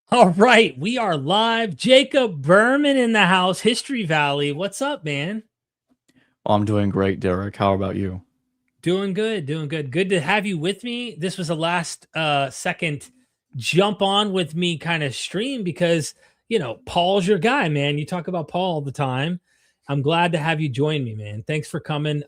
All right, we are live. Jacob Berman in the house, History Valley. What's up, man? I'm doing great, Derek. How about you? Doing good, doing good. Good to have you with me. This was a last second jump on with me kind of stream because, Paul's your guy, man. You talk about Paul all the time. I'm glad to have you join me, man. Thanks for coming.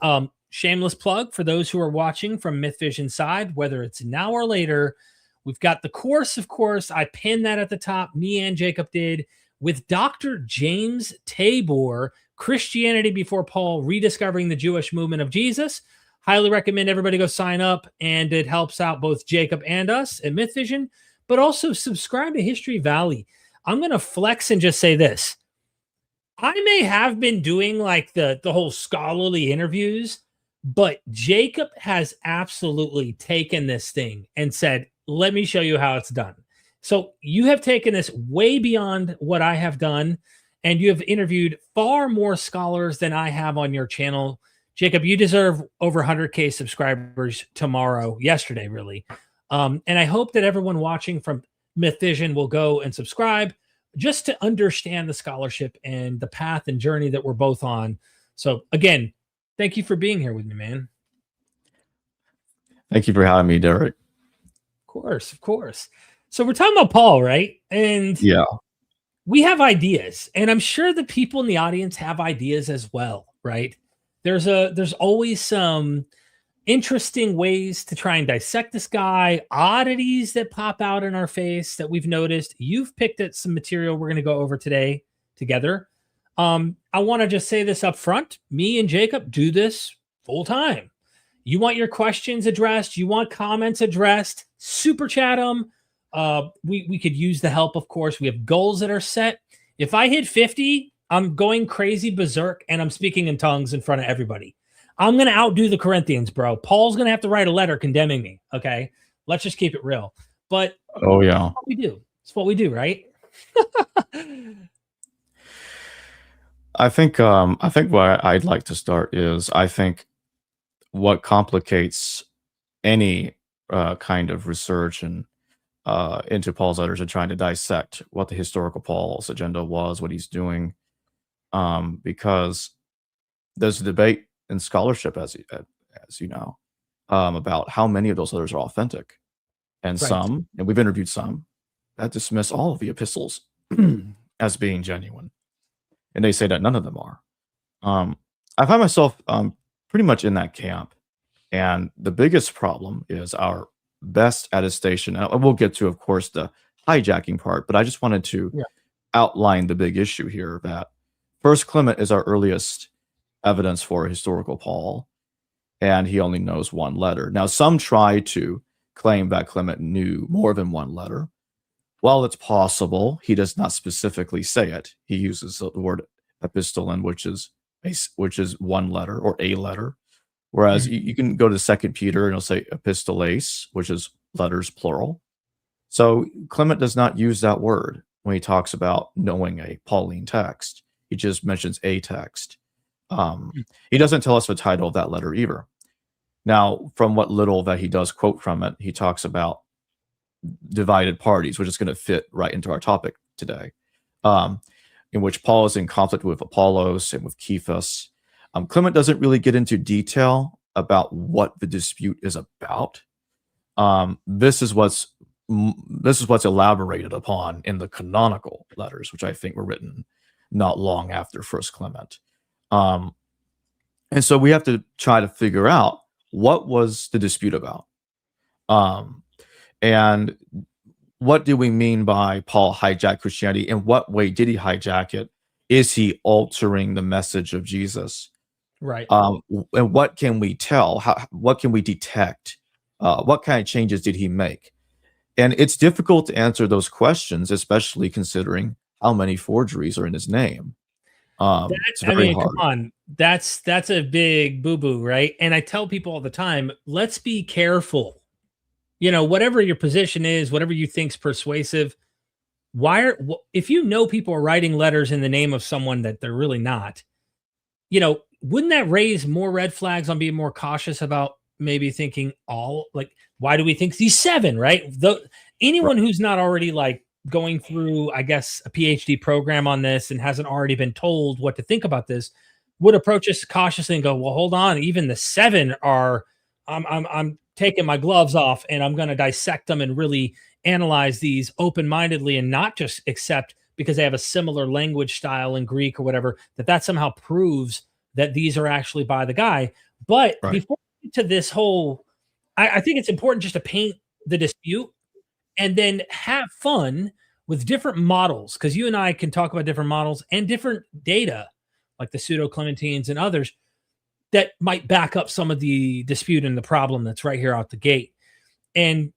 Shameless plug for those who are watching from Myth Vision side, whether it's now or later. We've got the course, of course. I pinned that at the top. Me and Jacob did with Dr. James Tabor, Christianity Before Paul, Rediscovering the Jewish Movement of Jesus. Highly recommend everybody go sign up, and it helps out both Jacob and us at Myth Vision, but also subscribe to History Valley. I'm going to flex and just say this. I may have been doing like the whole scholarly interviews, but Jacob has absolutely taken this thing and said, let me show you how it's done. So you have taken this way beyond what I have done, and you have interviewed far more scholars than I have on your channel. Jacob, you deserve over 100K subscribers yesterday, really. And I hope that everyone watching from Myth Vision will go and subscribe just to understand the scholarship and the path and journey that we're both on. So again, thank you for being here with me, man. Thank you for having me, Derek. Of course. So we're talking about Paul, right? And yeah, we have ideas, and I'm sure the people in the audience have ideas as well, right? There's always some interesting ways to try and dissect this guy, oddities that pop out in our face that we've noticed. You've picked at some material we're going to go over today together. I want to just say this up front. Me and Jacob do this full time. You want your questions addressed, you want comments addressed, super chat them. We could use the help, of course. We have goals that are set. If I hit 50, I'm going crazy berserk, and I'm speaking in tongues in front of everybody. I'm going to outdo the Corinthians, bro. Paul's going to have to write a letter condemning me, okay? Let's just keep it real. But oh yeah, that's what we do. It's what we do, right? I think where I'd like to start is I think what complicates any kind of research and into Paul's letters and trying to dissect what the historical Paul's agenda was, what he's doing, because there's a debate in scholarship, as you know, about how many of those letters are authentic, and Right. some, and we've interviewed some, that dismiss all of the epistles as being genuine, and they say that none of them are. I find myself pretty much in that camp, and the biggest problem is our best attestation. And we'll get to, of course, the hijacking part, but I just wanted to outline the big issue here that First Clement is our earliest evidence for a historical Paul, and he only knows one letter. Now, some try to claim that Clement knew more than one letter. While it's possible, he does not specifically say it. He uses the word epistolin, which is one letter or a letter. Whereas you can go to 2 Peter and it'll say epistoles, which is letters plural. So Clement does not use that word when he talks about knowing a Pauline text. He just mentions a text. He doesn't tell us the title of that letter either. Now, from what little that he does quote from it, he talks about divided parties, which is going to fit right into our topic today, in which Paul is in conflict with Apollos and with Cephas. Clement doesn't really get into detail about what the dispute is about. This is what's elaborated upon in the canonical letters, which I think were written not long after First Clement. And so we have to try to figure out what was the dispute about, and what do we mean by Paul hijacked Christianity? In what way did he hijack it? Is he altering the message of Jesus? Right. And what can we tell? What can we detect? What kind of changes did he make? And it's difficult to answer those questions, especially considering how many forgeries are in his name. It's very hard. Come on, that's a big boo-boo, right? And I tell people all the time, let's be careful. Whatever your position is, whatever you think's persuasive, if you know people are writing letters in the name of someone that they're really not, wouldn't that raise more red flags on being more cautious about maybe thinking why do we think these 7, right? Anyone who's not already like going through, I guess, a PhD program on this and hasn't already been told what to think about this would approach us cautiously and go, well, hold on, even the 7 are, I'm taking my gloves off and I'm going to dissect them and really analyze these open-mindedly and not just accept because they have a similar language style in Greek or whatever, that somehow proves that these are actually by the guy. But before we get to this whole, I think it's important just to paint the dispute and then have fun with different models, because you and I can talk about different models and different data, like the pseudo-Clementines and others, that might back up some of the dispute and the problem that's right here out the gate. And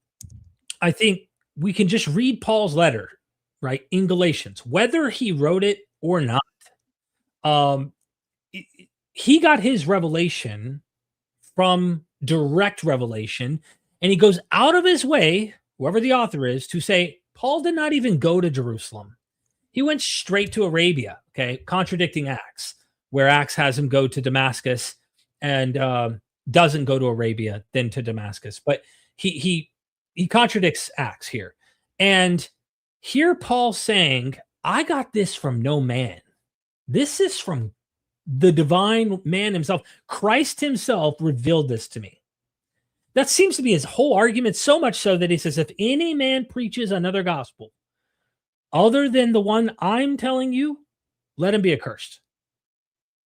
I think we can just read Paul's letter, right, in Galatians, whether he wrote it or not. He got his revelation from direct revelation, and he goes out of his way, whoever the author is, to say Paul did not even go to Jerusalem. He went straight to Arabia, okay, contradicting Acts, where Acts has him go to Damascus and doesn't go to Arabia, then to Damascus. But he contradicts Acts here. And here Paul's saying, I got this from no man. This is from the divine man himself. Christ himself revealed this to me. That seems to be his whole argument, so much so that he says, if any man preaches another gospel other than the one I'm telling you, let him be accursed.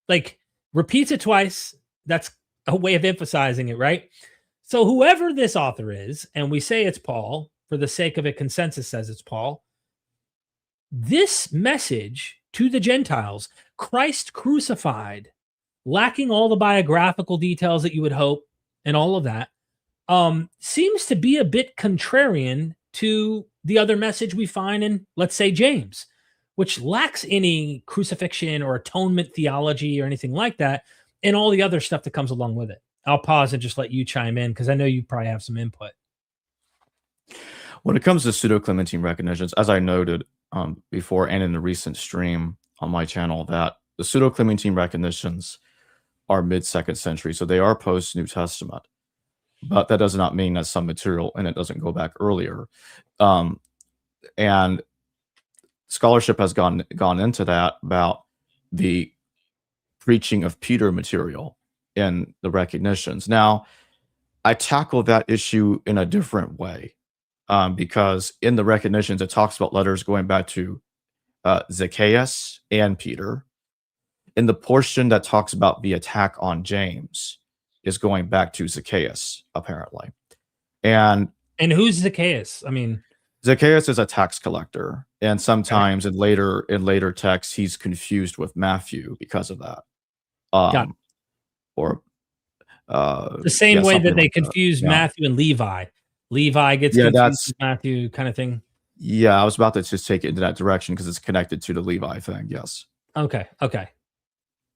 Like, repeats it twice. That's a way of emphasizing it, right? So whoever this author is, and we say it's Paul, for the sake of it, consensus says it's Paul, this message to the Gentiles, Christ crucified, lacking all the biographical details that you would hope and all of that, seems to be a bit contrarian to the other message we find in, let's say, James, which lacks any crucifixion or atonement theology or anything like that, and all the other stuff that comes along with it. I'll pause and just let you chime in, because I know you probably have some input. When it comes to pseudo-Clementine recognitions, as I noted before and in the recent stream on my channel, that the pseudo-Clementine recognitions are mid-2nd century, so they are post-New Testament. But that does not mean that some material in it doesn't go back earlier. And scholarship has gone into that about the preaching of Peter material in the recognitions. Now, I tackle that issue in a different way, because in the recognitions, it talks about letters going back to Zacchaeus and Peter. In the portion that talks about the attack on James is going back to Zacchaeus, apparently. And who's Zacchaeus? I mean, Zacchaeus is a tax collector, and sometimes in later texts, he's confused with Matthew because of that. Or the same way that they confuse Matthew and Levi. Levi gets confused with Matthew, kind of thing. Yeah, I was about to just take it into that direction because it's connected to the Levi thing. Yes. Okay.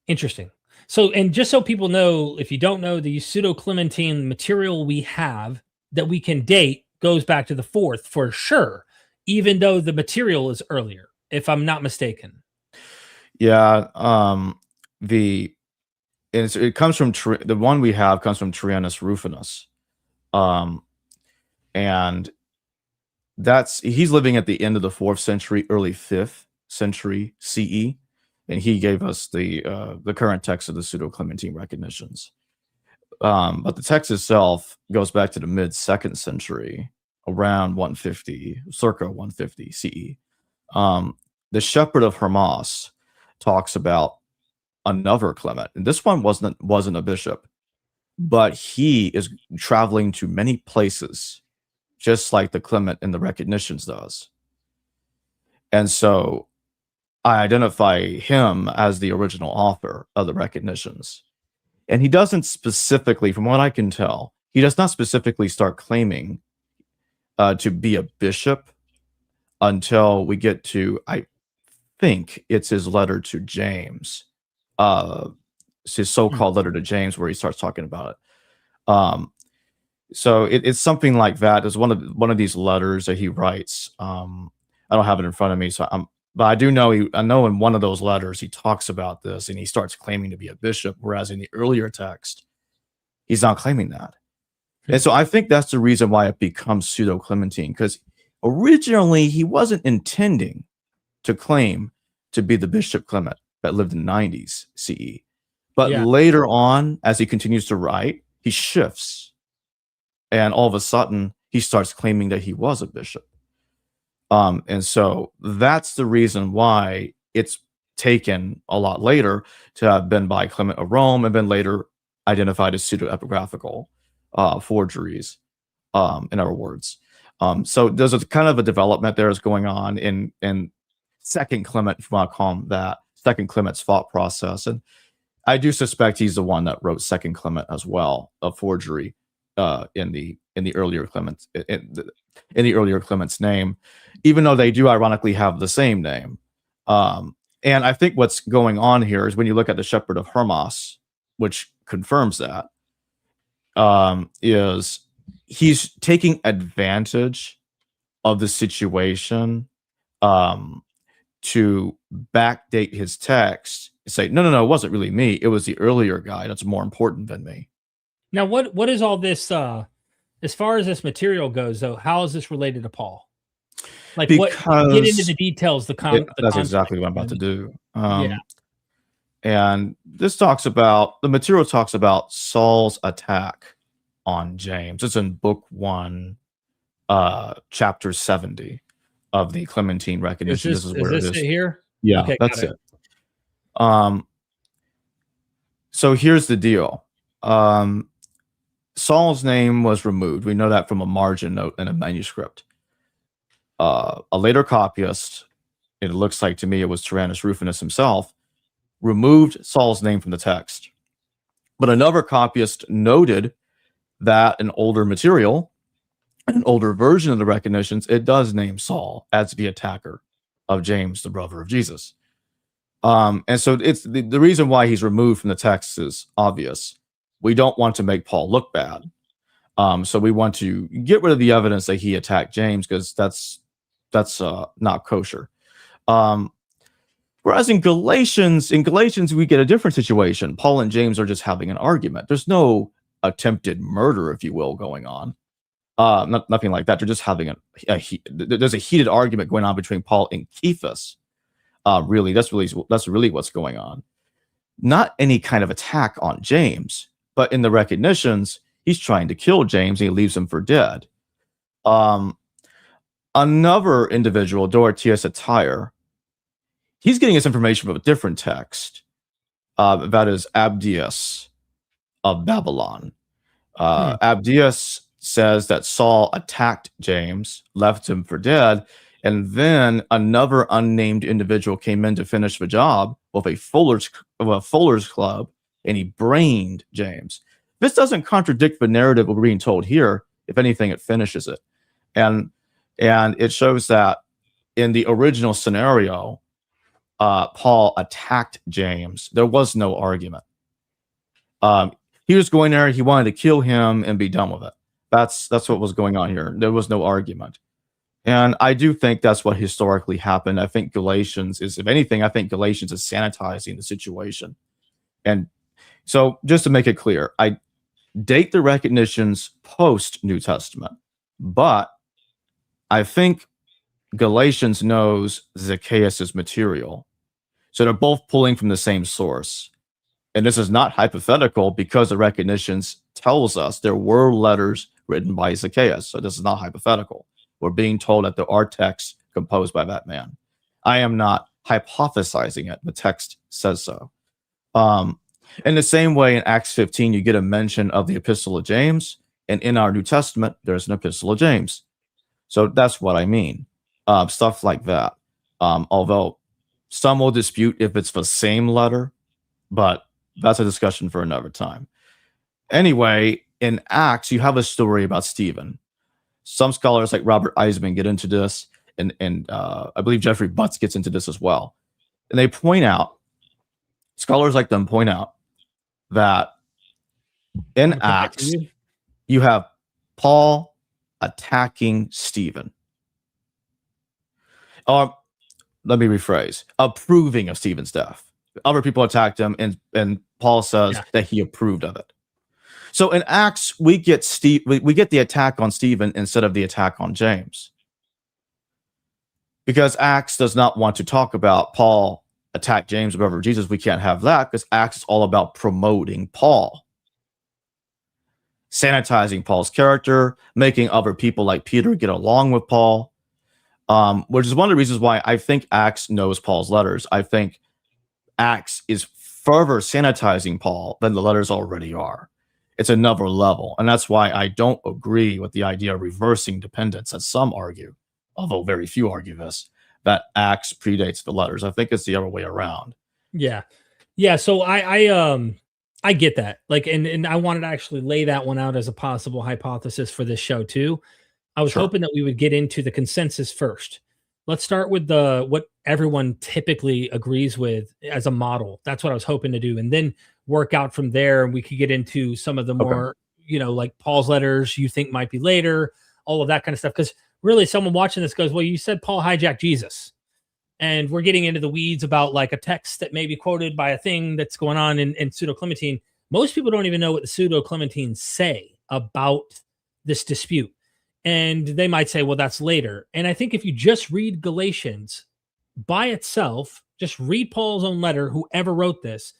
Interesting. So, and just so people know, if you don't know, the pseudo-Clementine material we have that we can date goes back to the 4th for sure, even though the material is earlier, if I'm not mistaken. Yeah. It comes from the one we have comes from Tyrannus Rufinus. And he's living at the end of the 4th century, early 5th century CE. And he gave us the current text of the pseudo-Clementine recognitions. But the text itself goes back to the mid-2nd century, around 150, circa 150 CE. The Shepherd of Hermas talks about another Clement, and this one wasn't a bishop, but he is traveling to many places, just like the Clement in the recognitions does. And so I identify him as the original author of the recognitions. And he doesn't specifically, from what I can tell, he does not specifically start claiming to be a bishop until we get to, I think it's his letter to James, it's his so-called letter to James, where he starts talking about it. So it's something like that. It's one of these letters that he writes. I don't have it in front of me, but I do know I know in one of those letters he talks about this, and he starts claiming to be a bishop, whereas in the earlier text he's not claiming that. And so I think that's the reason why it becomes pseudo-Clementine, because Originally, he wasn't intending to claim to be the Bishop Clement that lived in 90s CE. But later on, as he continues to write, he shifts. And all of a sudden, he starts claiming that he was a bishop. And so that's the reason why it's taken a lot later to have been by Clement of Rome and been later identified as pseudo-epigraphical forgeries, in other words. So there's a kind of a development there is going on in Second Clement, if you want to call him that, Second Clement's thought process. And I do suspect he's the one that wrote Second Clement as well, a forgery in the earlier Clement's in the earlier Clement's name, even though they do ironically have the same name. And I think what's going on here is when you look at the Shepherd of Hermas, which confirms that, is he's taking advantage of the situation to backdate his text and say, no, it wasn't really me. It was the earlier guy that's more important than me. Now, what is all this, as far as this material goes, though, how is this related to Paul? Like, get into the details. That's exactly what I'm about to do. And this the material talks about Saul's attack on James. It's in book 1, chapter 70 of the Clementine Recognition. This is where it is. Here? Yeah, okay, that's it. So here's the deal. Saul's name was removed. We know that from a margin note in a manuscript. A later copyist, it looks like to me it was Tyrannus Rufinus himself, removed Saul's name from the text. But another copyist noted that an older material, an older version of the recognitions, it does name Saul as the attacker of James, the brother of Jesus. And so it's the reason why he's removed from the text is obvious. We don't want to make Paul look bad. So we want to get rid of the evidence that he attacked James, because that's not kosher. Whereas in Galatians, we get a different situation. Paul and James are just having an argument. There's no attempted murder, if you will, going on. Nothing like that. They're just having there's a heated argument going on between Paul and Cephas. Really, that's really what's going on. Not any kind of attack on James, but in the recognitions, he's trying to kill James and he leaves him for dead. Another individual, Dorotheus at Tyre, he's getting his information from a different text. That is Abdias of Babylon. Abdias says that Saul attacked James, left him for dead, and then another unnamed individual came in to finish the job with a fuller's club, and he brained James. This doesn't contradict the narrative we're being told here. If anything, it finishes it. And it shows that in the original scenario, Paul attacked James. There was no argument. He was going there. He wanted to kill him and be done with it. That's what was going on here. There was no argument. And I do think that's what historically happened. I think Galatians is, if anything, Galatians is sanitizing the situation. And so just to make it clear, I date the recognitions post New Testament, but I think Galatians knows Zacchaeus' material. So they're both pulling from the same source. And this is not hypothetical, because the recognitions tells us there were letters written by Zacchaeus. So this is not hypothetical. We're being told that there are texts composed by that man. I am not hypothesizing it. The text says so. In the same way, in Acts 15, you get a mention of the Epistle of James. And in our New Testament, there's an Epistle of James. So that's what I mean. Stuff like that. Although some will dispute if it's the same letter, but that's a discussion for another time. Anyway, in Acts, you have a story about Stephen. Some scholars like Robert Eisman get into this, and I believe Jeffrey Butts gets into this as well. And they point out, scholars like them point out, that in Acts, you have Paul attacking Stephen. Let me rephrase, approving of Stephen's death. Other people attacked him, and Paul says that he approved of it. So in Acts, we get the attack on Stephen instead of the attack on James. because Acts does not want to talk about Paul attacked James, whatever Jesus. We can't have that because Acts is all about promoting Paul, sanitizing Paul's character, making other people like Peter get along with Paul, which is one of the reasons why I think Acts knows Paul's letters. I think Acts is further sanitizing Paul than the letters already are. It's another level, and that's why I don't agree with the idea of reversing dependence, as some argue, although very few argue this, that Acts predates the letters. I think it's the other way around. Yeah. So I get that. Like, and I wanted to actually lay that one out as a possible hypothesis for this show too. I was hoping that we would get into the consensus first. Let's start with what everyone typically agrees with as a model. That's what I was hoping to do, and then work out from there. And we could get into some of the more, like Paul's letters you think might be later, all of that kind of stuff. Because really, someone watching this goes, "Well, you said Paul hijacked Jesus," and we're getting into the weeds about like a text that may be quoted by a thing that's going on in Pseudo-Clementine. Most people don't even know what the Pseudo-Clementines say about this dispute. And they might say, well, that's later. And I think if you just read Galatians by itself, just read Paul's own letter, whoever wrote this,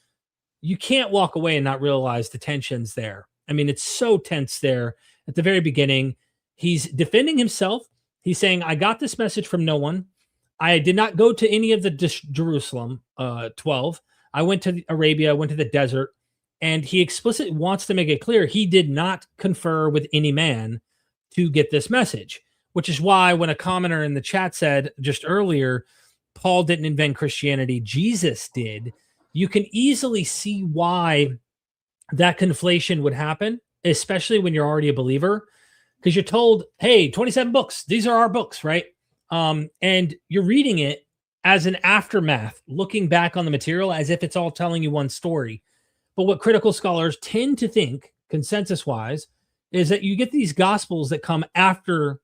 you can't walk away and not realize the tensions there. I mean, it's so tense there at the very beginning. He's defending himself. He's saying, I got this message from no one. I did not go to any of the Jerusalem 12. I went to Arabia, went to the desert. And he explicitly wants to make it clear he did not confer with any man to get this message, which is why when a commenter in the chat said just earlier, Paul didn't invent Christianity, Jesus did, you can easily see why that conflation would happen, especially when you're already a believer, because you're told, hey, 27 books, these are our books, right? And you're reading it as an aftermath, looking back on the material as if it's all telling you one story. But what critical scholars tend to think, consensus-wise, is that you get these gospels that come after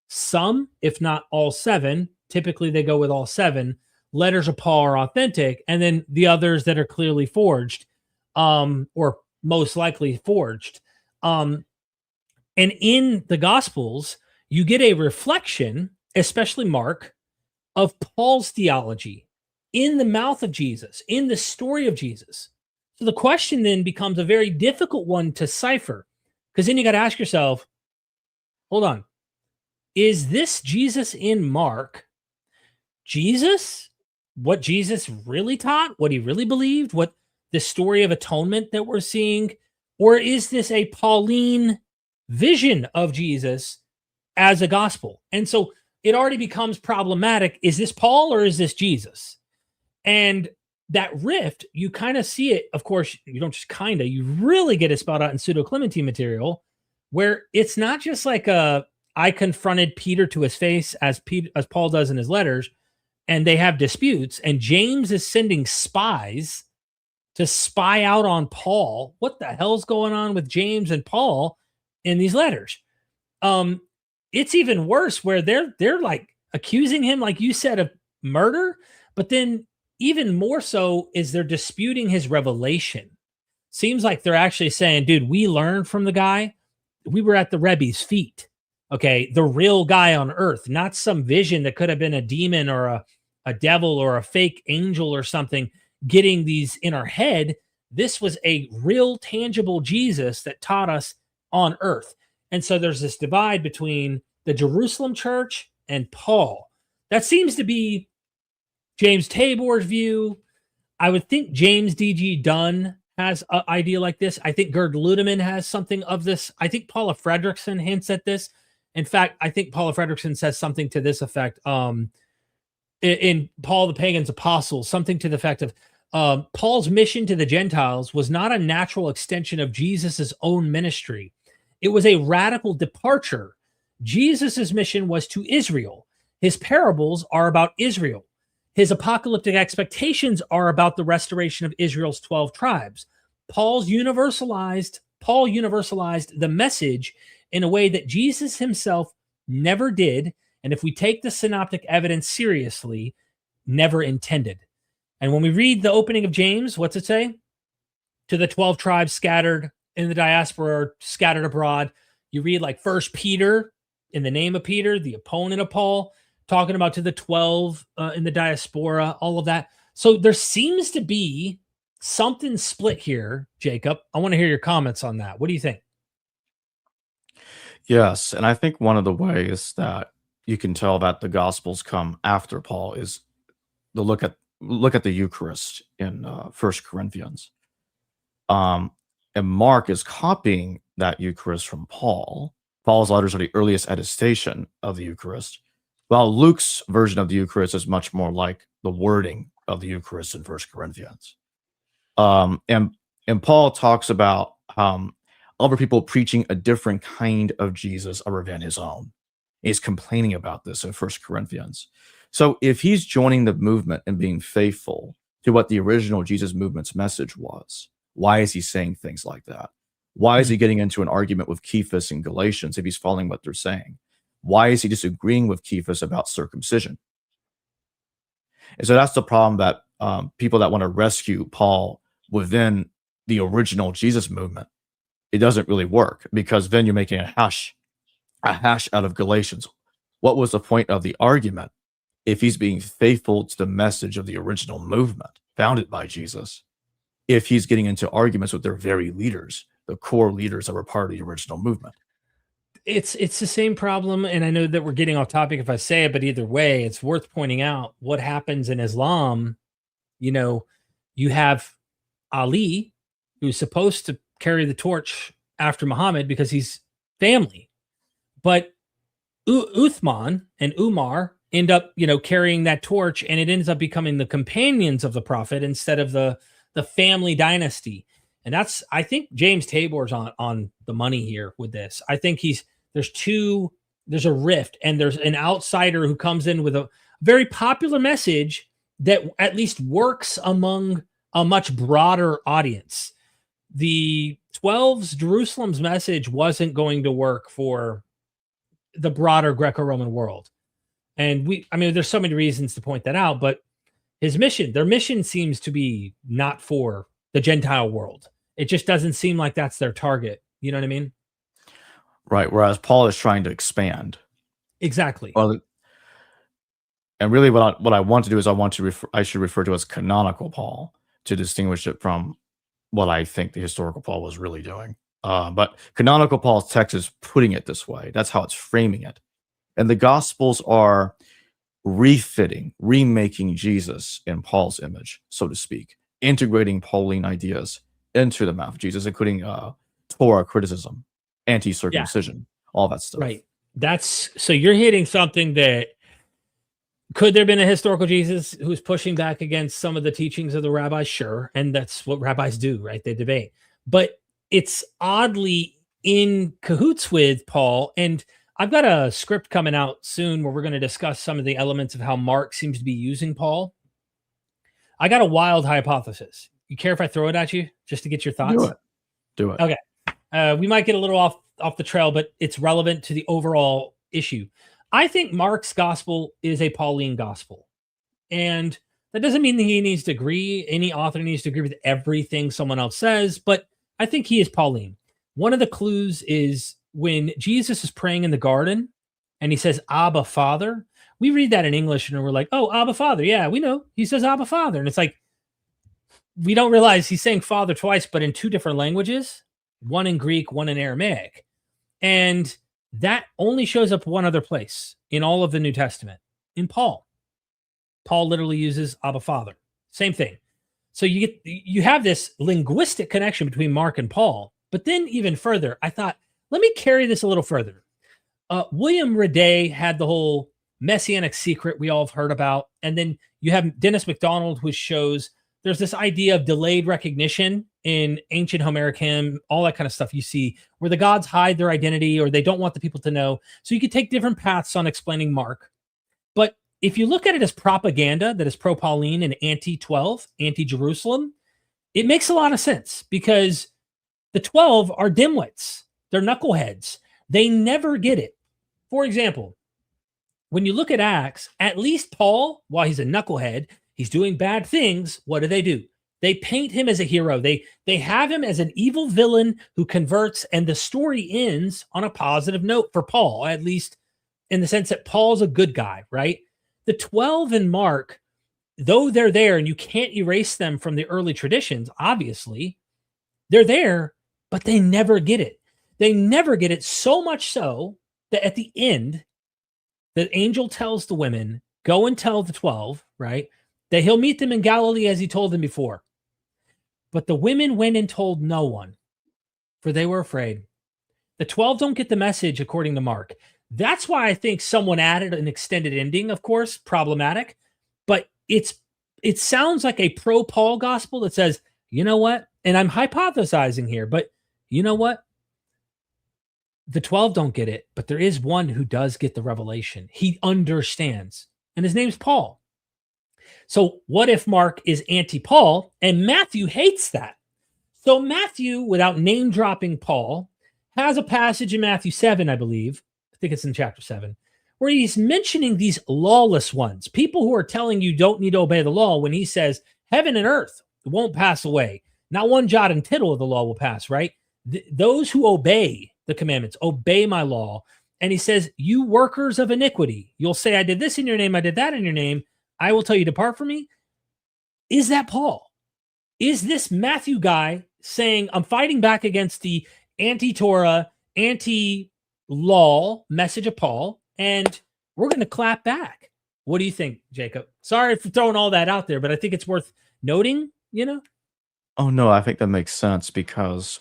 some, if not all 7. Typically, they go with all 7. Letters of Paul are authentic, and then the others that are clearly forged, or most likely forged. And in the gospels, you get a reflection, especially Mark, of Paul's theology in the mouth of Jesus, in the story of Jesus. So the question then becomes a very difficult one to cipher, because then you got to ask yourself, hold on, is this Jesus in Mark Jesus? What Jesus really taught? What he really believed? What the story of atonement that we're seeing? Or is this a Pauline vision of Jesus as a gospel? And so it already becomes problematic. Is this Paul or is this Jesus? And that rift, you kind of see it. Of course, you don't just kind of, you really get it spelled out in Pseudo-Clementine material, where it's not just like I confronted Peter to his face as Paul does in his letters, and they have disputes, and James is sending spies to spy out on Paul. What the hell's going on with James and Paul in these letters? It's even worse, where they're like accusing him, like you said, of murder, but then even more so is they're disputing his revelation. Seems like they're actually saying, dude, we learned from the guy. We were at the Rebbe's feet. Okay, the real guy on earth, not some vision that could have been a demon or a devil or a fake angel or something getting these in our head. This was a real, tangible Jesus that taught us on earth. And so there's this divide between the Jerusalem church and Paul. That seems to be James Tabor's view. I would think James D.G. Dunn has an idea like this. I think Gerd Ludemann has something of this. I think Paula Fredrickson hints at this. In fact, I think Paula Fredrickson says something to this effect in Paul the Pagan's Apostle, something to the effect of Paul's mission to the Gentiles was not a natural extension of Jesus's own ministry. It was a radical departure. Jesus's mission was to Israel. His parables are about Israel. His apocalyptic expectations are about the restoration of Israel's 12 tribes. Paul universalized the message in a way that Jesus himself never did, and if we take the synoptic evidence seriously, never intended. And when we read the opening of James, what's it say? To the 12 tribes scattered in the diaspora or scattered abroad. You read like First Peter, in the name of Peter, the opponent of Paul, talking about to the 12 in the diaspora, all of that. So there seems to be something split here, Jacob. I want to hear your comments on that. What do you think? Yes, and I think one of the ways that you can tell that the Gospels come after Paul is to look at the Eucharist in 1 Corinthians. And Mark is copying that Eucharist from Paul. Paul's letters are the earliest attestation of the Eucharist, while Luke's version of the Eucharist is much more like the wording of the Eucharist in 1 Corinthians. And Paul talks about other people preaching a different kind of Jesus other than his own. He's complaining about this in 1 Corinthians. So if he's joining the movement and being faithful to what the original Jesus movement's message was, why is he saying things like that? Why is he getting into an argument with Cephas in Galatians if he's following what they're saying? Why is he disagreeing with Cephas about circumcision? And so that's the problem that people that want to rescue Paul within the original Jesus movement, it doesn't really work, because then you're making a hash out of Galatians. What was the point of the argument if he's being faithful to the message of the original movement founded by Jesus, if he's getting into arguments with their very leaders, the core leaders that were part of the original movement? It's the same problem, and I know that we're getting off topic if I say it, but either way, it's worth pointing out what happens in Islam. You know, you have Ali, who's supposed to carry the torch after Muhammad because he's family, but Uthman and Umar end up, carrying that torch, and it ends up becoming the companions of the prophet instead of the family dynasty. And I think James Tabor's on the money here with this. I think there's a rift, and there's an outsider who comes in with a very popular message that at least works among a much broader audience. The 12's Jerusalem's message wasn't going to work for the broader Greco-Roman world. And there's so many reasons to point that out, but their mission seems to be not for the Gentile world. It just doesn't seem like that's their target. You know what I mean? Right. Whereas Paul is trying to expand. Exactly. Well, and really what I want to do is I should refer to as canonical Paul to distinguish it from what I think the historical Paul was really doing. But canonical Paul's text is putting it this way. That's how it's framing it. And the Gospels are remaking Jesus in Paul's image, so to speak, integrating Pauline ideas into the mouth of Jesus, including Torah criticism, anti-circumcision, all that stuff. Right. So you're hitting something that could there have been a historical Jesus who's pushing back against some of the teachings of the rabbis? Sure. And that's what rabbis do, right? They debate. But it's oddly in cahoots with Paul. And I've got a script coming out soon where we're going to discuss some of the elements of how Mark seems to be using Paul. I got a wild hypothesis. You care if I throw it at you just to get your thoughts? Do it. Okay. We might get a little off the trail, but it's relevant to the overall issue. I think Mark's gospel is a Pauline gospel. And that doesn't mean that any author needs to agree with everything someone else says, but I think he is Pauline. One of the clues is when Jesus is praying in the garden and he says, Abba, Father. We read that in English and we're like, oh, Abba, Father. Yeah, we know. He says Abba, Father. And it's like, we don't realize he's saying Father twice, but in two different languages, one in Greek, one in Aramaic. And that only shows up one other place in all of the New Testament, in Paul. Paul literally uses Abba, Father. Same thing. So you have this linguistic connection between Mark and Paul, but then even further, I thought, let me carry this a little further. William Raday had the whole messianic secret we all have heard about. And then you have Dennis MacDonald, who shows there's this idea of delayed recognition in ancient Homeric hymn, all that kind of stuff you see, where the gods hide their identity or they don't want the people to know. So you could take different paths on explaining Mark. But if you look at it as propaganda that is pro-Pauline and anti-12, anti-Jerusalem, it makes a lot of sense because the 12 are dimwits. They're knuckleheads. They never get it. For example, when you look at Acts, at least Paul, while he's a knucklehead, he's doing bad things. What do? They paint him as a hero. They have him as an evil villain who converts, and the story ends on a positive note for Paul, at least in the sense that Paul's a good guy, right? The 12 in Mark, though they're there and you can't erase them from the early traditions, obviously, they're there, but they never get it. They never get it, so much so that at the end, the angel tells the women, go and tell the 12, right, that he'll meet them in Galilee as he told them before. But the women went and told no one, for they were afraid. The 12 don't get the message according to Mark. That's why I think someone added an extended ending, of course, problematic, but it sounds like a pro-Paul gospel that says, you know what? And I'm hypothesizing here, but you know what? The 12 don't get it, but there is one who does get the revelation. He understands, and his name's Paul. So what if Mark is anti-Paul and Matthew hates that? So Matthew, without name dropping Paul, has a passage in Matthew 7, I believe. I think it's in chapter 7, where he's mentioning these lawless ones, people who are telling you don't need to obey the law, when he says heaven and earth won't pass away. Not one jot and tittle of the law will pass, right? Those who obey the commandments, obey my law. And he says, you workers of iniquity, you'll say, I did this in your name, I did that in your name. I will tell you, depart from me. Is that Paul? Is this Matthew guy saying, I'm fighting back against the anti-Torah, anti-law message of Paul, and we're going to clap back? What do you think, Jacob? Sorry for throwing all that out there, but I think it's worth noting, you know? Oh, no, I think that makes sense, because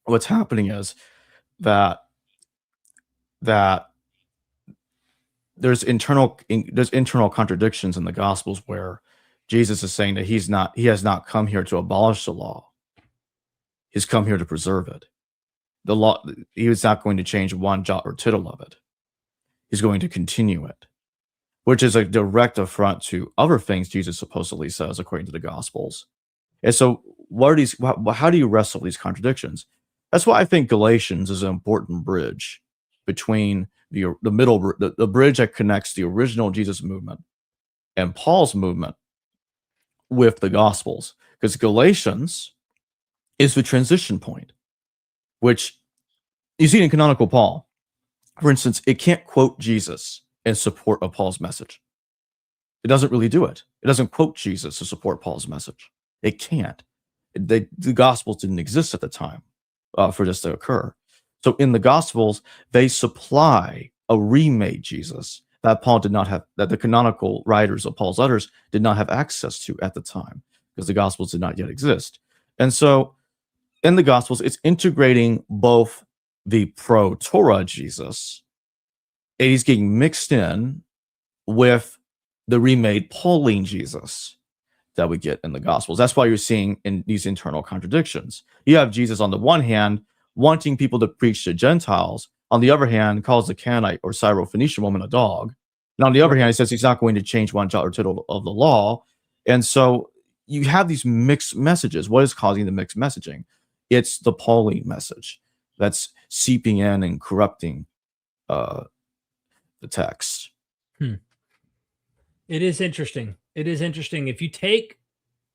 what's happening is that there's internal contradictions in the Gospels, where Jesus is saying that he has not come here to abolish the law. He's come here to preserve it. The law, he is not going to change one jot or tittle of it. He's going to continue it, which is a direct affront to other things Jesus supposedly says according to the Gospels. And so how do you wrestle these contradictions? That's why I think Galatians is an important bridge between the bridge that connects the original Jesus movement and Paul's movement with the Gospels, because Galatians is the transition point, which you see in canonical Paul. For instance, it can't quote Jesus in support of Paul's message. It doesn't really do it. It doesn't quote Jesus to support Paul's message. It can't. The Gospels didn't exist at the time for this to occur. So in the Gospels, they supply a remade Jesus that Paul did not have, that the canonical writers of Paul's letters did not have access to at the time, because the Gospels did not yet exist. And so in the Gospels, it's integrating both the pro-Torah Jesus, and he's getting mixed in with the remade Pauline Jesus that we get in the Gospels. That's why you're seeing in these internal contradictions. You have Jesus on the one hand wanting people to preach to Gentiles, on the other hand calls the Canaanite or Syrophoenician woman a dog, and on the other hand he says he's not going to change one jot or tittle of the law. And so you have these mixed messages. What is causing the mixed messaging? It's the Pauline message that's seeping in and corrupting the text. It is interesting. It is interesting. If you take,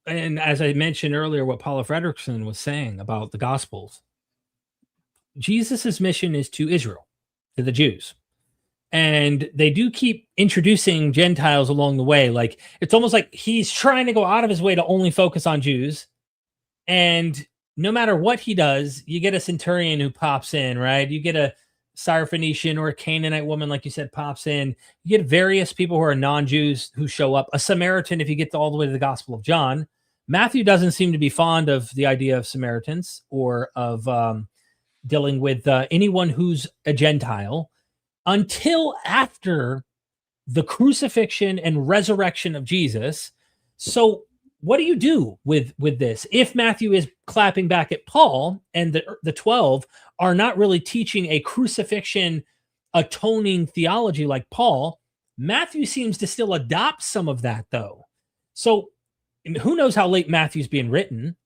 and as I mentioned earlier, what Paula Fredrickson was saying about the Gospels, Jesus's mission is to Israel, to the Jews. And they do keep introducing Gentiles along the way. Like, it's almost like he's trying to go out of his way to only focus on Jews. And no matter what he does, you get a centurion who pops in, right? You get a Syrophoenician or a Canaanite woman, like you said, pops in. You get various people who are non-Jews who show up. A Samaritan, if you get all the way to the Gospel of John. Matthew doesn't seem to be fond of the idea of Samaritans or of dealing with anyone who's a Gentile until after the crucifixion and resurrection of Jesus. So what do you do with this? If Matthew is clapping back at Paul and the 12 are not really teaching a crucifixion atoning theology like Paul, Matthew seems to still adopt some of that, though. So who knows how late Matthew's being written,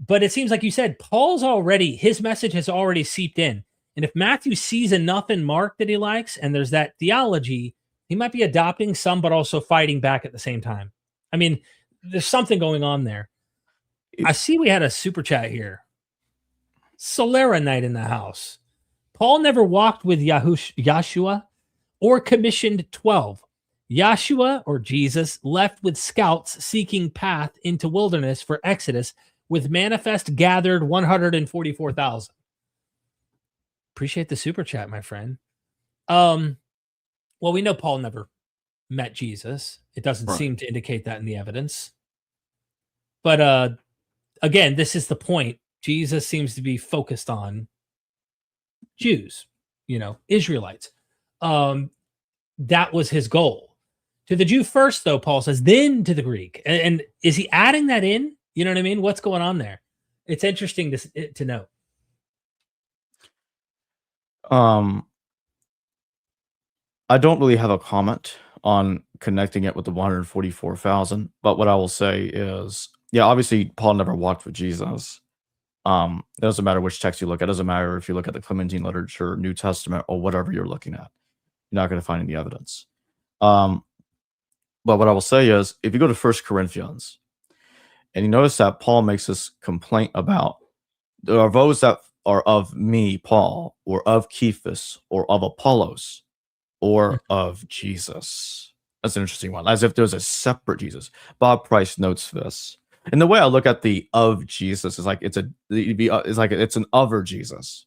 but it seems like you said, his message has already seeped in. And if Matthew sees enough in Mark that he likes, and there's that theology, he might be adopting some, but also fighting back at the same time. I mean, there's something going on there. I see we had a super chat here. Solera night in the house. Paul never walked with Yahshua, or commissioned 12. Yahshua, or Jesus, left with scouts seeking path into wilderness for Exodus, with manifest gathered 144,000. Appreciate the super chat, my friend. Well, we know Paul never met Jesus. It doesn't seem to indicate that in the evidence. But again, this is the point. Jesus seems to be focused on Jews, Israelites. That was his goal. To the Jew first, though, Paul says, then to the Greek. And is he adding that in? You know what I mean? What's going on there? It's interesting to know. I don't really have a comment on connecting it with the 144,000, but what I will say is, yeah, obviously Paul never walked with Jesus. It doesn't matter which text you look at. It doesn't matter if you look at the Clementine literature, New Testament, or whatever you're looking at. You're not going to find any evidence. But what I will say is, if you go to 1 Corinthians, and you notice that Paul makes this complaint about, there are those that are of me, Paul, or of Cephas, or of Apollos, or of Jesus. That's an interesting one, as if there's a separate Jesus. Bob Price notes this. And the way I look at the of Jesus is like it's an other Jesus.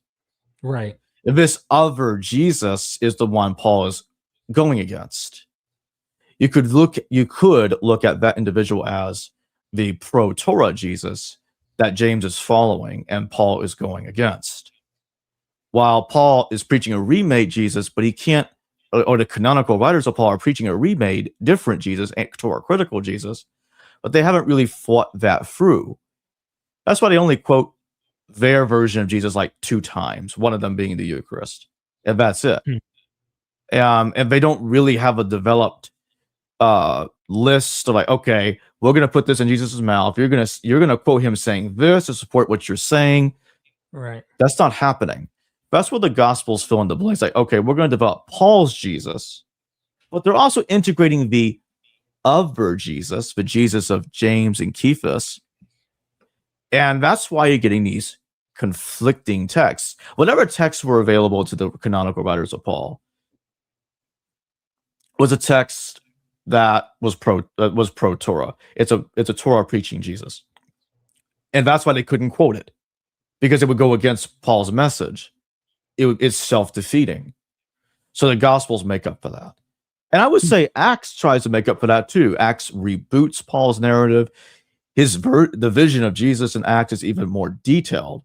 Right. If this other Jesus is the one Paul is going against, you could look at that individual as the pro-Torah Jesus that James is following and Paul is going against. While Paul is preaching a remade Jesus, but he can't, or the canonical writers of Paul are preaching a remade, different Jesus, and Torah critical Jesus, but they haven't really fought that through. That's why they only quote their version of Jesus like 2 times, one of them being the Eucharist, and that's it. And they don't really have a developed list of like, okay, we're gonna put this in Jesus' mouth. You're gonna quote him saying this to support what you're saying. Right. That's not happening. That's where the Gospels fill in the blanks. Like, okay, we're gonna develop Paul's Jesus, but they're also integrating the other Jesus, the Jesus of James and Cephas, and that's why you're getting these conflicting texts. Whatever texts were available to the canonical writers of Paul was a text that was pro-Torah. It's a Torah preaching Jesus, and that's why they couldn't quote it, because it would go against Paul's message. It's self-defeating. So the Gospels make up for that, and I would say Acts tries to make up for that too. Acts reboots Paul's narrative. The vision of Jesus in Acts is even more detailed.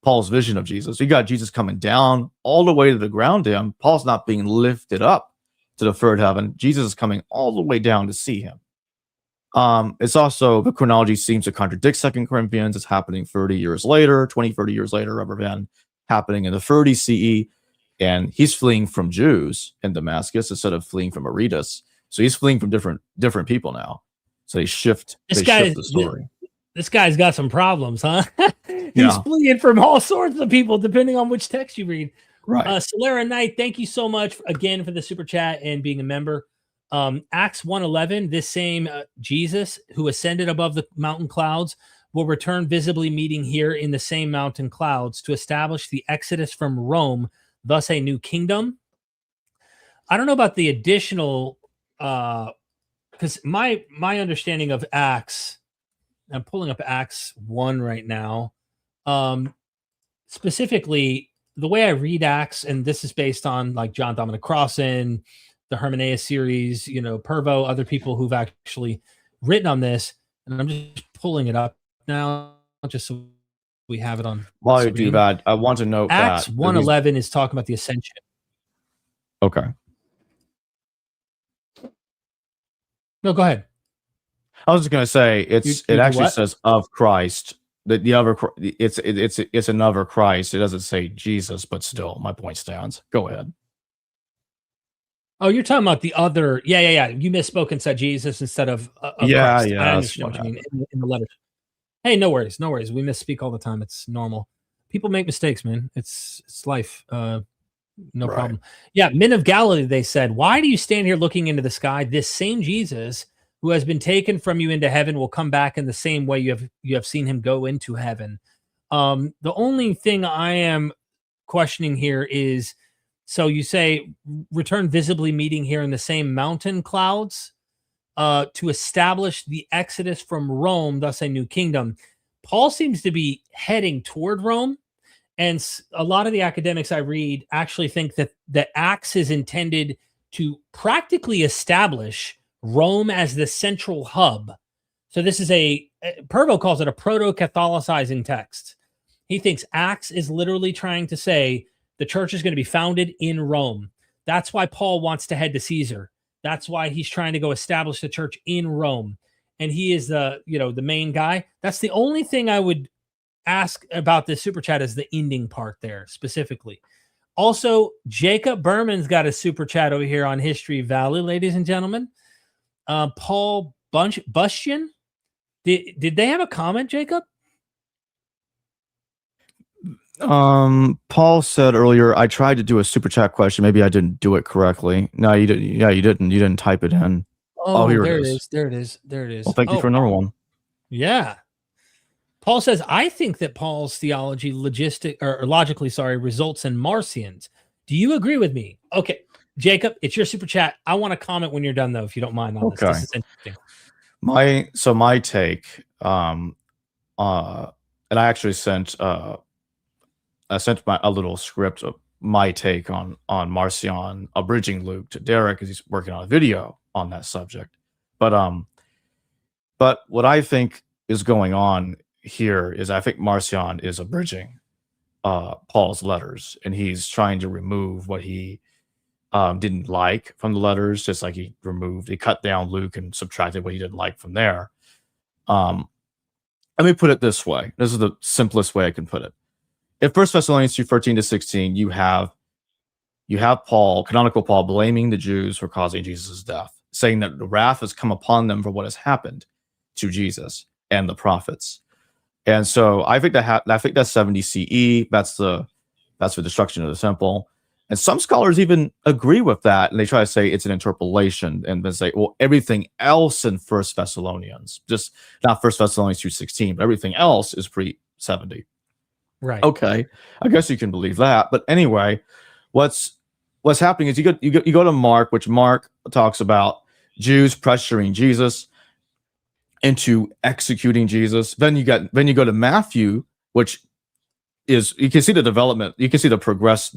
Paul's vision of Jesus. You got Jesus coming down all the way to the ground to him. Paul's not being lifted up to the third heaven. Jesus is coming all the way down to see him. It's also, the chronology seems to contradict 2 Corinthians. It's happening 30 years later, 20, 30 years later, rather than happening in the 30 CE. And he's fleeing from Jews in Damascus instead of fleeing from Aretas. So he's fleeing from different people now. So they shift the story. This guy's got some problems, huh? He's fleeing from all sorts of people, depending on which text you read. Right. Solera Knight, thank you so much again for the super chat and being a member. Acts 1:11, this same Jesus who ascended above the mountain clouds will return visibly, meeting here in the same mountain clouds to establish the exodus from Rome, thus a new kingdom. I don't know about the additional, because my understanding of Acts, I'm pulling up Acts 1 right now. Specifically, the way I read Acts, and this is based on like John Dominic Crossan, the Hermeneus series, Pervo, other people who've actually written on this, and I'm just pulling it up now, just so we have it on. While you do that, I want to note Acts that 1:11 is talking about the ascension. Okay. No, go ahead. I was just going to say it actually says of Christ. The other, it's another Christ. It doesn't say Jesus, but still, my point stands. Go ahead. Oh, you're talking about the other. Yeah. You misspoke and said Jesus instead of Christ. I understand what you mean in the letters. Hey, no worries. We misspeak all the time. It's normal. People make mistakes, man. It's life. No problem. Yeah, men of Galilee, they said, why do you stand here looking into the sky? This same Jesus who has been taken from you into heaven will come back in the same way you have seen him go into heaven. The only thing I am questioning here is So you say, return visibly meeting here in the same mountain clouds to establish the exodus from Rome, thus a new kingdom. Paul seems to be heading toward Rome. And a lot of the academics I read actually think that Acts is intended to practically establish Rome as the central hub. So this is Pervo calls it a proto-Catholicizing text. He thinks Acts is literally trying to say the church is going to be founded in Rome. That's why Paul wants to head to Caesar. That's why he's trying to go establish the church in Rome. And he is the main guy. That's the only thing I would ask about this super chat, is the ending part there specifically. Also, Jacob Berman's got a super chat over here on History Valley, ladies and gentlemen. Paul Bustian, did they have a comment, Jacob? Paul said earlier, I tried to do a super chat question. Maybe I didn't do it correctly. No, you didn't. Yeah, you didn't. You didn't type it in. Oh, here it is. There it is. There it is. Well, thank you for another one. Yeah. Paul says, I think that Paul's theology logically results in Marcions. Do you agree with me? Okay, Jacob, it's your super chat. I want to comment when you're done, though, if you don't mind on this. This is interesting. My take, and I actually sent a little script of my take on Marcion abridging Luke to Derek, because he's working on a video on that subject. But what I think is going on here is, I think Marcion is abridging Paul's letters, and he's trying to remove what he didn't like from the letters, just like he cut down Luke and subtracted what he didn't like from there. Let me put it this way. This is the simplest way I can put it. In 1 Thessalonians 2:13-16, you have Paul, canonical Paul, blaming the Jews for causing Jesus' death, saying that the wrath has come upon them for what has happened to Jesus and the prophets. And so I think that's 70 CE. That's the destruction of the temple. And some scholars even agree with that, and they try to say it's an interpolation, and then say, well, everything else in 1 Thessalonians, just not 1 Thessalonians 2:16, but everything else is pre-70. Right. Okay, I guess you can believe that. But anyway, what's happening is you go to Mark, which Mark talks about Jews pressuring Jesus into executing Jesus. Then you go to Matthew, which is, you can see the development, you can see the progress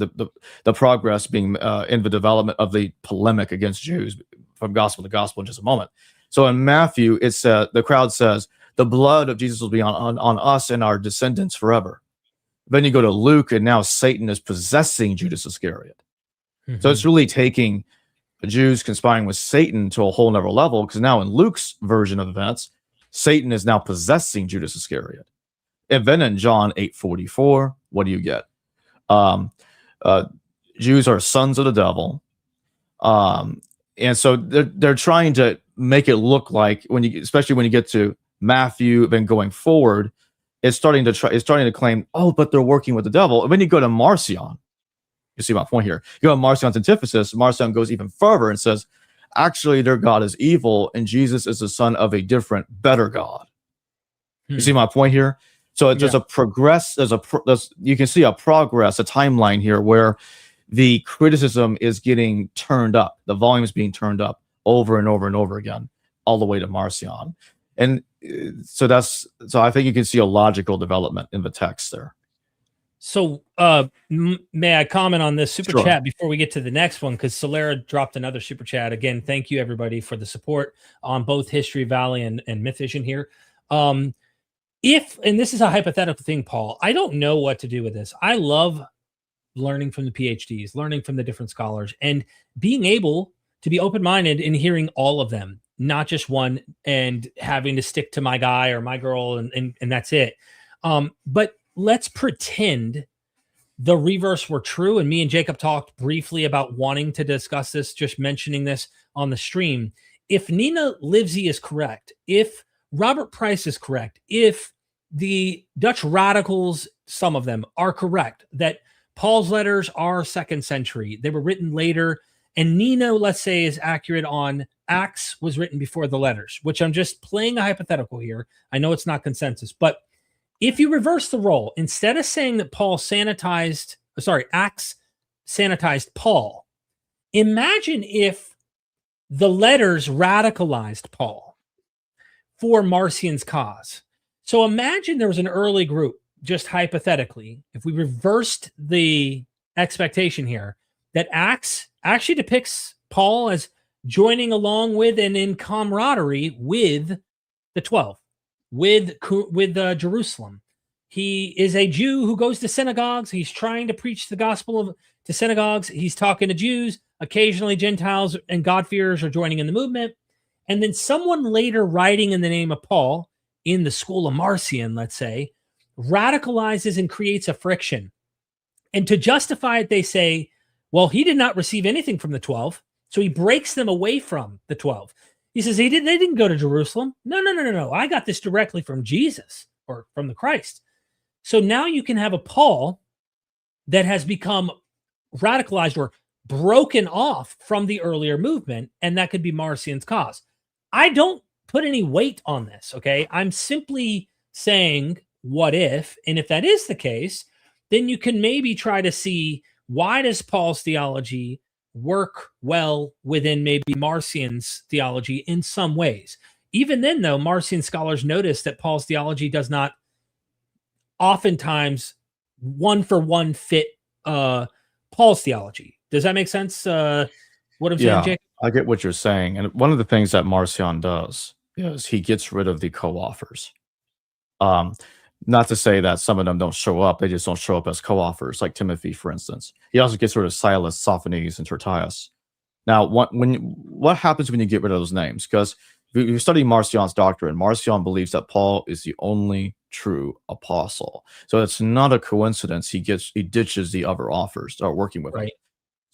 being in the development of the polemic against Jews from gospel to gospel in just a moment. So in Matthew, it's the crowd says, the blood of Jesus will be on us and our descendants forever. Then you go to Luke, and now Satan is possessing Judas Iscariot. Mm-hmm. So it's really taking the Jews conspiring with Satan to a whole nother level, because now in Luke's version of events, Satan is now possessing Judas Iscariot. And then in John 8:44, what do you get? Jews are sons of the devil. And so they're trying to make it look like, especially when you get to Matthew, then going forward, it's starting to claim, oh, but they're working with the devil. And then you go to Marcion. You see my point here. You go to Marcion's antithesis. Marcion goes even further and says, actually, their God is evil, and Jesus is the son of a different, better God. You see my point here? So there's a progress. You can see a progress, a timeline here where the criticism is getting turned up. The volume is being turned up over and over and over again, all the way to Marcion. And so I think you can see a logical development in the text there. So may I comment on this super chat before we get to the next one? Because Solera dropped another super chat. Again, thank you everybody for the support on both History Valley and Myth Vision here. And this is a hypothetical thing, Paul, I don't know what to do with this. I love learning from the PhDs, learning from the different scholars, and being able to be open-minded and hearing all of them, not just one, and having to stick to my guy or my girl, and that's it. But let's pretend the reverse were true. And me and Jacob talked briefly about wanting to discuss this, just mentioning this on the stream. If Nina Livesey is correct, if Robert Price is correct, if the Dutch radicals, some of them, are correct, that Paul's letters are 2nd century, they were written later, and Nino, let's say, is accurate on Acts was written before the letters, which I'm just playing a hypothetical here. I know it's not consensus, but if you reverse the role, instead of saying that Paul Acts sanitized Paul. Imagine if the letters radicalized Paul for Marcion's cause. So imagine there was an early group, just hypothetically, if we reversed the expectation here, that Acts actually depicts Paul as joining along with and in camaraderie with the 12, with Jerusalem. He is a Jew who goes to synagogues. He's trying to preach the gospel to synagogues. He's talking to Jews. Occasionally Gentiles and God-fearers are joining in the movement. And then someone later writing in the name of Paul in the school of Marcion, let's say, radicalizes and creates a friction. And to justify it, they say, well, he did not receive anything from the 12, so he breaks them away from the 12. He says, they didn't go to Jerusalem. No. I got this directly from Jesus or from the Christ. So now you can have a Paul that has become radicalized or broken off from the earlier movement, and that could be Marcion's cause. I don't put any weight on this, okay? I'm simply saying, what if? And if that is the case, then you can maybe try to see, why does Paul's theology work well within maybe Marcion's theology in some ways? Even then, though, Marcion scholars notice that Paul's theology does not oftentimes one-for-one fit Paul's theology. Does that make sense? What I'm saying, Jake? I get what you're saying. And one of the things that Marcion does is he gets rid of the co-authors. Not to say that some of them don't show up. They just don't show up as co-authors, like Timothy, for instance. He also gets rid of Silas, Sophanes, and Tertius. Now, what happens when you get rid of those names? Because if you study Marcion's doctrine, Marcion believes that Paul is the only true apostle. So it's not a coincidence he ditches the other authors that are working with him.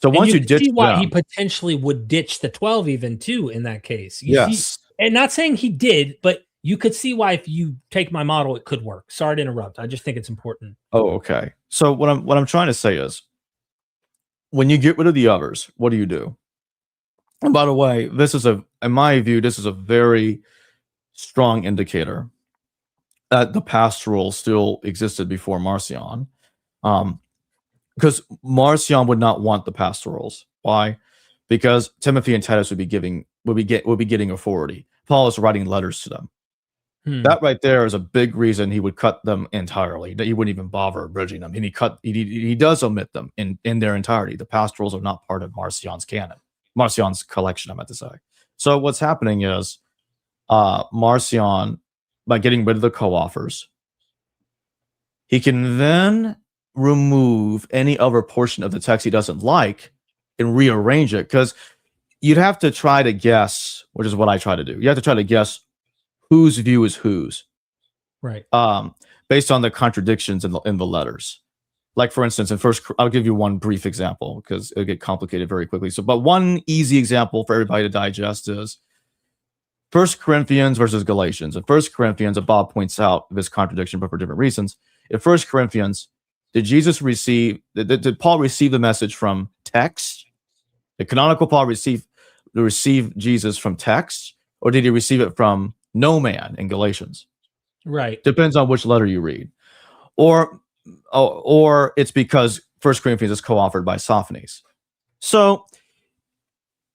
So once you ditch why them, he potentially would ditch the 12 even too in that case. Yes. And not saying he did, but you could see why, if you take my model, it could work. Sorry to interrupt. I just think it's important. Oh, okay. So what I'm trying to say is, when you get rid of the others, what do you do? And by the way, in my view, this is a very strong indicator that the pastoral still existed before Marcion. Because Marcion would not want the pastorals. Why? Because Timothy and Titus would be getting authority. Paul is writing letters to them. That right there is a big reason he would cut them entirely. That he wouldn't even bother bridging them. And he does omit them in their entirety. The pastorals are not part of Marcion's canon. Marcion's collection, I meant to say. So what's happening is Marcion, by getting rid of the co-authors, he can then remove any other portion of the text he doesn't like and rearrange it, because you'd have to try to guess, which is what I try to do. You have to try to guess whose view is whose, right? Based on the contradictions in the letters. Like, for instance, I'll give you one brief example because it'll get complicated very quickly. But one easy example for everybody to digest is 1 Corinthians versus Galatians. In 1 Corinthians, and Bob points out this contradiction, but for different reasons. In 1 Corinthians, did Paul receive the message from text? Did canonical Paul receive Jesus from text, or did he receive it from no man in Galatians? Right. Depends on which letter you read. Or it's because 1 Corinthians is co-authored by Sophanes. So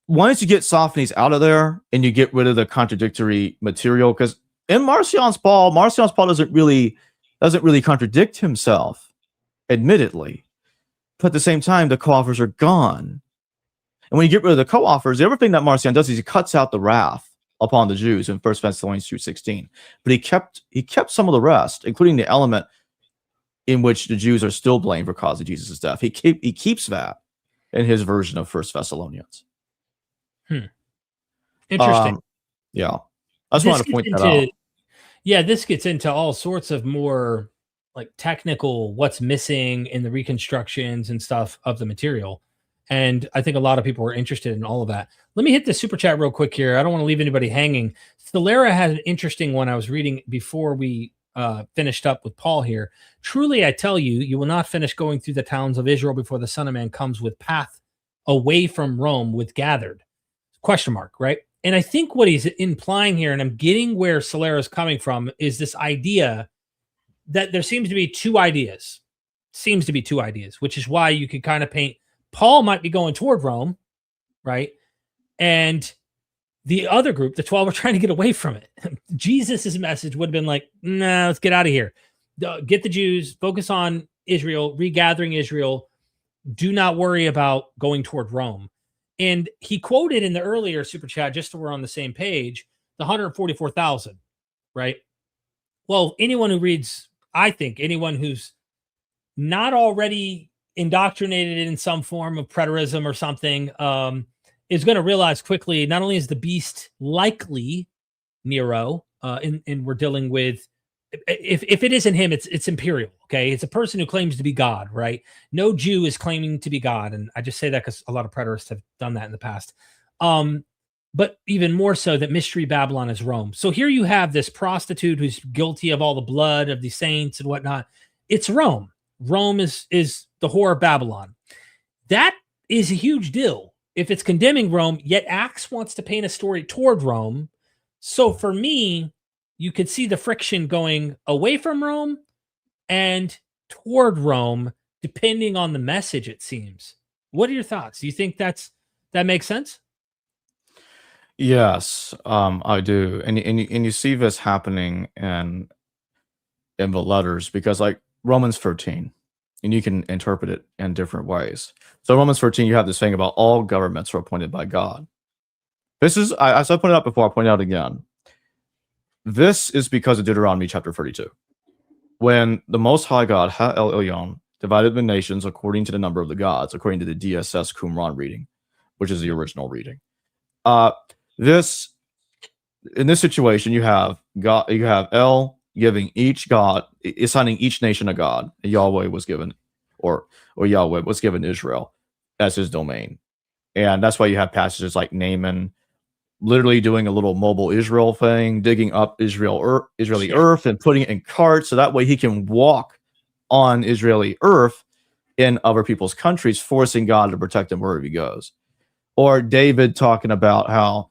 once you get Sophanes out of there and you get rid of the contradictory material, because in Marcion's Paul doesn't really contradict himself, admittedly, but at the same time the co-authors are gone. And when you get rid of the co-authors, the other thing that Marcion does is he cuts out the wrath upon the Jews in 1 Thessalonians 2:16. But he kept some of the rest, including the element in which the Jews are still blamed for causing Jesus' death. He keeps that in his version of 1 Thessalonians. Interesting. Yeah. I just wanted to point that out. Yeah, this gets into all sorts of more like technical, what's missing in the reconstructions and stuff of the material. And I think a lot of people are interested in all of that. Let me hit the super chat real quick here. I don't want to leave anybody hanging. Stelera had an interesting one I was reading before we finished up with Paul here. Truly, I tell you, you will not finish going through the towns of Israel before the Son of Man comes with path away from Rome with gathered. ? Right? And I think what he's implying here, and I'm getting where Stelera is coming from, is this idea that there seems to be two ideas, which is why you could kind of paint Paul might be going toward Rome, right? And the other group, the 12, are trying to get away from it. Jesus's message would have been like, nah, let's get out of here. Get the Jews, focus on Israel, regathering Israel. Do not worry about going toward Rome. And he quoted in the earlier super chat, just so we're on the same page, the 144,000, right? Well, anyone who reads, I think anyone who's not already indoctrinated in some form of preterism or something is going to realize quickly, not only is the beast likely Nero, and we're dealing with, if it isn't him, it's imperial. Okay, it's a person who claims to be God, right? No Jew is claiming to be God, and I just say that because a lot of preterists have done that in the past. But even more so, that Mystery Babylon is Rome. So here you have this prostitute who's guilty of all the blood of the saints and whatnot. It's Rome. Rome is the whore of Babylon. That is a huge deal if it's condemning Rome. Yet Acts wants to paint a story toward Rome. So for me, you could see the friction going away from Rome and toward Rome, depending on the message, it seems. What are your thoughts? Do you think that makes sense? Yes, I do. And you see this happening in the letters, because like Romans 13, and you can interpret it in different ways. So Romans 13, you have this thing about all governments are appointed by God. This is, as I pointed out before, I'll point out again. This is because of Deuteronomy chapter 32. When the Most High God, Ha-El Elyon, divided the nations according to the number of the gods, according to the DSS Qumran reading, which is the original reading. In this situation, you have God, you have El giving each god, assigning each nation a god. Yahweh was given, or Yahweh was given Israel as his domain. And that's why you have passages like Naaman literally doing a little mobile Israel thing, digging up Israeli earth and putting it in carts, so that way he can walk on Israeli earth in other people's countries, forcing God to protect him wherever he goes. Or David talking about how,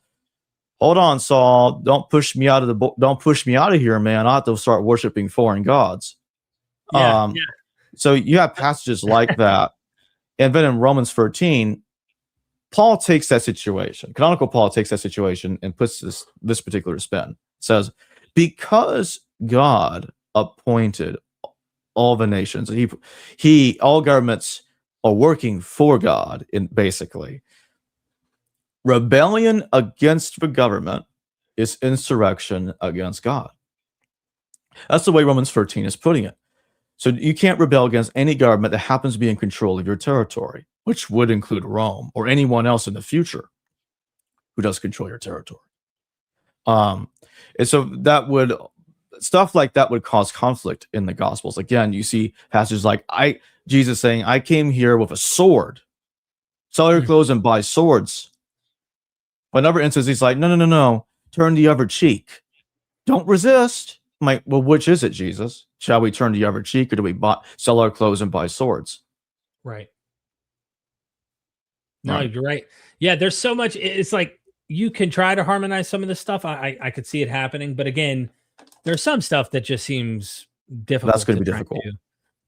hold on, Saul, don't push me out of here, man. I have to start worshiping foreign gods. So you have passages like that. And then in Romans 13, Paul takes that situation, canonical Paul takes that situation and puts this particular spin. It says, because God appointed all the nations, all governments are working for God, basically. Rebellion against the government is insurrection against God. That's the way Romans 13 is putting it. So you can't rebel against any government that happens to be in control of your territory, which would include Rome or anyone else in the future who does control your territory. And so stuff like that would cause conflict in the Gospels. Again, you see passages like Jesus saying, I came here with a sword. Sell your clothes and buy swords. But in other instances, he's like, no, turn the other cheek. Don't resist. I'm like, well, which is it, Jesus? Shall we turn the other cheek, or do we sell our clothes and buy swords? Right. No, you're right. Yeah, there's so much. It's like you can try to harmonize some of this stuff. I could see it happening. But again, there's some stuff that just seems difficult. That's going to be difficult.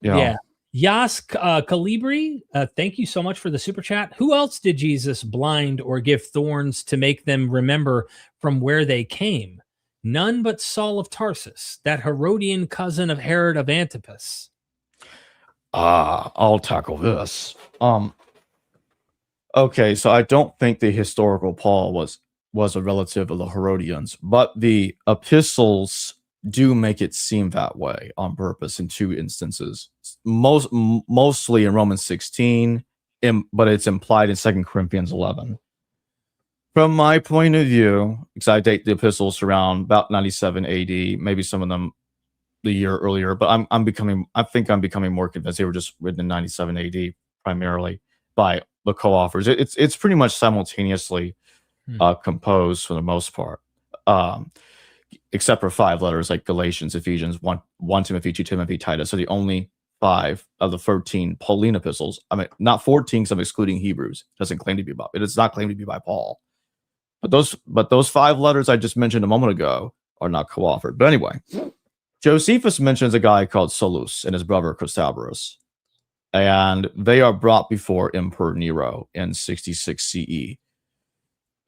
Yeah. Yas Calibri, thank you so much for the super chat. Who else did Jesus blind or give thorns to make them remember from where they came? None but Saul of Tarsus, that Herodian cousin of Herod of Antipas. I'll tackle this. Okay, so I don't think the historical Paul was a relative of the Herodians, but the epistles do make it seem that way on purpose in two instances. Mostly in Romans 16, but it's implied in 2 Corinthians 11. From my point of view, because I date the epistles around about 97 AD, maybe some of them the year earlier, but I think I'm becoming more convinced they were just written in 97 AD primarily by the co-authors. It's pretty much simultaneously composed for the most part, except for 5 letters like Galatians, Ephesians, 1 Timothy, 2 Timothy, Titus. So the only 5 of the 13 Pauline epistles. I mean, not 14, because I'm excluding Hebrews. It doesn't claim to be it is not claimed to be by Paul. But those 5 letters I just mentioned a moment ago are not co-authored. But anyway, Josephus mentions a guy called Solus and his brother Chrysaborus. and they are brought before Emperor Nero in 66 CE.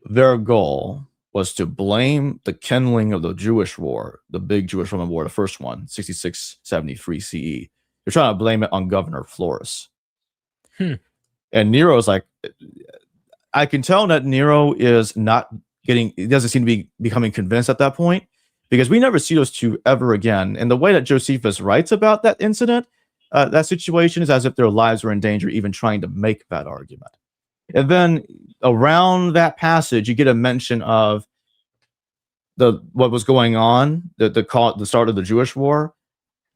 Their goal was to blame the kindling of the Jewish war, the big Jewish-Roman war, the first one, 66-73 CE. They're trying to blame it on Governor Florus. And Nero's like, I can tell that Nero is not getting, he doesn't seem to be becoming convinced at that point, because we never see those two ever again. And the way that Josephus writes about that incident, that situation, is as if their lives were in danger even trying to make that argument. And then around that passage, you get a mention of what was going on, the start of the Jewish war,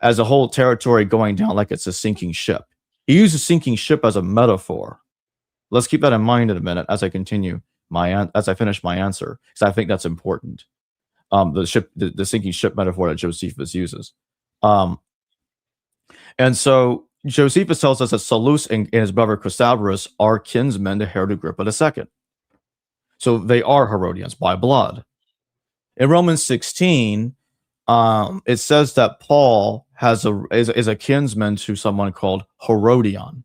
as a whole territory going down like it's a sinking ship. He uses sinking ship as a metaphor. Let's keep that in mind in a minute as I continue as I finish my answer, because I think that's important. The sinking ship metaphor that Josephus uses. And so Josephus tells us that Salus and his brother Chrysaorus are kinsmen to Herod Agrippa II. So they are Herodians by blood. In Romans 16, it says that Paul is a kinsman to someone called Herodion.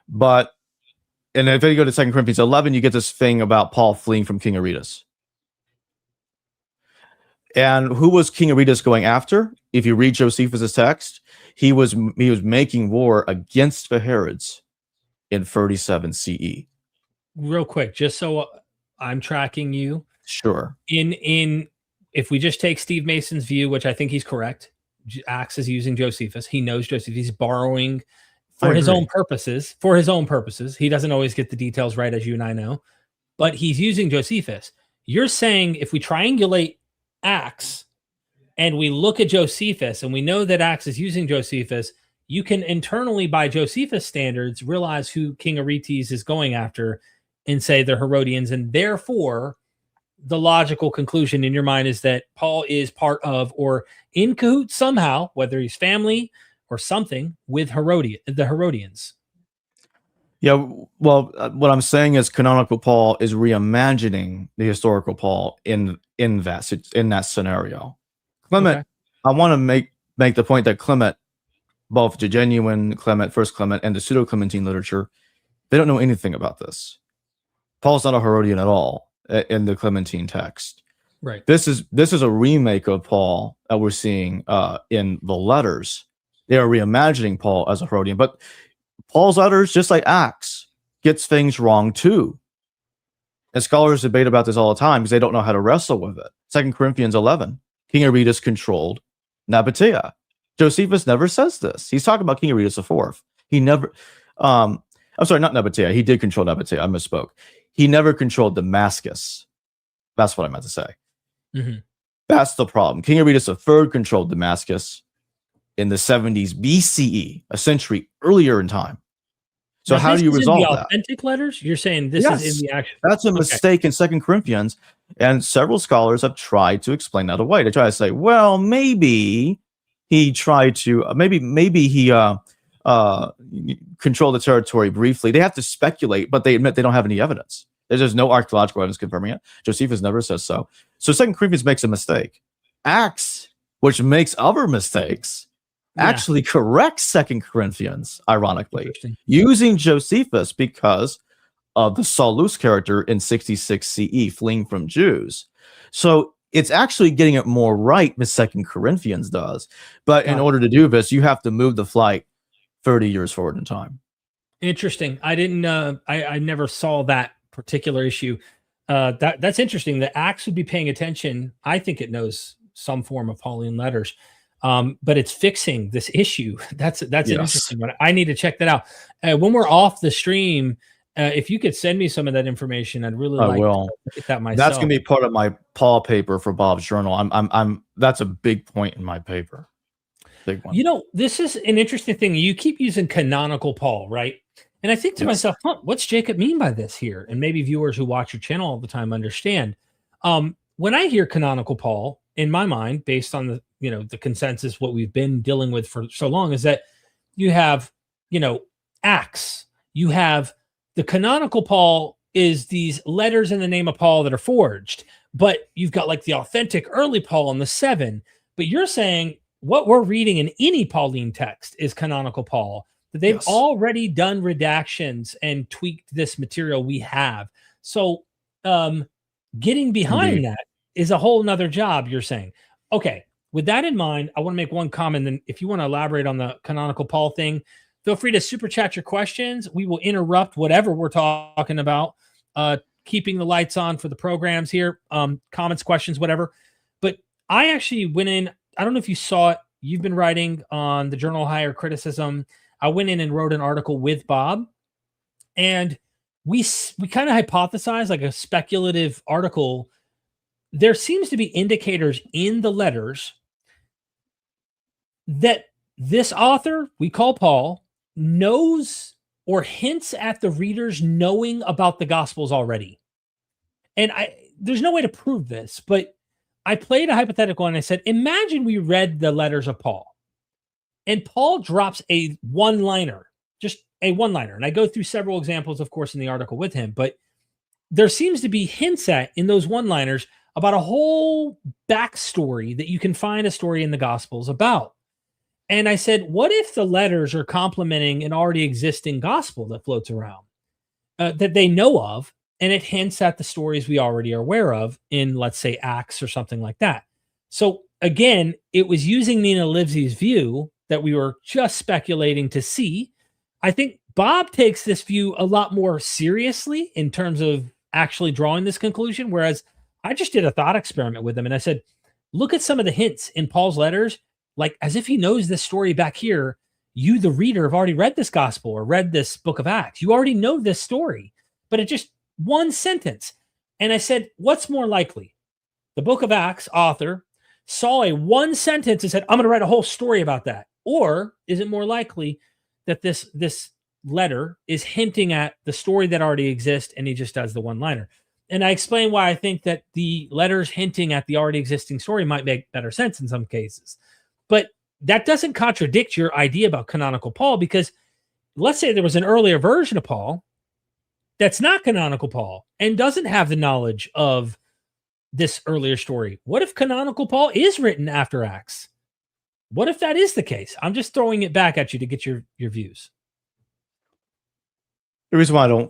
But, and if you go to 2 Corinthians 11, you get this thing about Paul fleeing from King Aretas. And who was King Aretas going after? If you read Josephus' text, he was making war against the Herods in 37 CE. Real quick, just so I'm tracking you. Sure. If we just take Steve Mason's view, which I think he's correct, Acts is using Josephus. He knows Josephus. He's borrowing for his own purposes. For his own purposes. He doesn't always get the details right, as you and I know, but he's using Josephus. You're saying if we triangulate Acts and we look at Josephus and we know that Acts is using Josephus, you can internally, by Josephus standards, realize who King Aretas is going after and say they're Herodians, and therefore the logical conclusion in your mind is that Paul is part of or in cahoots somehow, whether he's family or something, with the Herodians. Yeah, well, what I'm saying is canonical Paul is reimagining the historical Paul in that scenario. Clement, okay. I want to make the point that Clement, both the genuine Clement, First Clement, and the pseudo-Clementine literature, they don't know anything about this. Paul's not a Herodian at all in the Clementine text. Right. This is a remake of Paul that we're seeing in the letters. They are reimagining Paul as a Herodian, but Paul's letters, just like Acts, gets things wrong too. And scholars debate about this all the time because they don't know how to wrestle with it. 2 Corinthians 11, King Aretas controlled Nabatea. Josephus never says this. He's talking about King Aretas IV. He never, I'm sorry, not Nabatea. He did control Nabatea. I misspoke. He never controlled Damascus. That's what I meant to say. Mm-hmm. That's the problem. King Aretas III controlled Damascus in the 70s BCE, a century earlier in time. So now, how do you resolve that? Authentic letters? You're saying this is in the actual. That's a mistake in 2 Corinthians, and several scholars have tried to explain that away. They try to say, well, maybe he tried to, maybe he controlled the territory briefly. They have to speculate, but they admit they don't have any evidence. There's no archaeological evidence confirming it. Josephus never says so. So 2 Corinthians makes a mistake. Acts, which makes other mistakes, actually corrects 2 Corinthians, ironically, using Josephus because of the Saulus character in 66 CE, fleeing from Jews. So it's actually getting it more right than 2 Corinthians does. But in order to do this, you have to move the flight 30 years forward in time. Interesting. I didn't, I never saw that particular issue. That's interesting. The Acts would be paying attention. I think it knows some form of Pauline letters. But it's fixing this issue. That's an interesting one. I need to check that out. When we're off the stream, if you could send me some of that information, I'd really like to get that myself. That's gonna be part of my Paul paper for Bob's journal. I'm that's a big point in my paper. Big one. You know, this is an interesting thing. You keep using canonical Paul, right? And I think to myself, what's Jacob mean by this here? And maybe viewers who watch your channel all the time understand. When I hear canonical Paul, in my mind, based on the consensus, what we've been dealing with for so long, is that you have, Acts, you have the canonical Paul is these letters in the name of Paul that are forged, but you've got like the authentic early Paul and the 7, but you're saying what we're reading in any Pauline text is canonical Paul, that they've Yes. already done redactions and tweaked this material we have. So getting behind Indeed. that is a whole nother job, you're saying. Okay, with that in mind, I want to make one comment. Then if you want to elaborate on the canonical Paul thing, feel free to super chat your questions. We will interrupt whatever we're talking about, keeping the lights on for the programs here, comments, questions, whatever. But I actually went in, I don't know if you saw it. You've been writing on the Journal of Higher Criticism. I went in and wrote an article with Bob, and we kind of hypothesized, like a speculative article. There seems to be indicators in the letters that this author, we call Paul, knows or hints at the readers knowing about the Gospels already. And there's no way to prove this, but I played a hypothetical and I said, imagine we read the letters of Paul and Paul drops a one-liner, just a one-liner. And I go through several examples, of course, in the article with him, but there seems to be hints at in those one-liners about a whole backstory that you can find a story in the Gospels about. And I said, what if the letters are complementing an already existing gospel that floats around that they know of, and it hints at the stories we already are aware of in, let's say, Acts or something like that. So again, it was using Nina Livesey's view that we were just speculating to see. I think Bob takes this view a lot more seriously in terms of actually drawing this conclusion, whereas I just did a thought experiment with him and I said, look at some of the hints in Paul's letters, like as if he knows this story back here. You, the reader, have already read this gospel or read this book of Acts. You already know this story, but it just one sentence. And I said, what's more likely? The book of Acts author saw a one sentence and said, I'm going to write a whole story about that. Or is it more likely that this letter is hinting at the story that already exists and he just does the one-liner? And I explain why I think that the letters hinting at the already existing story might make better sense in some cases. But that doesn't contradict your idea about canonical Paul, because let's say there was an earlier version of Paul that's not canonical Paul and doesn't have the knowledge of this earlier story. What if canonical Paul is written after Acts? What if that is the case? I'm just throwing it back at you to get your views. The reason why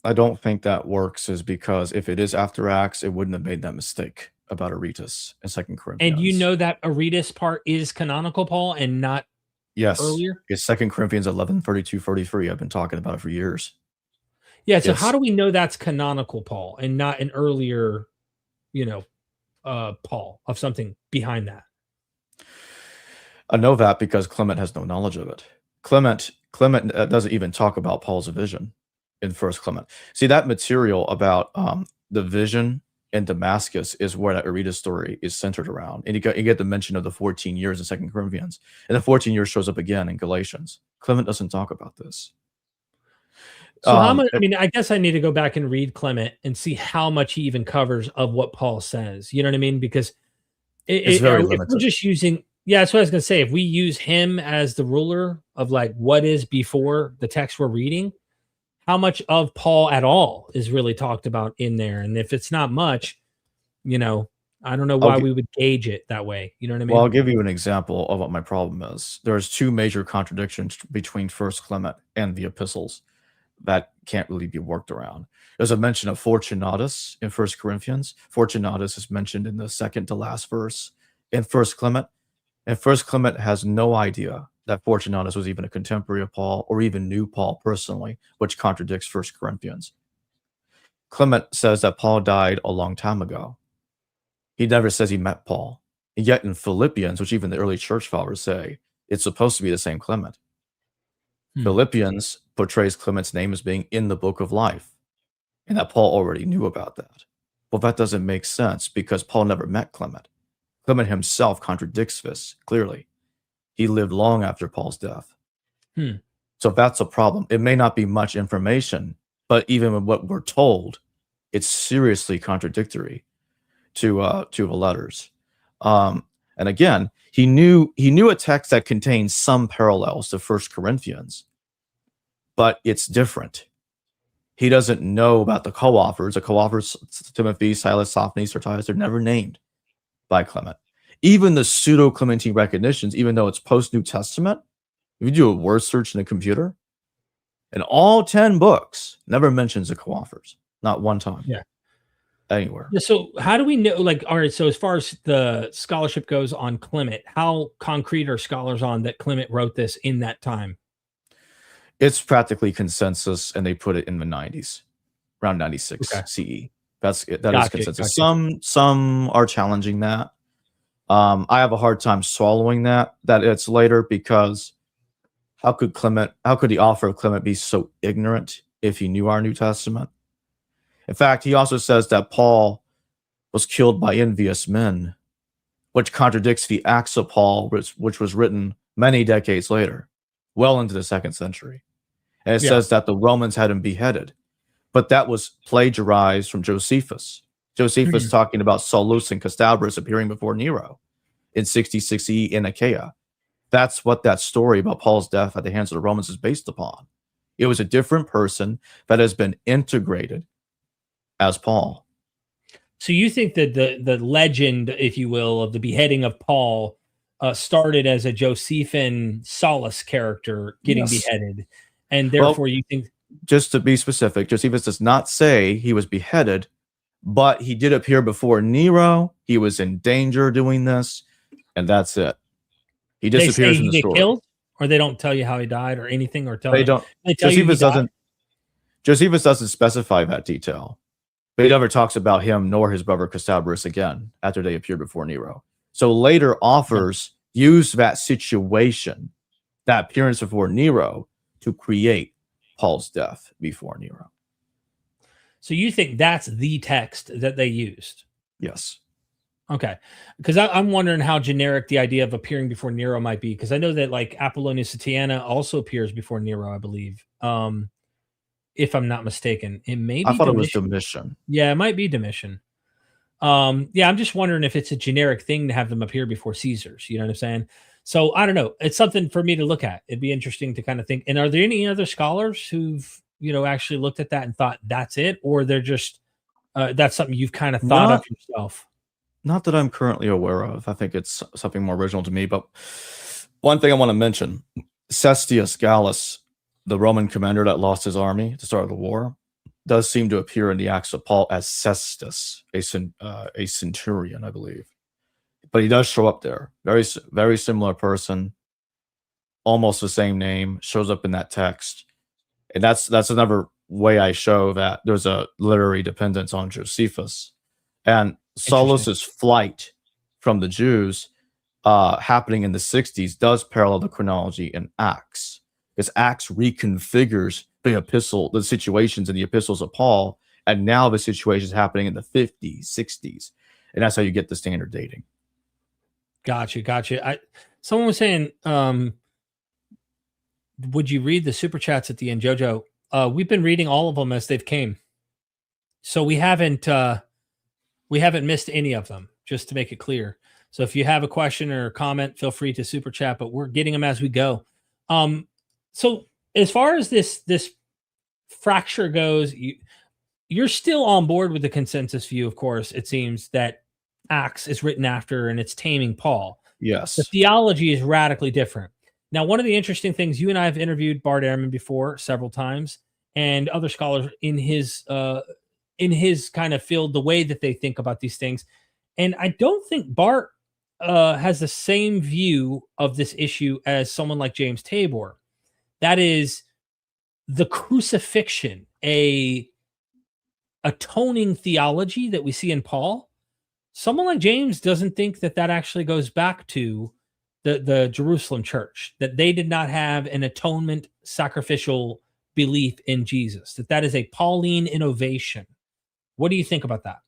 I don't think that works is because if it is after Acts, it wouldn't have made that mistake about Aretas in 2 Corinthians. And you know that Aretas part is canonical Paul and not earlier? It's 2 Corinthians 11:32-33. I've been talking about it for years. Yeah, so how do we know that's canonical Paul and not an earlier, Paul of something behind that? I know that because Clement has no knowledge of it. Clement doesn't even talk about Paul's vision in First Clement. See, that material about the vision in Damascus is where that Aretas story is centered around. And you get the mention of the 14 years in 2 Corinthians. And the 14 years shows up again in Galatians. Clement doesn't talk about this. So how much, I guess I need to go back and read Clement and see how much he even covers of what Paul says. You know what I mean? Because it's very if limited. we're just using, that's what I was going to say. If we use him as the ruler of like what is before the text we're reading, how much of Paul at all is really talked about in there? And if it's not much, I don't know why we would gauge it that way. You know what I mean? Well, I'll give you an example of what my problem is. There's two major contradictions between First Clement and the epistles that can't really be worked around. There's a mention of Fortunatus in 1 Corinthians. Fortunatus is mentioned in the second to last verse in 1 Clement. And 1 Clement has no idea that Fortunatus was even a contemporary of Paul or even knew Paul personally, which contradicts 1 Corinthians. Clement says that Paul died a long time ago. He never says he met Paul. And yet in Philippians, which even the early church fathers say, it's supposed to be the same Clement. Philippians portrays Clement's name as being in the book of life, and that Paul already knew about that. Well, that doesn't make sense because Paul never met Clement. Clement himself contradicts this clearly. He lived long after Paul's death. So that's a problem. It may not be much information, but even with what we're told, it's seriously contradictory to the letters. And again, he knew a text that contains some parallels to 1 Corinthians, but it's different. He doesn't know about the co-authors. The co-authors, Timothy, Silas, Sophanes, Tertius, they're never named by Clement. Even the pseudo-Clementine recognitions, even though it's post-New Testament, if you do a word search in a computer, and all 10 books never mentions the co-authors, not one time. Yeah. Anywhere. Yeah, so how do we know, like, all right, so as far as the scholarship goes on Clement, how concrete are scholars on that Clement wrote this in that time? It's practically consensus, and they put it in the 90s, around 96 Okay. CE. That is Gotcha, consensus. gotcha. Some are challenging that. I have a hard time swallowing that it's later, because how could the author of Clement be so ignorant if he knew our New Testament? In fact, he also says that Paul was killed by envious men, which contradicts the Acts of Paul, which was written many decades later, well into the 2nd century. And it says that the Romans had him beheaded, but that was plagiarized from Josephus. Josephus talking about Saulus and Castabris appearing before Nero in 66 CE in Achaia. That's what that story about Paul's death at the hands of the Romans is based upon. It was a different person that has been integrated as Paul. So you think that the legend, if you will, of the beheading of Paul started as a Josephine Saulus character getting beheaded, and therefore you think... Just to be specific, Josephus does not say he was beheaded, but he did appear before Nero. He was in danger doing this, and that's it. He disappears in the story. Killed, or they don't tell you how he died or anything, or they don't. Josephus doesn't specify that detail. But he never talks about him nor his brother Castabris again after they appeared before Nero. So later authors use that situation, that appearance before Nero, to create Paul's death before Nero. So you think that's the text that they used? Yes. Okay. Because I'm wondering how generic the idea of appearing before Nero might be. Because I know that like Apollonius Satiana also appears before Nero, I believe. If I'm not mistaken, it may be. I thought it was Domitian. Yeah, it might be Domitian. Yeah, I'm just wondering if it's a generic thing to have them appear before Caesars. You know what I'm saying? So I don't know. It's something for me to look at. It'd be interesting to kind of think. And are there any other scholars who've actually looked at that and thought that's it, or they're just that's something you've kind of thought of yourself? Not that I'm currently aware of. I think it's something more original to me. But one thing I want to mention: Cestius Gallus, the Roman commander that lost his army at the start of the war, does seem to appear in the Acts of Paul as Cestus, a centurion, I believe. But he does show up there. Very, very similar person, almost the same name, shows up in that text. And that's another way I show that there's a literary dependence on Josephus. And Saulus's flight from the Jews happening in the 60s does parallel the chronology in Acts. Because Acts reconfigures the situations in the epistles of Paul, and now the situation is happening in the 50s, 60s, and that's how you get the standard dating. Gotcha. Someone was saying, would you read the super chats at the end, Jojo? We've been reading all of them as they've came, so we haven't missed any of them. Just to make it clear. So if you have a question or a comment, feel free to super chat. But we're getting them as we go. So as far as this fracture goes, you're still on board with the consensus view, of course. It seems that Acts is written after and it's taming Paul. Yes. The theology is radically different. Now, one of the interesting things, you and I have interviewed Bart Ehrman before several times, and other scholars in his kind of field, the way that they think about these things. And I don't think Bart has the same view of this issue as someone like James Tabor. That is the crucifixion, a atoning theology that we see in Paul. Someone like James doesn't think that actually goes back to the Jerusalem church, that they did not have an atonement sacrificial belief in Jesus, that is a Pauline innovation. What do you think about that?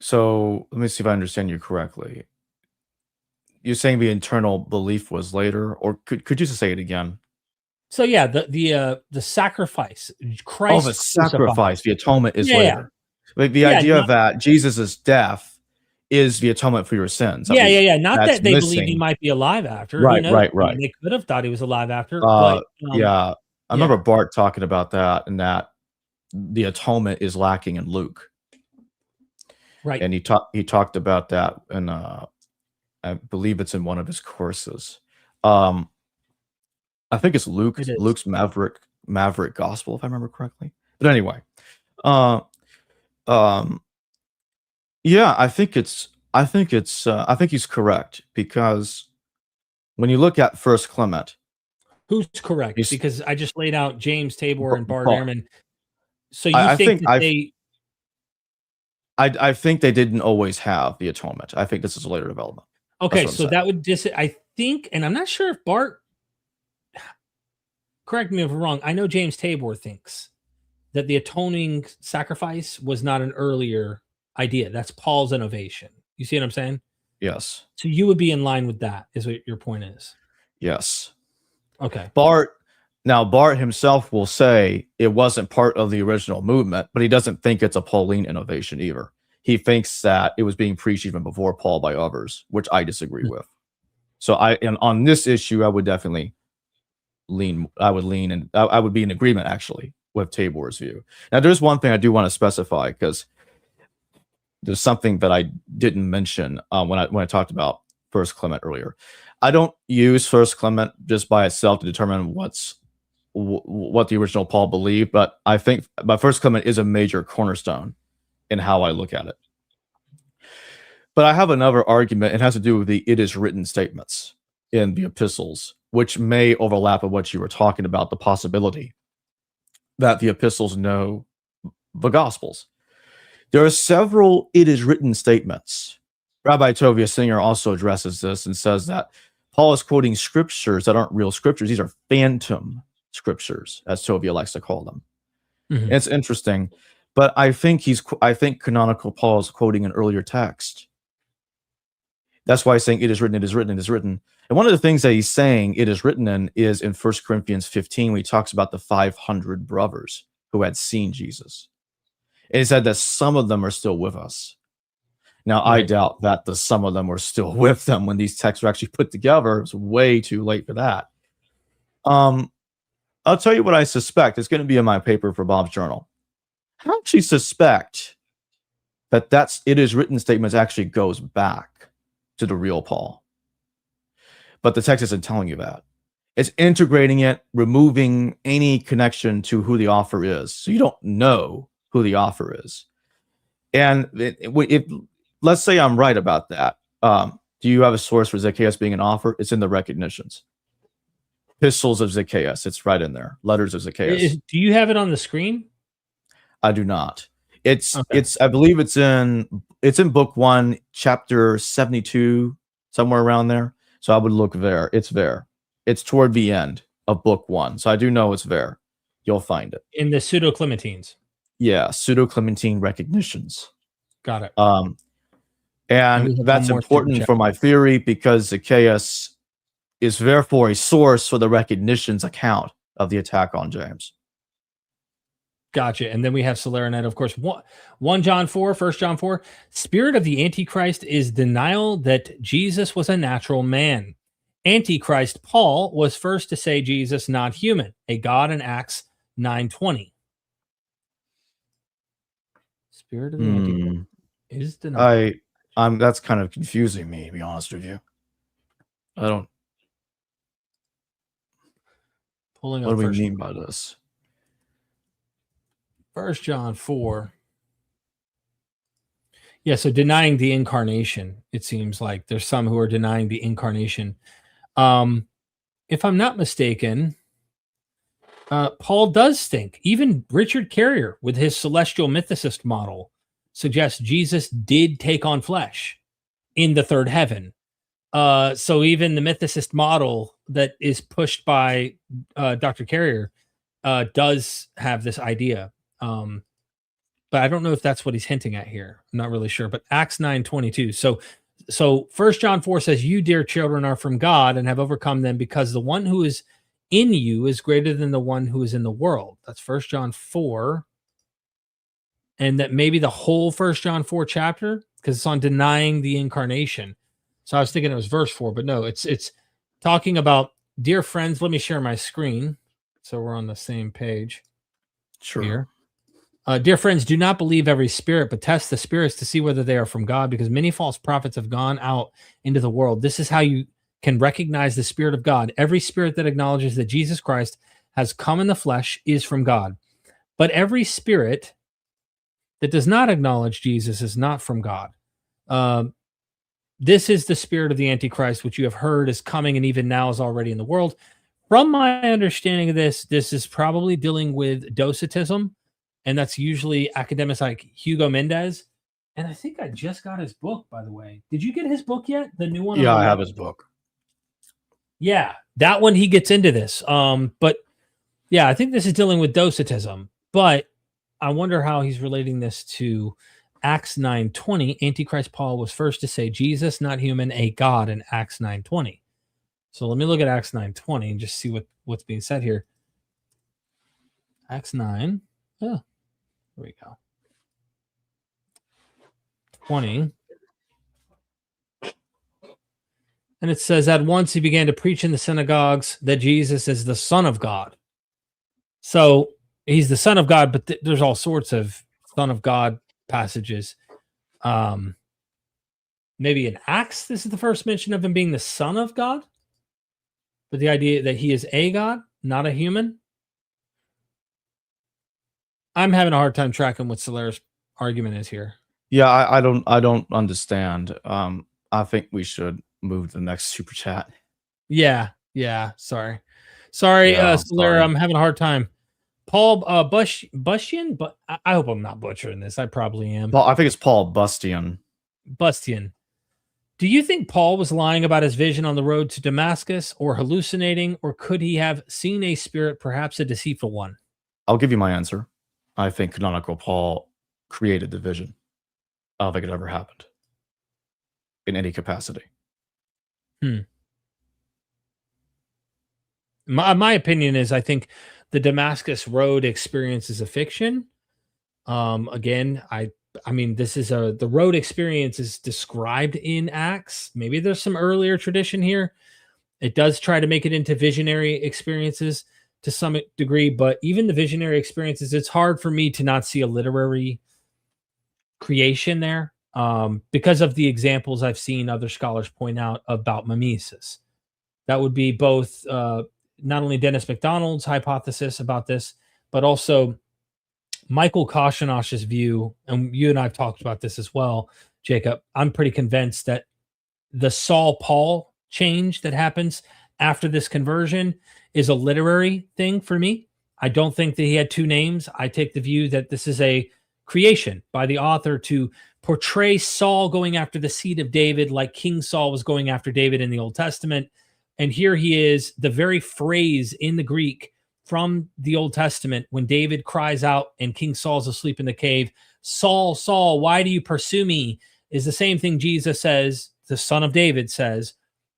So let me see if I understand you correctly. You're saying the internal belief was later, or could you just say it again? So yeah, the sacrifice, Christ. Oh, the sacrifice, the atonement is later. Like the idea that Jesus' death is the atonement for your sins. Yeah. Not that they believed he might be alive after. Right. They could have thought he was alive after. Yeah, I remember Bart talking about that, and that the atonement is lacking in Luke. Right. And he talked about that, and I believe it's in one of his courses. I think it's Luke's Maverick Gospel, if I remember correctly. But anyway, yeah, I think he's correct, because when you look at First Clement, who's correct? Because I just laid out James, Tabor, and Bart Ehrman. So you I think I think they didn't always have the atonement. I think this is a later development. Okay, so that would I think, and I'm not sure if Bart, correct me if I'm wrong, I know James Tabor thinks that the atoning sacrifice was not an earlier idea. That's Paul's innovation. You see what I'm saying? Yes. So you would be in line with that, is what your point is. Yes. Okay. Bart himself will say it wasn't part of the original movement, but he doesn't think it's a Pauline innovation either. He thinks that it was being preached even before Paul by others, which I disagree with. So on this issue, I would definitely lean, I would be in agreement actually with Tabor's view. Now, there's one thing I do want to specify, because there's something that I didn't mention when I talked about First Clement earlier. I don't use First Clement just by itself to determine what the original Paul believed, but I think First Clement is a major cornerstone in how I look at it. But I have another argument. It has to do with the "it is written" statements in the epistles, which may overlap with what you were talking about, the possibility that the epistles know the Gospels. There are several "it is written" statements. Rabbi Tovia Singer also addresses this and says that Paul is quoting scriptures that aren't real scriptures. These are phantom scriptures, as Tovia likes to call them. Mm-hmm. It's interesting, but I think canonical Paul is quoting an earlier text. That's why he's saying "it is written, it is written, it is written." And one of the things that he's saying "it is written" in is in 1 Corinthians 15, where he talks about the 500 brothers who had seen Jesus. And he said that some of them are still with us. Now, right. I doubt that some of them were still with them when these texts were actually put together. It's way too late for that. I'll tell you what I suspect. It's going to be in my paper for Bob's Journal. I actually suspect that "it is written" statements actually goes back to the real Paul. But the text isn't telling you that. It's integrating it, removing any connection to who the author is. So you don't know who the author is. And if let's say I'm right about that. Do you have a source for Zacchaeus being an author? It's in the recognitions. Epistles of Zacchaeus. It's right in there. Letters of Zacchaeus. Do you have it on the screen? I do not. I believe it's in book 1, chapter 72, somewhere around there. So I would look there. It's there. It's toward the end of book 1. So I do know it's there. You'll find it. In the Pseudo-Clementines. Yeah, Pseudo-Clementine recognitions. Got it. And that's important for my theory, because Zacchaeus is therefore a source for the recognitions account of the attack on James. Gotcha. And then we have Solarinet, of course. 1 John 4, 1 John 4. Spirit of the Antichrist is denial that Jesus was a natural man. Antichrist Paul was first to say Jesus not human, a god in Acts 9:20. Spirit of the Antichrist is denial. That's kind of confusing me, to be honest with you. I don't. Pulling up. What do we mean by this? 1 John 4. Yeah, so denying the incarnation. It seems like there's some who are denying the incarnation. If I'm not mistaken, Paul does think, even Richard Carrier with his celestial mythicist model suggests Jesus did take on flesh in the third heaven. So even the mythicist model that is pushed by Dr. Carrier does have this idea. But I don't know if that's what he's hinting at here. I'm not really sure. But Acts 9:22. So 1 John 4 says, "You, dear children, are from God and have overcome them, because the one who is in you is greater than the one who is in the world." That's 1 John 4. And that maybe the whole 1 John 4 chapter, because it's on denying the incarnation. So I was thinking it was verse 4, but no, it's talking about, dear friends. Let me share my screen so we're on the same page. Sure. Here. Dear friends, do not believe every spirit, but test the spirits to see whether they are from God, because many false prophets have gone out into the world. This is how you can recognize the Spirit of God. Every spirit that acknowledges that Jesus Christ has come in the flesh is from God. But every spirit that does not acknowledge Jesus is not from God. This is the spirit of the Antichrist, which you have heard is coming and even now is already in the world. From my understanding of this is probably dealing with docetism, and that's usually academics like Hugo Mendez. And I think I just got his book, by the way. Did you get his book yet? The new one? Yeah, I have his book. Yeah, that one, he gets into this. But yeah, I think this is dealing with docetism. But I wonder how he's relating this to Acts 9:20. Antichrist Paul was first to say Jesus, not human, a God in Acts 9:20. So let me look at Acts 9:20 and just see what's being said here. Acts 9. Oh, there we go. 20. And it says, at once he began to preach in the synagogues that Jesus is the Son of God. So he's the Son of God, but there's all sorts of Son of God passages. Maybe in Acts, this is the first mention of him being the Son of God. But the idea that he is a God, not a human. I'm having a hard time tracking what Solera's argument is here. Yeah, I don't understand. I think we should move to the next super chat. Yeah. Sorry, Solera. Sorry. I'm having a hard time. Paul Bustian, but I hope I'm not butchering this. I probably am. I think it's Paul Bustian. Do you think Paul was lying about his vision on the road to Damascus, or hallucinating, or could he have seen a spirit, perhaps a deceitful one? I'll give you my answer. I think canonical Paul created the vision. I don't think it ever happened in any capacity. My opinion is, I think the Damascus Road experience is a fiction. Again, I mean, this is the road experience is described in Acts. Maybe there's some earlier tradition here. It does try to make it into visionary experiences to some degree, but even the visionary experiences, it's hard for me to not see a literary creation there, because of the examples I've seen other scholars point out about mimesis. That would be both not only Dennis MacDonald's hypothesis about this, but also Michael Koshinosh's view, and you and I have talked about this as well, Jacob. I'm pretty convinced that the Saul-Paul change that happens after this conversion is a literary thing for me. I don't think that he had two names. I take the view that this is a creation by the author to portray Saul going after the seed of David like King Saul was going after David in the Old Testament. And here he is, the very phrase in the Greek from the Old Testament when David cries out and King Saul's asleep in the cave, Saul, Saul, why do you pursue me? Is the same thing Jesus says, the son of David says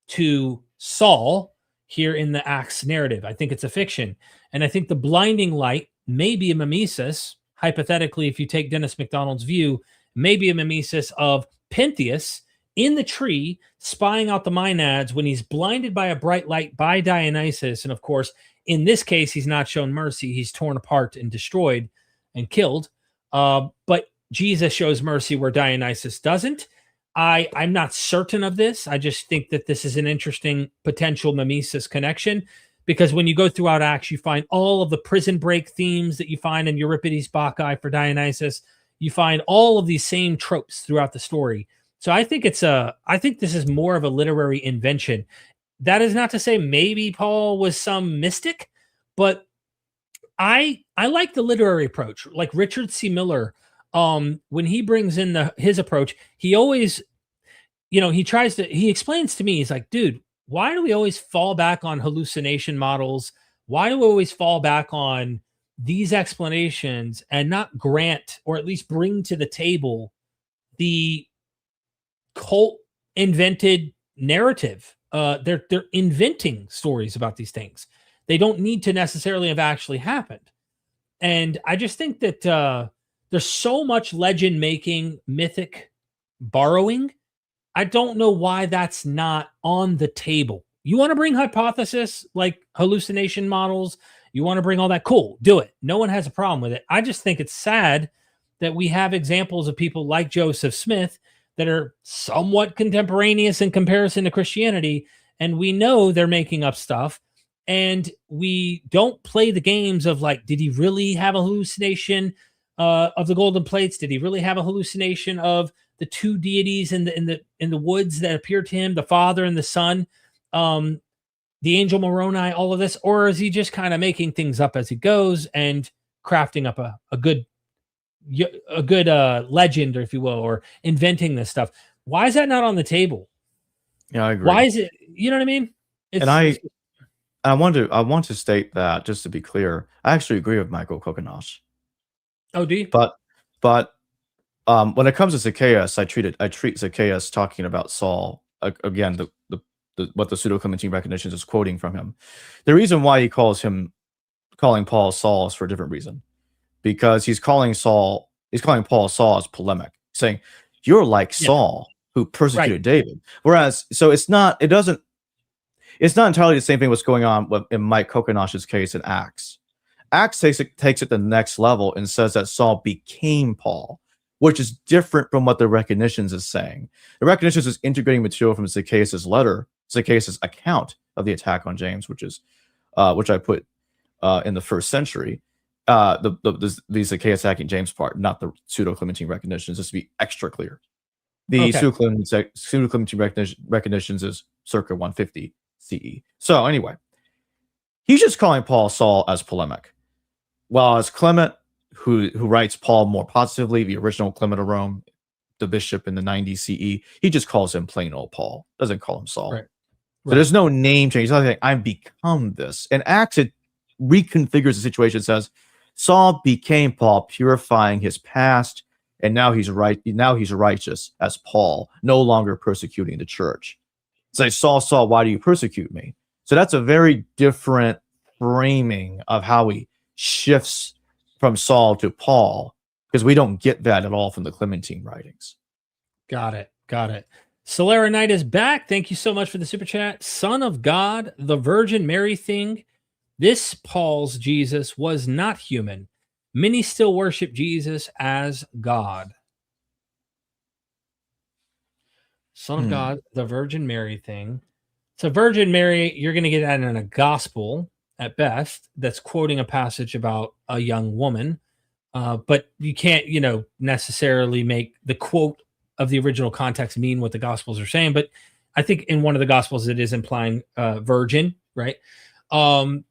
to Saul here in the Acts narrative. I think it's a fiction. And I think the blinding light may be a mimesis. Hypothetically, if you take Dennis MacDonald's view, maybe a mimesis of Pentheus in the tree spying out the Maenads when he's blinded by a bright light by Dionysus. And of course, in this case, he's not shown mercy. He's torn apart and destroyed and killed. But Jesus shows mercy where Dionysus doesn't. I'm not certain of this. I just think that this is an interesting potential mimesis connection, because when you go throughout Acts, you find all of the prison break themes that you find in Euripides' Bacchae for Dionysus. You find all of these same tropes throughout the story. So I think this is more of a literary invention. That is not to say maybe Paul was some mystic, but I like the literary approach. Like Richard C. Miller, when he brings in his approach, he always, he explains to me, he's like, dude, why do we always fall back on hallucination models? Why do we always fall back on these explanations and not grant, or at least bring to the table, the cult invented narrative? They're inventing stories about these things. They don't need to necessarily have actually happened. And I just think that there's so much legend making, mythic borrowing. I don't know why that's not on the table. You want to bring hypothesis like hallucination models You want to bring all that, cool, do it. No one has a problem with it. I just think it's sad that we have examples of people like Joseph Smith that are somewhat contemporaneous in comparison to Christianity, and we know they're making up stuff, and we don't play the games of like, did he really have a hallucination of the golden plates? Did he really have a hallucination of the two deities in the woods that appeared to him, the Father and the Son, the angel Moroni, all of this? Or is he just kind of making things up as he goes and crafting up a good legend, or if you will, or inventing this stuff? Why is that not on the table? Yeah, I agree. Why is it? You know what I mean? I want to state that, just to be clear, I actually agree with Michael Kokonosh. Oh, do you? But when it comes to Zacchaeus, I treat Zacchaeus talking about Saul again. What the pseudo-Clementine recognitions is quoting from him. The reason why he calling Paul Saul is for a different reason, because he's calling Paul Saul as polemic, saying you're like Saul who persecuted David. Whereas, so it's not entirely the same thing what's going on in Mike Kokonosh's case in Acts. Acts takes it the next level and says that Saul became Paul, which is different from what the Recognitions is saying. The Recognitions is integrating material from Zacchaeus' account of the attack on James, which I put in the first century. The Zacchaeus attacking James part, not the pseudo-Clementine Recognitions, just to be extra clear. The pseudo-Clementine Recognitions is circa 150 CE. So anyway, he's just calling Paul Saul as polemic. While as Clement, who writes Paul more positively, the original Clement of Rome, the bishop in the 90 CE, he just calls him plain old Paul. Doesn't call him Saul. Right. So there's no name change. He's not like, I've become this. In Acts, it reconfigures the situation. It says Saul became Paul, purifying his past, and now he's righteous as Paul, no longer persecuting the church. It's like, Saul, why do you persecute me? So that's a very different framing of how he shifts from Saul to Paul, because we don't get that at all from the Clementine writings. Got it. Solera Knight is back. Thank you so much for the super chat. Son of God, the Virgin Mary thing. This Paul's Jesus was not human. Many still worship Jesus as God. Son of God, the Virgin Mary thing. So Virgin Mary, you're going to get that in a gospel at best that's quoting a passage about a young woman. But you can't, necessarily make the quote of the original context mean what the Gospels are saying. But I think in one of the Gospels, it is implying virgin, right? But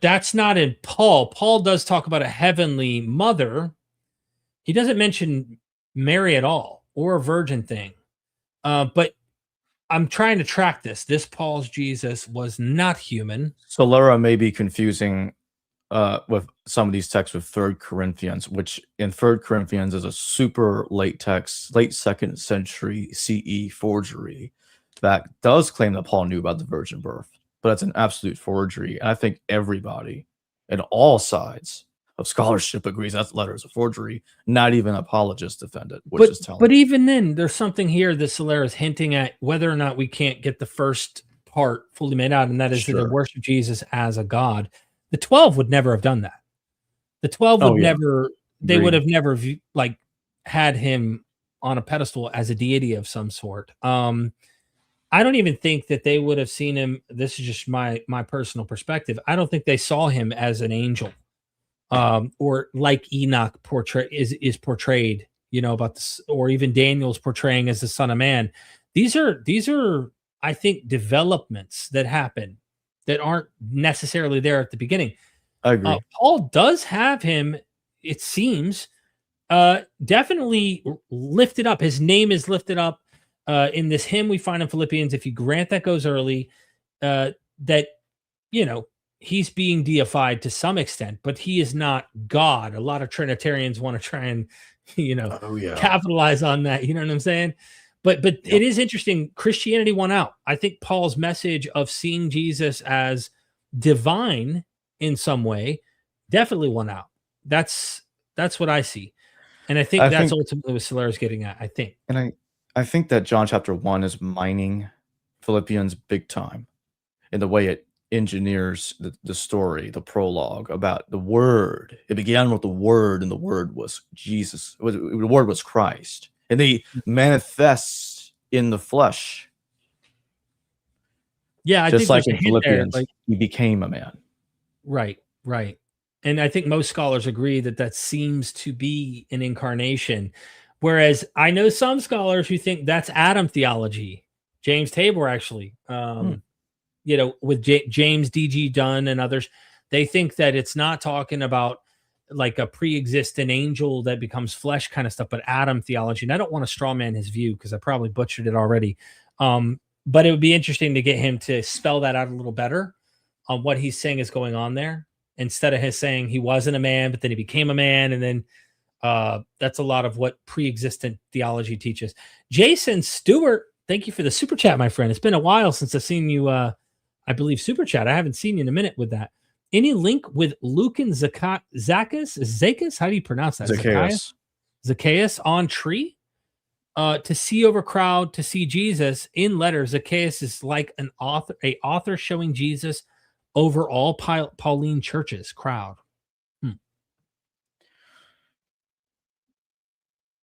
that's not in Paul. Paul does talk about a heavenly mother. He doesn't mention Mary at all or a virgin thing. But I'm trying to track this. This Paul's Jesus was not human. So Laura may be confusing with some of these texts with 3 Corinthians, which in 3 Corinthians is a super late text, late 2nd century CE forgery that does claim that Paul knew about the virgin birth, but it's an absolute forgery. And I think everybody in all sides of scholarship agrees that letter is a forgery. Not even apologists defend it, which is telling. But even then, there's something here that Solera is hinting at, whether or not we can't get the first part fully made out, and that is that they worship Jesus as a god. The 12 would never have done that. The 12 would never. They would have never had him on a pedestal as a deity of some sort. I don't even think that they would have seen him. This is just my personal perspective. I don't think they saw him as an angel, or like Enoch is portrayed, about this, or even Daniel's portraying as the Son of Man. These are, I think, developments that happen that aren't necessarily there at the beginning. I agree. Paul does have him, it seems, definitely lifted up. His name is lifted up in this hymn we find in Philippians. If you grant that goes early, that he's being deified to some extent, but he is not God. A lot of Trinitarians want to try and capitalize on that. You know what I'm saying? But it is interesting. Christianity won out. I think Paul's message of seeing Jesus as divine in some way definitely won out. That's what I see. And I think that's ultimately what Solera's getting at, I think. And I think that John chapter 1 is mining Philippians big time in the way engineers the story, the prologue about the Word. It began with the Word, and the Word was Jesus. The Word was Christ, and He manifests in the flesh. Yeah, I just think like there's in a hint there, Philippians, He became a man. Right. And I think most scholars agree that seems to be an incarnation. Whereas I know some scholars who think that's Adam theology. James Tabor, actually, with James D.G. Dunn and others, they think that it's not talking about like a pre-existent angel that becomes flesh kind of stuff, but Adam theology. And I don't want to straw man his view because I probably butchered it already. But it would be interesting to get him to spell that out a little better on what he's saying is going on there, instead of his saying he wasn't a man, but then he became a man. And then that's a lot of what pre-existent theology teaches. Jason Stewart, thank you for the super chat, my friend. It's been a while since I've seen you, I believe, super chat. I haven't seen you in a minute with that. Any link with Luke and Zacchaeus? How do you pronounce that? Zacchaeus on tree? To see over crowd, to see Jesus in letters. Zacchaeus is like an author showing Jesus over all Pauline churches crowd.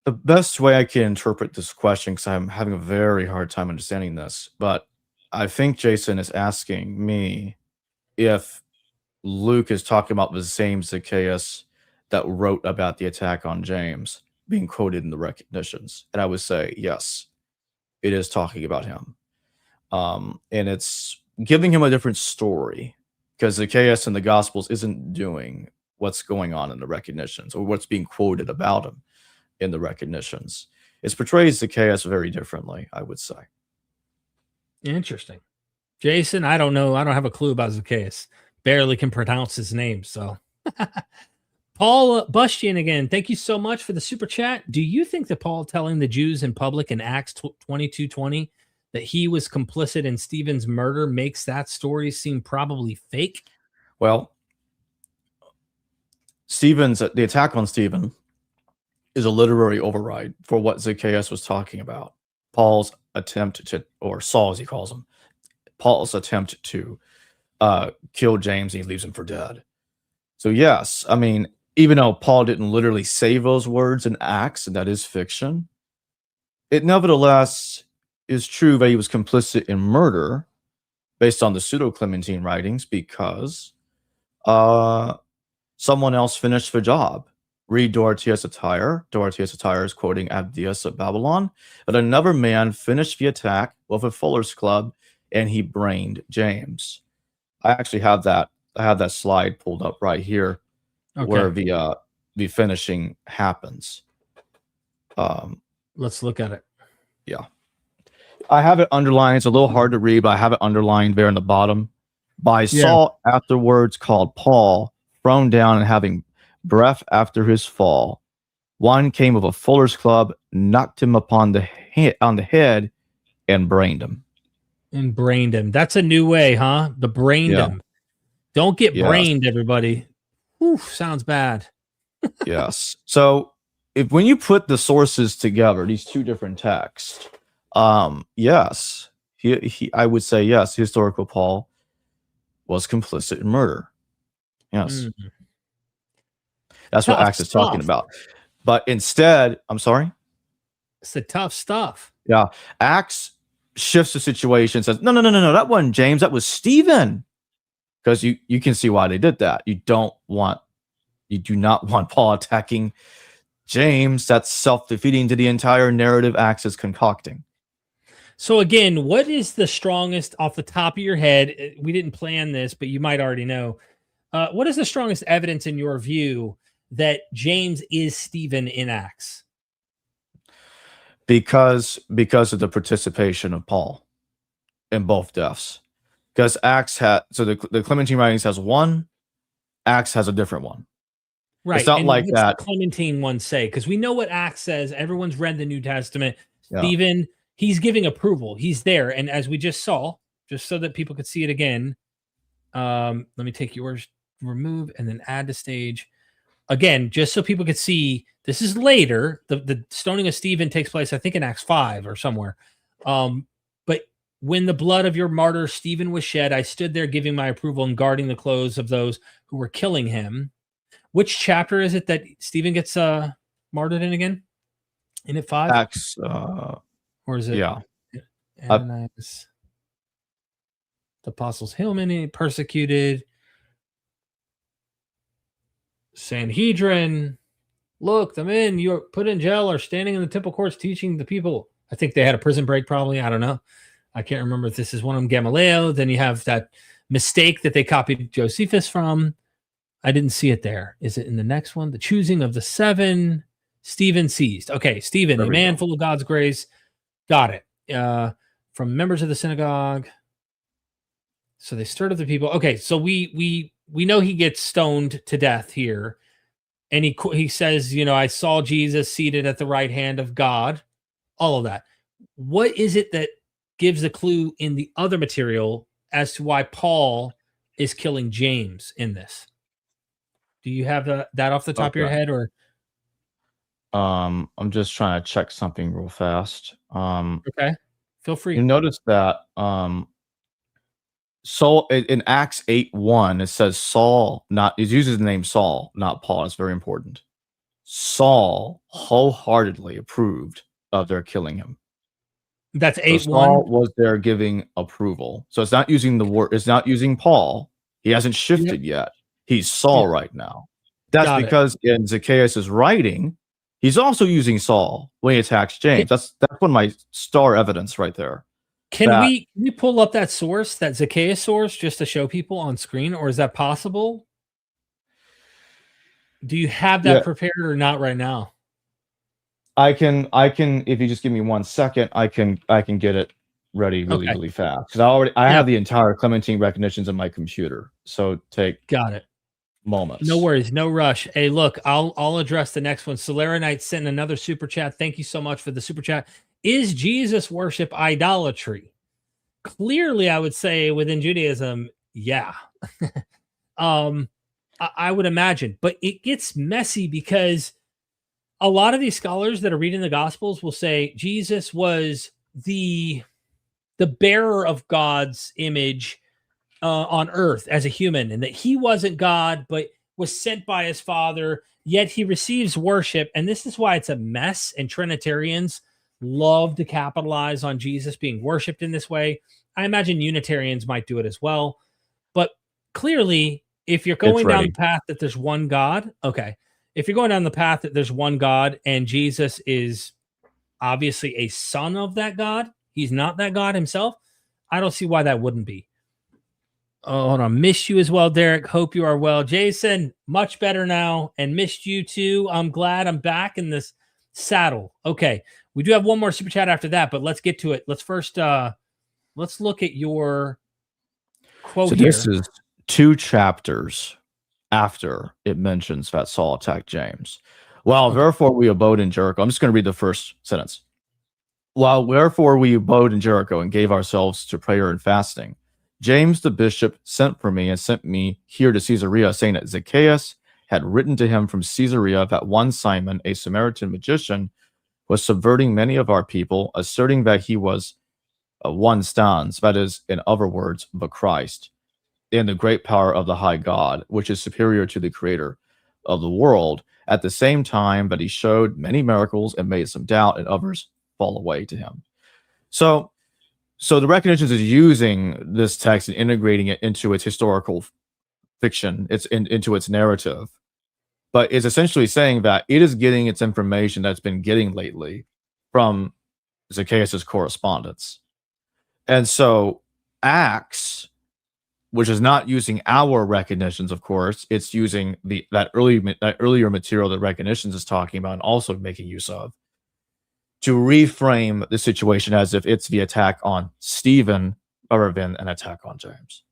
The best way I can interpret this question, because I'm having a very hard time understanding this, but I think Jason is asking me if Luke is talking about the same Zacchaeus that wrote about the attack on James being quoted in the recognitions. And I would say, yes, it is talking about him. And it's giving him a different story, because Zacchaeus in the Gospels isn't doing what's going on in the recognitions or what's being quoted about him in the recognitions. It portrays Zacchaeus very differently, I would say. Interesting. Jason, I don't know. I don't have a clue about Zacchaeus. Barely can pronounce his name. So Paul Bustian again, thank you so much for the super chat. Do you think that Paul telling the Jews in public in Acts 22:20 that he was complicit in Stephen's murder makes that story seem probably fake? Well, the attack on Stephen is a literary override for what Zacchaeus was talking about. Paul's attempt to, or Saul as he calls him, Paul's attempt to kill James, and he leaves him for dead. So yes, I mean, even though Paul didn't literally say those words in Acts, and that is fiction, it nevertheless is true that he was complicit in murder based on the pseudo-Clementine writings, because someone else finished the job. Read Dorotheus Attire. Dorotheus Attire is quoting Abdias of Babylon, that another man finished the attack with a fuller's club, and he brained James. I actually have that. I have that slide pulled up right here, where the finishing happens. Let's look at it. Yeah, I have it underlined. It's a little hard to read, but I have it underlined there in the bottom. By Saul afterwards called Paul, thrown down and having breath after his fall. One came with a fuller's club, knocked him upon the head, and brained him. That's a new way, huh? The brained him. Don't get brained, everybody. Oof, sounds bad. Yes. So when you put the sources together, these two different texts, yes, I would say yes, historical Paul was complicit in murder. Yes. That's what Acts is talking about. But instead, I'm sorry? It's the tough stuff. Yeah. Acts shifts the situation, says, no, that wasn't James, that was Stephen. Because you can see why they did that. You do not want Paul attacking James. That's self-defeating to the entire narrative Acts is concocting. So again, what is the strongest, off the top of your head? We didn't plan this, but you might already know. What is the strongest evidence in your view that James is Stephen in Acts? Because of the participation of Paul in both deaths. Because Acts had, so the Clementine writings has one, Acts has a different one. Right. It's not like that. The Clementine one say, because we know what Acts says. Everyone's read the New Testament. Stephen, he's giving approval. He's there. And as we just saw, just so that people could see it again, let me take yours, remove, and then add to stage. Again, just so people could see, this is later. The stoning of Stephen takes place, I think, in Acts 5 or somewhere. But when the blood of your martyr Stephen was shed, I stood there giving my approval and guarding the clothes of those who were killing him. Which chapter is it that Stephen gets martyred in again? In it 5? Acts, or is it? Yeah. Ananias, the apostles, Hillman, persecuted. Sanhedrin, look, the men you're put in jail are standing in the temple courts teaching the people. I think they had a prison break, probably. I don't know. I can't remember if this is one of them. Gamaliel. Then you have that mistake that they copied Josephus from. I didn't see it there. Is it in the next one? The choosing of the 7. Stephen seized. Okay, Stephen, a man full of God's grace. Got it. From members of the synagogue. So they stirred up the people. Okay, so we know he gets stoned to death here. And he says, I saw Jesus seated at the right hand of God. All of that. What is it that gives the clue in the other material as to why Paul is killing James in this? Do you have that off the top of your head, or? I'm just trying to check something real fast. Okay, feel free. You notice that Saul in Acts 8:1, it says Saul, it uses the name Saul, not Paul. It's very important. Saul wholeheartedly approved of their killing him. That's 8:1. Saul was there giving approval. So it's not using the word, it's not using Paul. He hasn't shifted yet. He's Saul right now. That's because in Zacchaeus' writing, he's also using Saul when he attacks James. That's one of my star evidence right there. Can we pull up that source, that Zacchaeus source, just to show people on screen, or is that possible? Do you have that prepared or not right now? I can, if you just give me 1 second, I can get it ready really fast. Because I have the entire Clementine recognitions in my computer. So got it. Moments. No worries, no rush. Hey, look, I'll address the next one. Solera Knight sent another super chat. Thank you so much for the super chat. Is Jesus worship idolatry? Clearly, I would say within Judaism, yeah. I would imagine, but it gets messy because a lot of these scholars that are reading the Gospels will say Jesus was the bearer of God's image on earth as a human, and that he wasn't God, but was sent by his Father, yet he receives worship. And this is why it's a mess, and Trinitarians love to capitalize on Jesus being worshiped in this way. I imagine Unitarians might do it as well. But clearly, if you're going down the path that there's one God, if you're going down the path that there's one God and Jesus is obviously a son of that God, he's not that God himself, I don't see why that wouldn't be. Oh, hold on. Missed you as well, Derek. Hope you are well. Jason, much better now, and missed you too. I'm glad I'm back in this saddle. Okay. We do have one more super chat after that, but let's get to it. Let's first let's look at your quote here. This is 2 chapters after it mentions that Saul attacked James. While therefore we abode in Jericho. I'm just going to read the first sentence. While wherefore we abode in Jericho and gave ourselves to prayer and fasting, James the bishop sent for me and sent me here to Caesarea, saying that Zacchaeus had written to him from Caesarea that one Simon, a Samaritan magician, was subverting many of our people, asserting that he was one stands, that is, in other words, the Christ, in the great power of the high God, which is superior to the creator of the world, at the same time that he showed many miracles and made some doubt, and others fall away to him. So the Recognitions is using this text and integrating it into its historical fiction, into its narrative, but it's essentially saying that it is getting its information that's been getting lately from Zacchaeus' correspondence. And so Acts, which is not using our Recognitions, of course, it's using that earlier material that Recognitions is talking about and also making use of, to reframe the situation as if it's the attack on Stephen rather than an attack on James.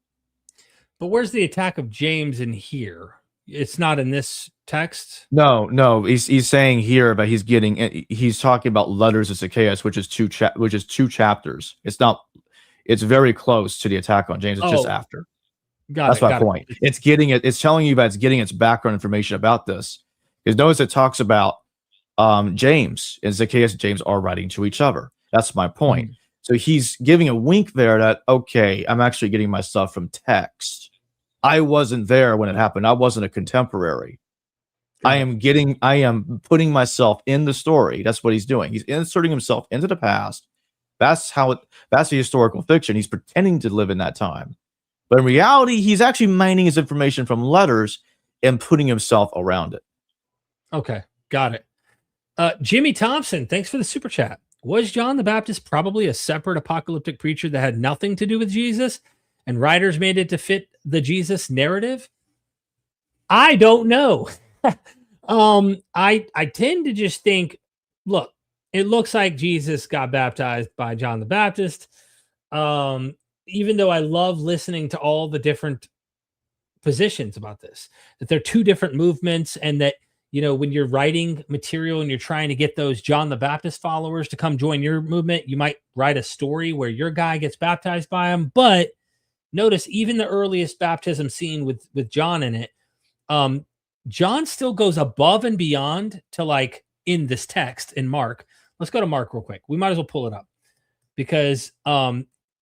But where's the attack of James in here? It's not in this text? No. He's saying here, but he's talking about letters of Zacchaeus, which is 2 chapters. It's very close to the attack on James. It's just after. That's my point. It's telling you that it's getting its background information about this. Because notice it talks about James and Zacchaeus and James are writing to each other. That's my point. So he's giving a wink there that, okay, I'm actually getting my stuff from text. I wasn't there when it happened. I wasn't a contemporary. I am putting myself in the story. That's what he's doing. He's inserting himself into the past. That's the historical fiction. He's pretending to live in that time. But in reality, he's actually mining his information from letters and putting himself around it. Okay, got it. Jimmy Thompson, thanks for the super chat. Was John the Baptist probably a separate apocalyptic preacher that had nothing to do with Jesus, and writers made it to fit the Jesus narrative? I don't know. I tend to just think, look, it looks like Jesus got baptized by John the Baptist. Even though I love listening to all the different positions about this, that they're two different movements, and that, you know, when you're writing material and you're trying to get those John the Baptist followers to come join your movement, you might write a story where your guy gets baptized by him. But notice even the earliest baptism scene with John in it, John still goes above and beyond to, like, in this text in Mark. Let's go to Mark real quick. We might as well pull it up, because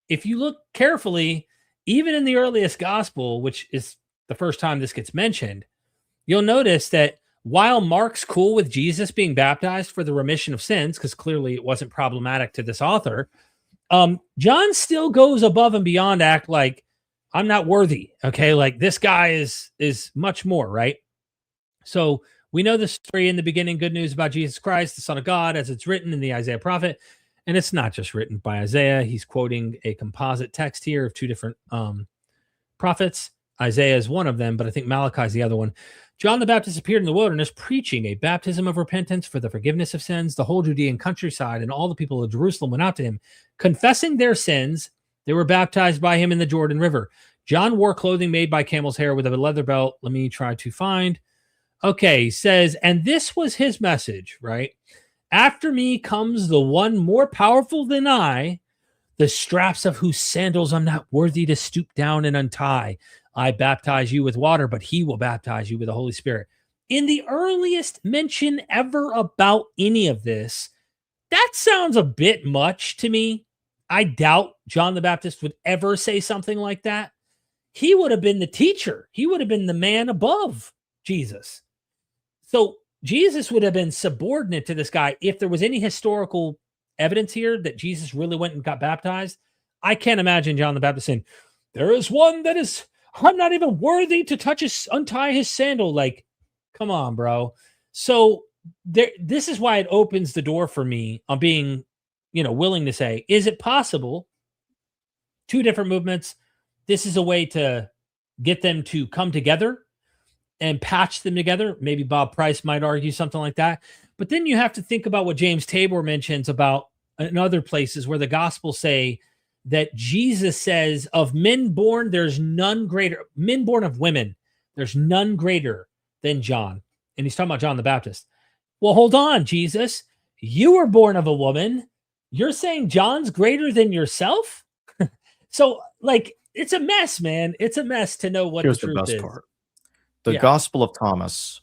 if you look carefully, even in the earliest gospel, which is the first time this gets mentioned, you'll notice that while Mark's cool with Jesus being baptized for the remission of sins, because clearly it wasn't problematic to this author, John still goes above and beyond to act like, I'm not worthy. Okay, like this guy is much more, right? So we know the story in the beginning, good news about Jesus Christ, the Son of God, as it's written in the Isaiah prophet. And it's not just written by Isaiah. He's quoting a composite text here of two different prophets. Isaiah is one of them, but I think Malachi is the other one. John the Baptist appeared in the wilderness preaching a baptism of repentance for the forgiveness of sins. The whole Judean countryside and all the people of Jerusalem went out to him. Confessing their sins, they were baptized by him in the Jordan River. John wore clothing made by camel's hair with a leather belt. Let me try to find. Okay, he says, and this was his message, right? After me comes the one more powerful than I, the straps of whose sandals I'm not worthy to stoop down and untie. I baptize you with water, but he will baptize you with the Holy Spirit. In the earliest mention ever about any of this, that sounds a bit much to me. I doubt John the Baptist would ever say something like that. He would have been the teacher. He would have been the man above Jesus. So Jesus would have been subordinate to this guy. If there was any historical evidence here that Jesus really went and got baptized, I can't imagine John the Baptist saying, there is one that is, I'm not even worthy to untie his sandal. Like, come on, bro. So this is why it opens the door for me on being, willing to say, is it possible two different movements? This is a way to get them to come together and patch them together. Maybe Bob Price might argue something like that. But then you have to think about what James Tabor mentions about in other places where the Gospels say that Jesus says, of men born, there's none greater. Men born of women, there's none greater than John. And he's talking about John the Baptist. Well, hold on, Jesus. You were born of a woman. You're saying John's greater than yourself? So, it's a mess, man. It's a mess to know what Here's the truth best is. part. The Gospel of Thomas,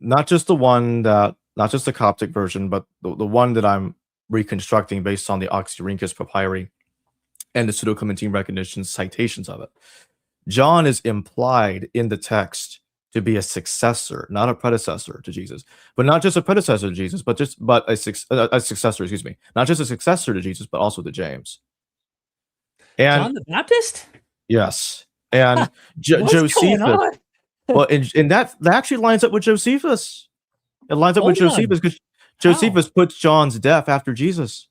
not just the Coptic version, but the one that I'm reconstructing based on the Oxyrhynchus papyri and the Pseudo-Clementine recognition citations of it. John is implied in the text to be a successor, not a predecessor to Jesus, but not just a predecessor to Jesus, but a successor. Excuse me, not just a successor to Jesus, but also to James. And John the Baptist? Yes, and Josephus. Well, and that actually lines up with Josephus. It lines up with Josephus because Josephus puts John's death after Jesus.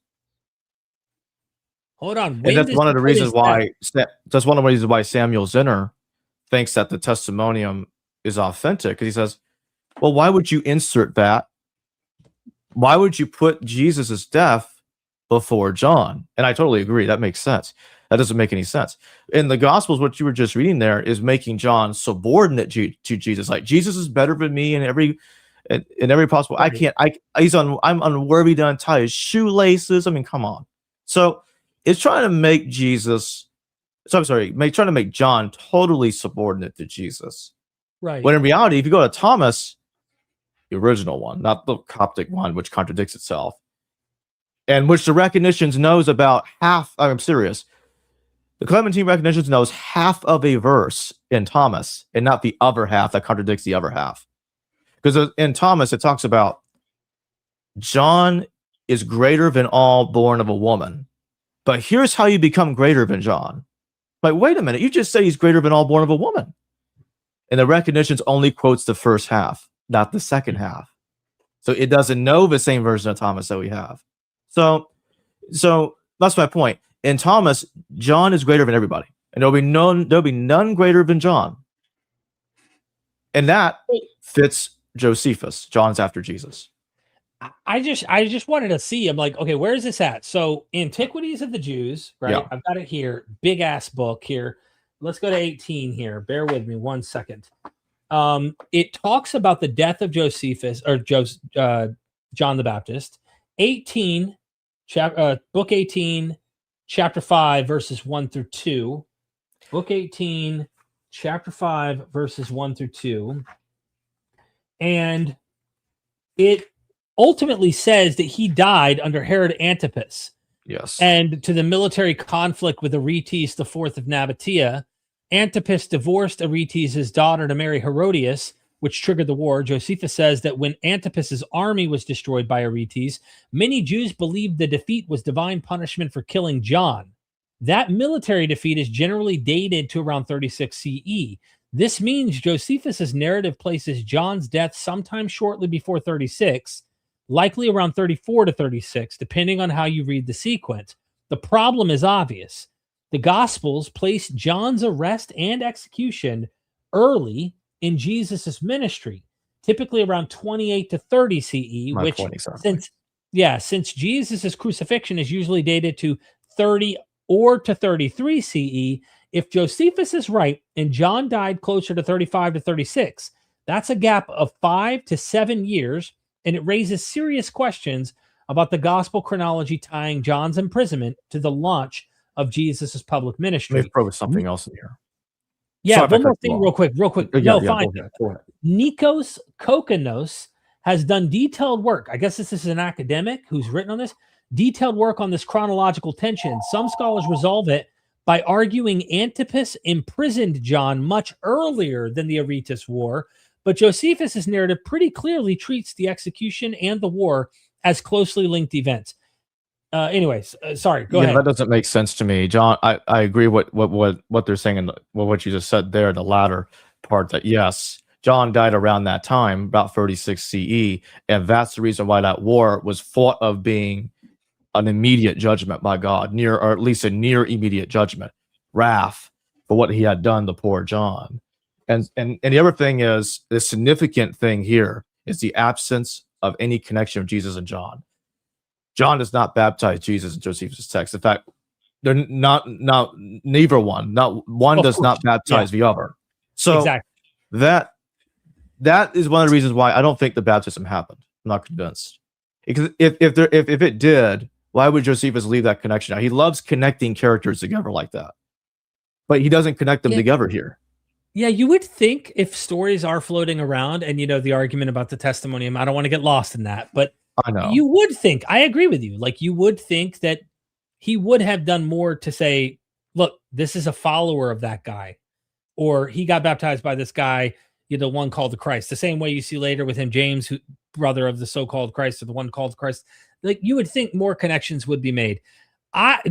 Hold on. And that's one of the reasons why. That's one of the reasons why Samuel Zinner thinks that the testimonium is authentic, because he says, "Well, why would you insert that? Why would you put Jesus's death before John?" And I totally agree. That makes sense. That doesn't make any sense. In the Gospels, what you were just reading there is making John subordinate to Jesus. Like, Jesus is better than me in every possible. I'm unworthy to untie his shoelaces. I mean, come on. So it's trying to make trying to make John totally subordinate to Jesus. Right. When in reality, if you go to Thomas, the original one, not the Coptic one, which contradicts itself, and which the Recognitions knows about half. I'm serious. The Clementine Recognitions knows half of a verse in Thomas, and not the other half that contradicts the other half. Because in Thomas, it talks about John is greater than all born of a woman. But here's how you become greater than John. Like, wait a minute, you just said he's greater than all born of a woman. And the Recognitions only quotes the first half, not the second half. So it doesn't know the same version of Thomas that we have. So that's my point. In Thomas, John is greater than everybody. And there'll be none greater than John. And that fits Josephus. John's after Jesus. I just wanted to see. I'm like, okay, where is this at? So, Antiquities of the Jews, right? Yeah. I've got it here. Big ass book here. Let's go to 18 here. Bear with me 1 second. It talks about the death of Josephus or John the Baptist. 18, book 18, chapter 5, verses 1 through 2. Book 18, chapter 5, verses 1 through 2. And it ultimately says that he died under Herod Antipas. Yes. And to the military conflict with Aretes the fourth of Nabatea, Antipas divorced Aretes' daughter to marry Herodias, which triggered the war. Josephus says that when Antipas's army was destroyed by Aretes, many Jews believed the defeat was divine punishment for killing John. That military defeat is generally dated to around 36 CE. This means Josephus' narrative places John's death sometime shortly before 36, likely around 34 to 36, depending on how you read the sequence. The problem is obvious. The Gospels place John's arrest and execution early in Jesus' ministry, typically around 28 to 30 CE, which since Jesus' crucifixion is usually dated to 30 or to 33 CE, if Josephus is right and John died closer to 35 to 36, that's a gap of 5 to 7 years, and it raises serious questions about the gospel chronology tying John's imprisonment to the launch of Jesus' public ministry. Let me throw something else in here. Yeah, one more thing real quick. Fine. Go ahead. Nikos Kokonos has done detailed work. I guess this is an academic who's written on this. Detailed work on this chronological tension. Some scholars resolve it by arguing Antipas imprisoned John much earlier than the Aretas War, but Josephus' narrative pretty clearly treats the execution and the war as closely linked events. Sorry, go ahead. That doesn't make sense to me, John. I agree what they're saying and what you just said there, the latter part, that yes, John died around that time, about 36 CE, and that's the reason why that war was thought of being an immediate judgment by God, or at least a near immediate judgment, wrath for what he had done to poor John. And the other thing is, the significant thing here is the absence of any connection of Jesus and John. John does not baptize Jesus in Josephus' text. In fact, they're neither one. Not one does not baptize the other. So exactly. That is one of the reasons why I don't think the baptism happened. I'm not convinced. Because if it did, why would Josephus leave that connection out? He loves connecting characters together like that, but he doesn't connect them together here. Yeah, you would think if stories are floating around, and the argument about the testimonium, I don't want to get lost in that, but I know you would think, I agree with you. Like, you would think that he would have done more to say, look, this is a follower of that guy, or he got baptized by this guy, the one called the Christ. The same way you see later with him, James, who brother of the so-called Christ, or the one called Christ. Like, you would think more connections would be made.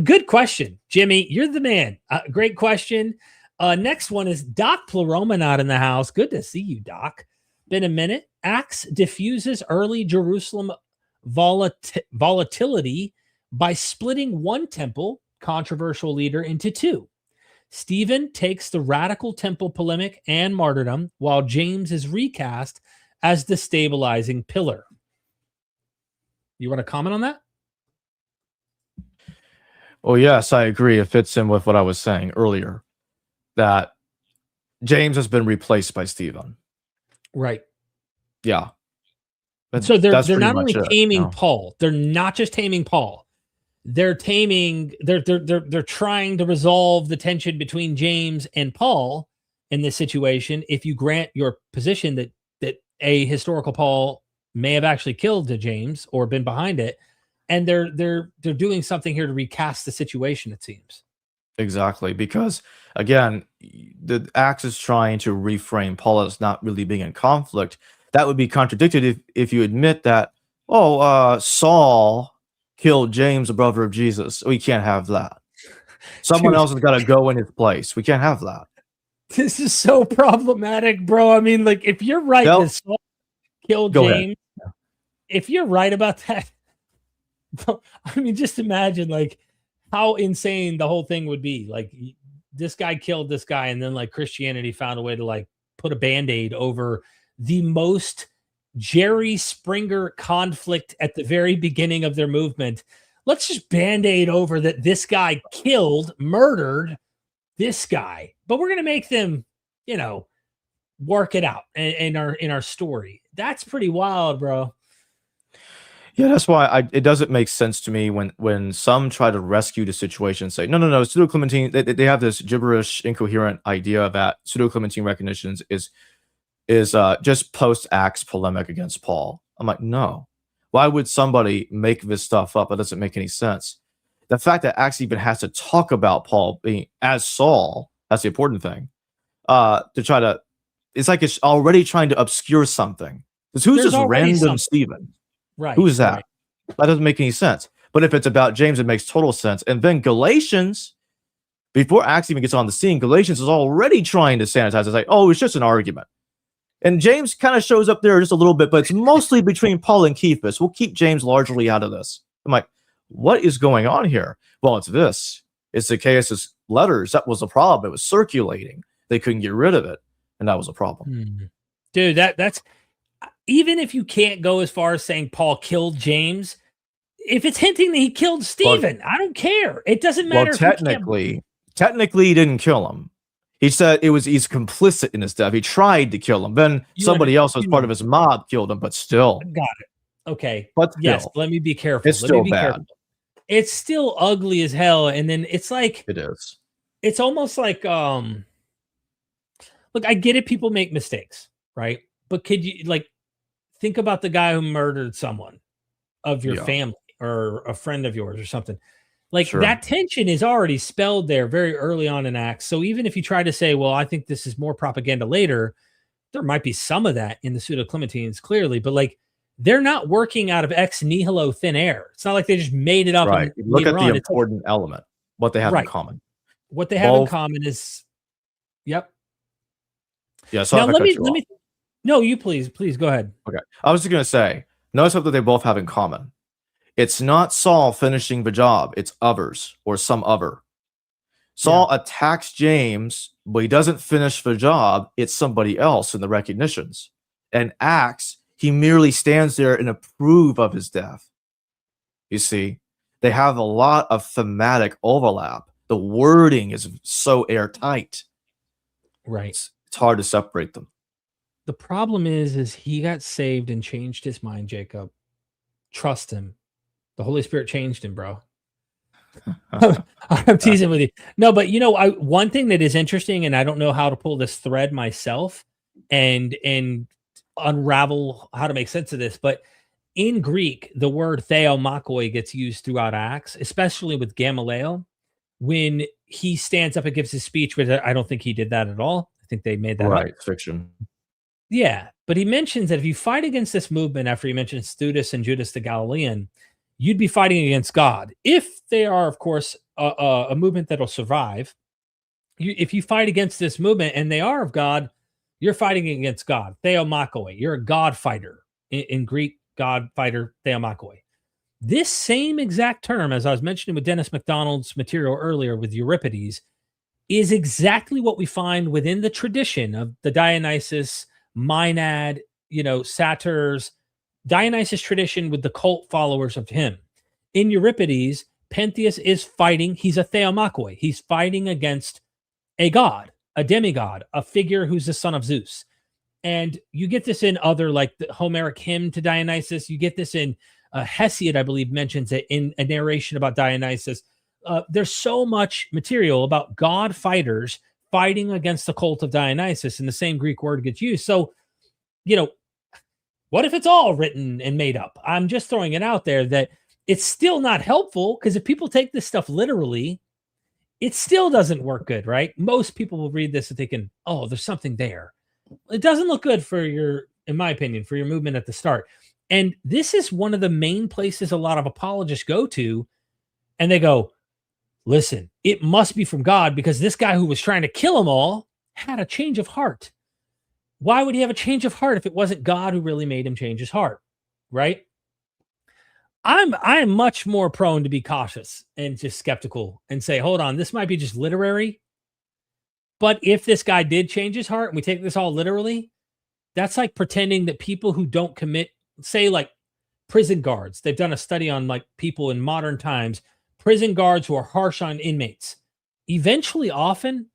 Good question, Jimmy. You're the man. Great question. Next one is Doc Pluromanot in the house. Good to see you, Doc. Been a minute. Acts diffuses early Jerusalem volatility by splitting one temple, controversial leader, into two. Stephen takes the radical temple polemic and martyrdom, while James is recast as the stabilizing pillar. You want to comment on that? Well, yes, I agree. It fits in with what I was saying earlier, that James has been replaced by Stephen. Right. Yeah. So they're not only taming Paul. They're not just taming Paul. They're taming. They're trying to resolve the tension between James and Paul in this situation. If you grant your position that a historical Paul may have actually killed James or been behind it, and they're doing something here to recast the situation, it seems. Exactly, because again, the Acts is trying to reframe Paul as not really being in conflict. That would be contradicted if you admit that, Saul killed James, the brother of Jesus. We can't have that. Someone Dude, else has got to go in his place. We can't have that. this is so problematic, bro. I mean, like, if you're right Well, that Saul killed go ahead. James, if you're right about that, I mean, just imagine like how insane the whole thing would be. Like, this guy killed this guy, and then like Christianity found a way to like put a band-aid over the most Jerry Springer conflict at the very beginning of their movement. Let's just band-aid over that this guy killed, murdered this guy, but we're gonna make them, work it out in our story. That's pretty wild, bro. Yeah, that's why it doesn't make sense to me when some try to rescue the situation and say, no, pseudo-Clementine, they have this gibberish, incoherent idea that pseudo-Clementine recognitions is just post-Acts polemic against Paul. I'm like, no. Why would somebody make this stuff up? It doesn't make any sense. The fact that Acts even has to talk about Paul being as Saul, that's the important thing, to try to, it's like it's already trying to obscure something. Because who's this random Stephen? Right. Who is that? Right. That doesn't make any sense. But if it's about James, it makes total sense. And then Galatians, before Acts even gets on the scene, Galatians is already trying to sanitize. It's like, oh, it's just an argument. And James kind of shows up there just a little bit, but it's mostly between Paul and Cephas. We'll keep James largely out of this. I'm like, what is going on here? Well, it's this. It's Zacchaeus' letters. That was the problem. It was circulating. They couldn't get rid of it. And that was a problem. Dude, that's... Even if you can't go as far as saying Paul killed James, if it's hinting that he killed Stephen, I don't care. It doesn't matter. Well, technically, he didn't kill him. He said he's complicit in his death. He tried to kill him. Then somebody else, as part of his mob, killed him. But still, got it. Okay, but still, yes. Let me be careful. It's still bad. Careful. It's still ugly as hell. And then it's like it is. It's almost like look, I get it. People make mistakes, right? But could you think about the guy who murdered someone of your family or a friend of yours or something. That tension is already spelled there very early on in Acts. So even if you try to say, well, I think this is more propaganda later, there might be some of that in the pseudo-Clementines, clearly, but they're not working out of ex nihilo thin air. It's not like they just made it up. Right. Look at the important element, what they have in common. What they have in common is, yep. Yeah. So now let me. No, you please go ahead. Okay. I was just going to say, notice what they both have in common. It's not Saul finishing the job. It's others or some other. Saul attacks James, but he doesn't finish the job. It's somebody else in the recognitions. And Acts, he merely stands there and approve of his death. You see, they have a lot of thematic overlap. The wording is so airtight. Right. It's hard to separate them. The problem is he got saved and changed his mind, Jacob. Trust him. The Holy Spirit changed him, bro. I'm teasing with you. No, but one thing that is interesting, and I don't know how to pull this thread myself and unravel how to make sense of this, but in Greek, the word theomakoi gets used throughout Acts, especially with Gamaliel, when he stands up and gives his speech, which I don't think he did that at all. I think they made that up. Right, fiction. Yeah, but he mentions that if you fight against this movement after he mentions Theudas and Judas the Galilean, you'd be fighting against God. If they are, of course, a movement that'll survive, if you fight against this movement and they are of God, you're fighting against God. Theomakoi. You're a God fighter. In Greek, God fighter, theomakoi. This same exact term, as I was mentioning with Dennis MacDonald's material earlier with Euripides, is exactly what we find within the tradition of the Dionysus, Maenad, satyrs, Dionysus tradition with the cult followers of him. In Euripides, Pentheus is fighting. He's a theomakoi. He's fighting against a god, a demigod, a figure who's the son of Zeus. And you get this in other, like the Homeric hymn to Dionysus. You get this in Hesiod, I believe, mentions it in a narration about Dionysus. There's so much material about god fighters fighting against the cult of Dionysus, and the same Greek word gets used. So, what if it's all written and made up? I'm just throwing it out there that it's still not helpful, because if people take this stuff literally, it still doesn't work good, right? Most people will read this and thinking, oh, there's something there. It doesn't look good for your, in my opinion, for your movement at the start. And this is one of the main places a lot of apologists go to, and they go, listen, it must be from God, because this guy who was trying to kill them all had a change of heart. Why would he have a change of heart if it wasn't God who really made him change his heart? Right? I am much more prone to be cautious and just skeptical and say, hold on, this might be just literary. But if this guy did change his heart and we take this all literally, that's like pretending that people who don't commit, say like prison guards, they've done a study on like people in modern times, prison guards who are harsh on inmates, eventually often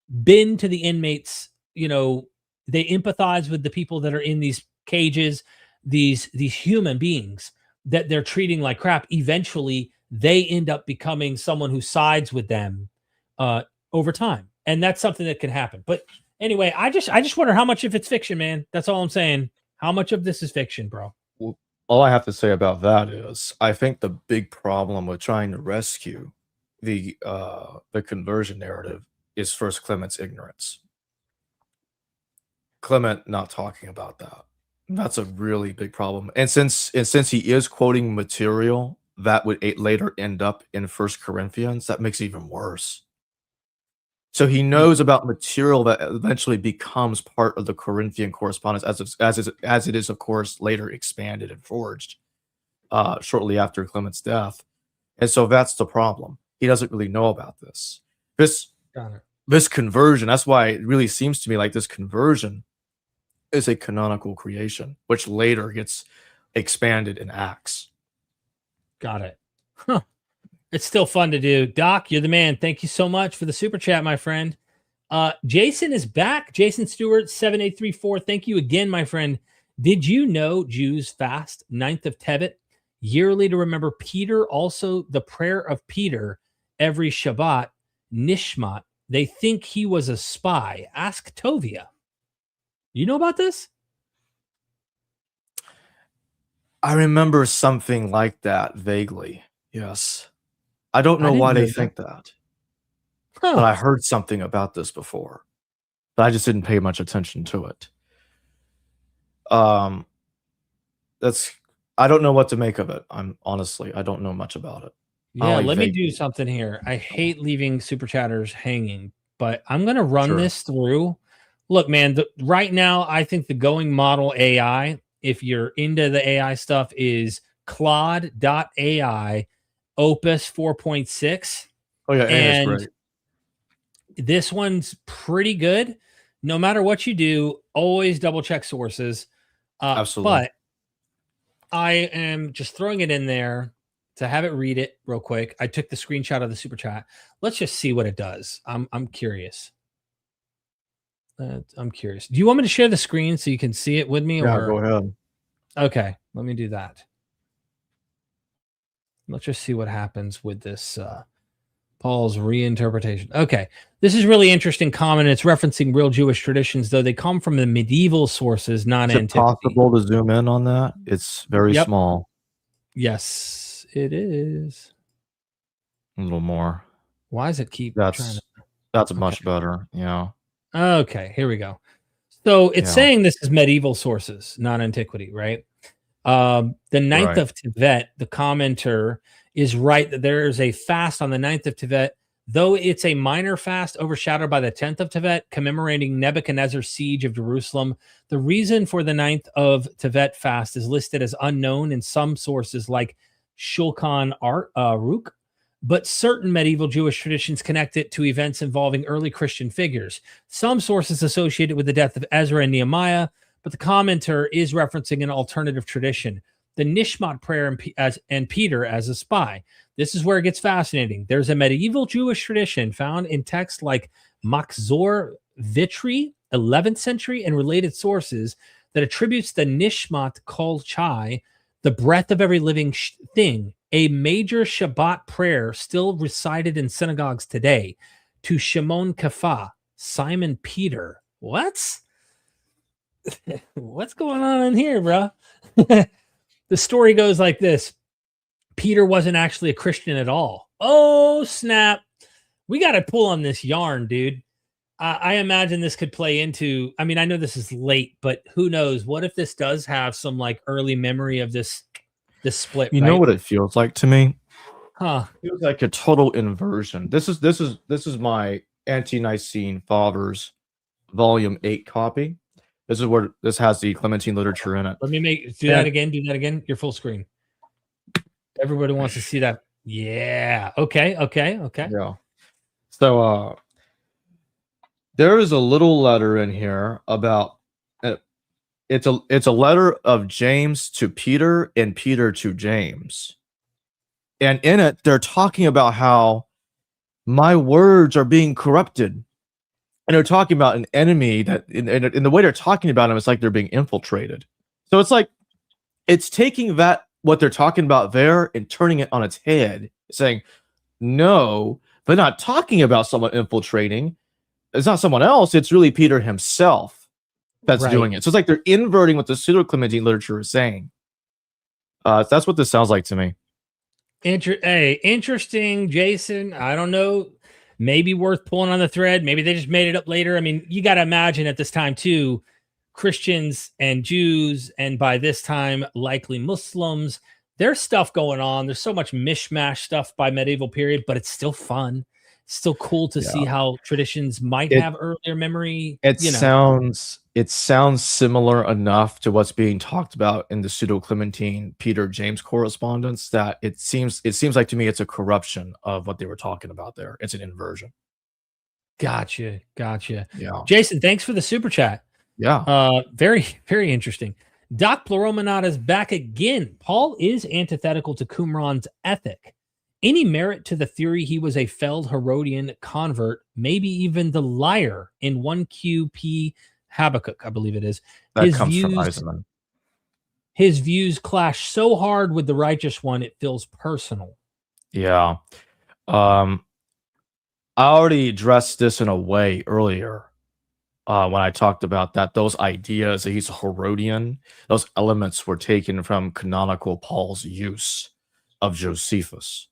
bend to the inmates, you know, they empathize with the people that are in these cages, these human beings that they're treating like crap. Eventually they end up becoming someone who sides with them over time. And that's something that can happen. But anyway, I just wonder how much of it's fiction, man. That's all I'm saying. How much of this is fiction, bro? Well, all I have to say about that is I think the big problem with trying to rescue the conversion narrative is first Clement's ignorance. Clement not talking about that. That's a really big problem. And since he is quoting material that would later end up in First Corinthians, that makes it even worse. So he knows about material that eventually becomes part of the Corinthian correspondence, as it is, of course, later expanded and forged shortly after Clement's death. And so that's the problem. He doesn't really know about this. This conversion, that's why it really seems to me like this conversion is a canonical creation, which later gets expanded in Acts. Got it. Huh. It's still fun to do. Doc, you're the man. Thank you so much for the super chat, my friend. Jason is back. Jason Stewart, 7834. Thank you again, my friend. Did you know Jews fast 9th of Tevet yearly to remember Peter? Also, the prayer of Peter every Shabbat, Nishmat. They think he was a spy. Ask Tovia. You know about this? I remember something like that vaguely. Yes. I don't know why they think that. But I heard something about this before. But I just didn't pay much attention to it. I don't know what to make of it. I don't know much about it. Yeah, let me do something here. I hate leaving super chatters hanging, but I'm going to run this through. Look, man, right now, I think the going model AI, if you're into the AI stuff, is Claude.ai Opus 4.6. Oh, yeah, and great. This one's pretty good. No matter what you do, always double check sources. Absolutely. But I am just throwing it in there to have it read it real quick. I took the screenshot of the super chat. Let's just see what it does. I'm curious. I'm curious. Do you want me to share the screen so you can see it with me? Yeah, go ahead. Okay, let me do that. Let's just see what happens with this Paul's reinterpretation. Okay, this is really interesting comment. It's referencing real Jewish traditions, though they come from the medieval sources, not antiquity. Is it possible to zoom in on that? It's very small. Yes, it is. A little more. Why does it keep That's much better. Yeah. Okay, here we go. So it's saying this is medieval sources, not antiquity, right? The 9th of Tevet, the commenter is right that there is a fast on the 9th of Tevet, though it's a minor fast overshadowed by the 10th of Tevet, commemorating Nebuchadnezzar's siege of Jerusalem. The reason for the 9th of Tevet fast is listed as unknown in some sources like Shulchan Aruch, but certain medieval Jewish traditions connect it to events involving early Christian figures. Some sources associate it with the death of Ezra and Nehemiah, but the commenter is referencing an alternative tradition, the Nishmat prayer and Peter as a spy. This is where it gets fascinating. There's a medieval Jewish tradition found in texts like Machzor Vitri, 11th century, and related sources that attributes the Nishmat Kol Chai, the breath of every living thing, a major Shabbat prayer still recited in synagogues today, to Shimon Kefa, Simon Peter. What? What's going on in here, bro? The story goes like this. Peter wasn't actually a Christian at all. Oh, snap. We got to pull on this yarn, dude. I imagine this could play into, I mean, I know this is late, but who knows? What if this does have some like early memory of this split? You right? know what it feels like to me? Huh. It feels like a total inversion. This is my Ante-Nicene Fathers Volume 8 copy. This is where this has the Clementine literature in it. Let me do that again. Do that again. Your full screen. Everybody wants to see that. Yeah. Okay. Yeah. So there is a little letter in here about it's a letter of James to Peter and Peter to James. And in it, they're talking about how my words are being corrupted. And they're talking about an enemy that in the way they're talking about him, it's like they're being infiltrated. So it's like it's taking that what they're talking about there and turning it on its head, saying, no, they're not talking about someone infiltrating. It's not someone else. It's really Peter himself that's doing it. So it's like they're inverting what the pseudo-Clementine literature is saying. That's what this sounds like to me. Interesting, Jason. I don't know. Maybe worth pulling on the thread. Maybe they just made it up later. I mean, you got to imagine at this time too, Christians and Jews, and by this time, likely Muslims, there's stuff going on. There's so much mishmash stuff by medieval period, but it's still fun. It's still cool to see how traditions might have earlier memory. It sounds similar enough to what's being talked about in the pseudo-Clementine Peter James correspondence that it seems like to me it's a corruption of what they were talking about there. It's an inversion. Gotcha. Yeah. Jason, thanks for the super chat. Yeah. Very, very interesting. Doc Pleuromonada is back again. Paul is antithetical to Qumran's ethic. Any merit to the theory he was a failed Herodian convert, maybe even the liar in 1QP Habakkuk, I believe it is. That comes from Eisenman. His views clash so hard with the righteous one, it feels personal. Yeah. I already addressed this in a way earlier when I talked about that. Those ideas that he's a Herodian, those elements were taken from canonical Paul's use of Josephus.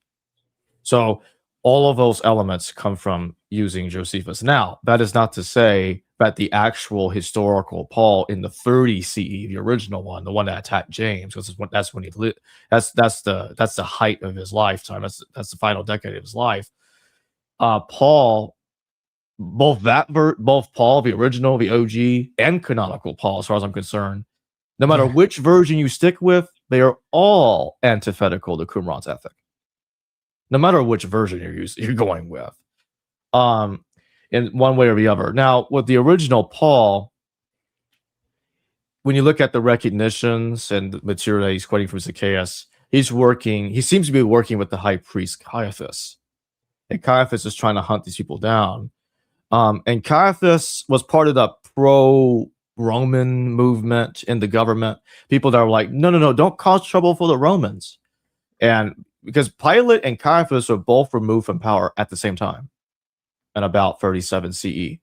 So all of those elements come from using Josephus. Now, that is not to say that the actual historical Paul in the 30 CE, the original one, the one that attacked James, because that's when he lived. That's the height of his lifetime. That's the final decade of his life. Paul, both Paul, the original, the OG, and canonical Paul, as far as I'm concerned, no matter which version you stick with, they are all antithetical to Qumran's ethic. No matter which version you're going with, in one way or the other. Now, with the original Paul, when you look at the recognitions and the material that he's quoting from Zacchaeus, he seems to be working with the high priest Caiaphas. And Caiaphas is trying to hunt these people down. And Caiaphas was part of the pro-Roman movement in the government. People that were like, no, don't cause trouble for the Romans. And because Pilate and Caiaphas were both removed from power at the same time in about 37 CE.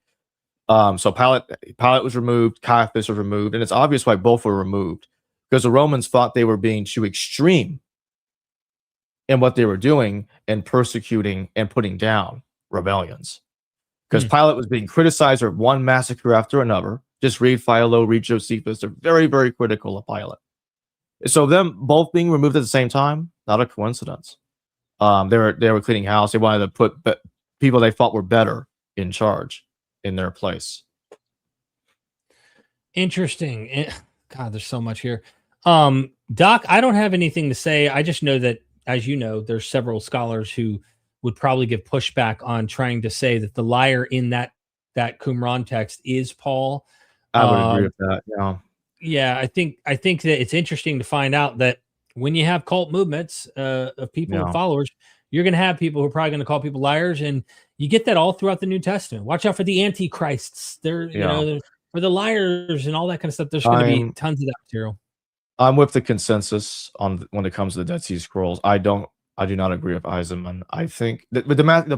So Pilate was removed, Caiaphas was removed, and it's obvious why both were removed, because the Romans thought they were being too extreme in what they were doing and persecuting and putting down rebellions. Because Pilate was being criticized for one massacre after another. Just read Philo, read Josephus. They're very, very critical of Pilate. So them both being removed at the same time, not a coincidence. They were cleaning house. They wanted to put people they thought were better in charge in their place. Interesting. God, there's so much here. Doc, I don't have anything to say. I just know that, as you know, there's several scholars who would probably give pushback on trying to say that the liar in that Qumran text is Paul. I would agree with that. Yeah. Yeah, I think that it's interesting to find out that when you have cult movements of people and followers, you're going to have people who are probably going to call people liars, and you get that all throughout the New Testament. Watch out for the antichrists. They're for the liars and all that kind of stuff. There's going to be tons of that material. I'm with the consensus on when it comes to the Dead Sea Scrolls. I do not agree with Eisenman. I think the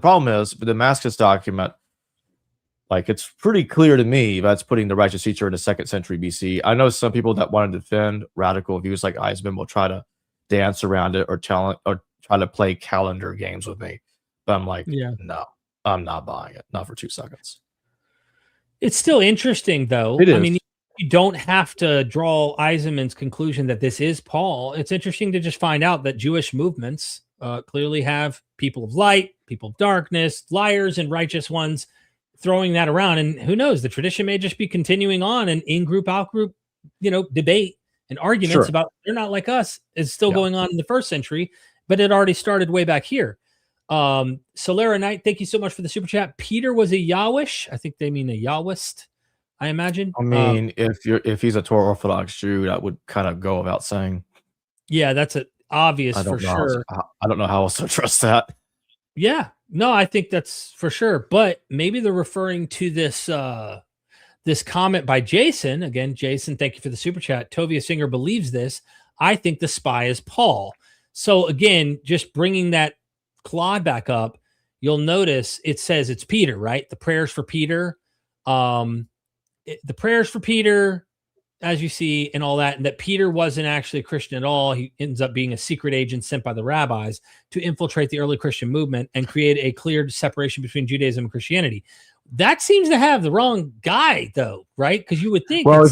problem is the Damascus document. Like, it's pretty clear to me that's putting the righteous teacher in the 2nd century BC. I know some people that want to defend radical views like Eisenman will try to dance around it or try to play calendar games with me. But I'm like, no, I'm not buying it. Not for 2 seconds. It's still interesting, though. It is. I mean, you don't have to draw Eisenman's conclusion that this is Paul. It's interesting to just find out that Jewish movements clearly have people of light, people of darkness, liars and righteous ones throwing that around. And who knows, the tradition may just be continuing on, and in-group, out-group, debate and arguments about they're not like us is still going on in the first century, but it already started way back here. Solera Knight, thank you so much for the super chat. Peter was a Yahwish. I think they mean a Yahwist, I imagine. I mean, if he's a Torah Orthodox Jew, that would kind of go without saying. Yeah, that's obvious for sure. I don't know how else to trust that. Yeah, no, I think that's for sure. But maybe they're referring to this this comment by Jason. Again, Jason, thank you for the super chat. Tovia Singer believes this. I think the spy is Paul. So again, just bringing that Claude back up, you'll notice it says it's Peter, right? The prayers for Peter. The prayers for Peter, as you see, and all that, and that Peter wasn't actually a Christian at all. He ends up being a secret agent sent by the rabbis to infiltrate the early Christian movement and create a clear separation between Judaism and Christianity. That seems to have the wrong guy, though, right? Because you would think, well,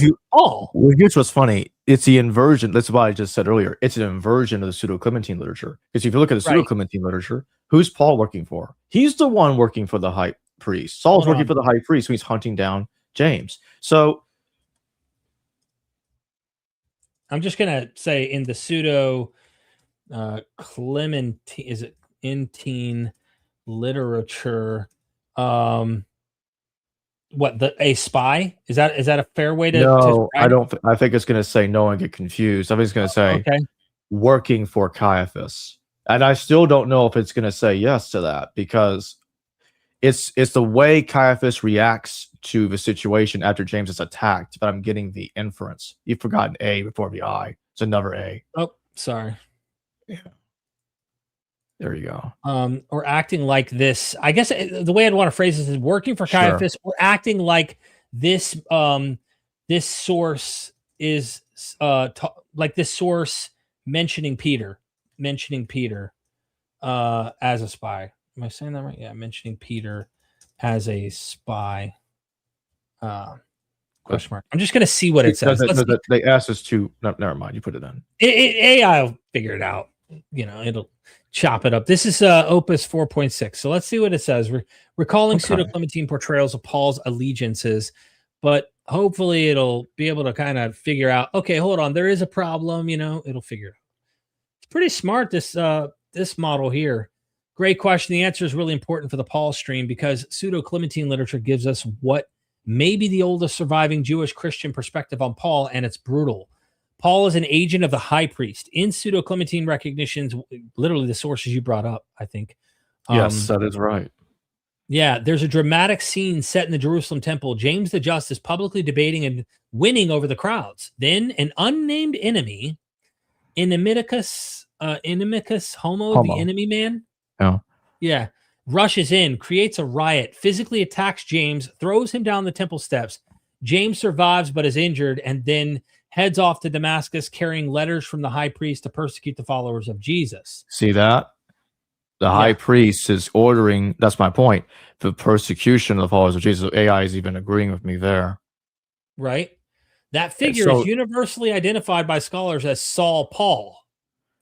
here's what's funny. It's the inversion. That's what I just said earlier. It's an inversion of the Pseudo-Clementine literature. Because if you look at the Pseudo-Clementine literature, who's Paul working for? He's the one working for the high priest. Saul's working for the high priest, so he's hunting down James. So I'm just gonna say in the Pseudo-Clementine, is it Intine literature? A spy? Is that a fair way to? No, I don't. I think it's going to say no and get confused. I think it's going to say working for Caiaphas, and I still don't know if it's going to say yes to that, because it's the way Caiaphas reacts to the situation after James is attacked. But I'm getting the inference. You've forgotten A before the I. It's another A. Oh, sorry. Yeah. There you go. Or acting like this. I guess the way I'd want to phrase this is working for Caiaphas, or acting like this. This source is like this source mentioning Peter as a spy. Am I saying that right? Yeah, mentioning Peter as a spy. Question mark. I'm just gonna see what it says. They asked us to. No, never mind. You put it in. AI will figure it out. It'll chop it up. This is Opus 4.6. So let's see what it says. Recalling Pseudo-Clementine portrayals of Paul's allegiances, but hopefully it'll be able to kind of figure out, okay, hold on, there is a problem, it'll figure it out. It's pretty smart, this model here. Great question. The answer is really important for the Paul stream, because Pseudo-Clementine literature gives us what may be the oldest surviving Jewish Christian perspective on Paul, and it's brutal. Paul is an agent of the high priest. In Pseudo-Clementine recognitions, literally the sources you brought up, I think. Yes, that is right. Yeah, there's a dramatic scene set in the Jerusalem temple. James the Just is publicly debating and winning over the crowds. Then an unnamed enemy, Inimicus Homo, the enemy man. Yeah, rushes in, creates a riot, physically attacks James, throws him down the temple steps. James survives but is injured, and then heads off to Damascus carrying letters from the high priest to persecute the followers of Jesus. See that? The high priest is ordering, that's my point, the persecution of the followers of Jesus. AI is even agreeing with me there. Right? That figure is universally identified by scholars as Saul Paul.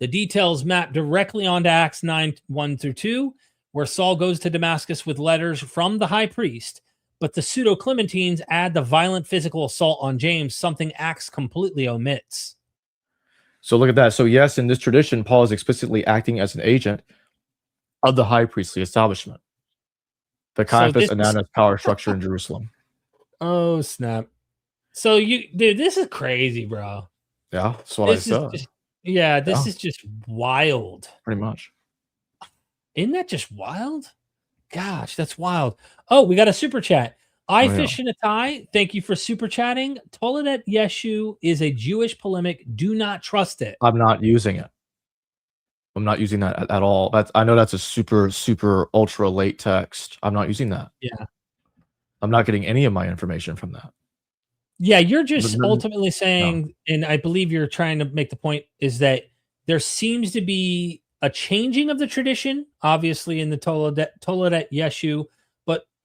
The details map directly onto Acts 9:1-2, where Saul goes to Damascus with letters from the high priest. But the Pseudo-Clementines add the violent physical assault on James, something Acts completely omits. So look at that. So yes, in this tradition, Paul is explicitly acting as an agent of the high priestly establishment, the Caiaphas and Annas power structure in Jerusalem. Oh, snap. So dude, this is crazy, bro. Yeah, that's what I said. This is just wild. Pretty much. Isn't that just wild? Gosh, that's wild. Oh, we got a super chat. Fish in a tie. Thank you for super chatting. Toledet Yeshu is a Jewish polemic. Do not trust it. I'm not using it. I'm not using that at all. I know that's a super, super ultra late text. I'm not using that. Yeah. I'm not getting any of my information from that. Yeah, you're just ultimately saying, and I believe you're trying to make the point, is that there seems to be a changing of the tradition, obviously in the Toledet Yeshu,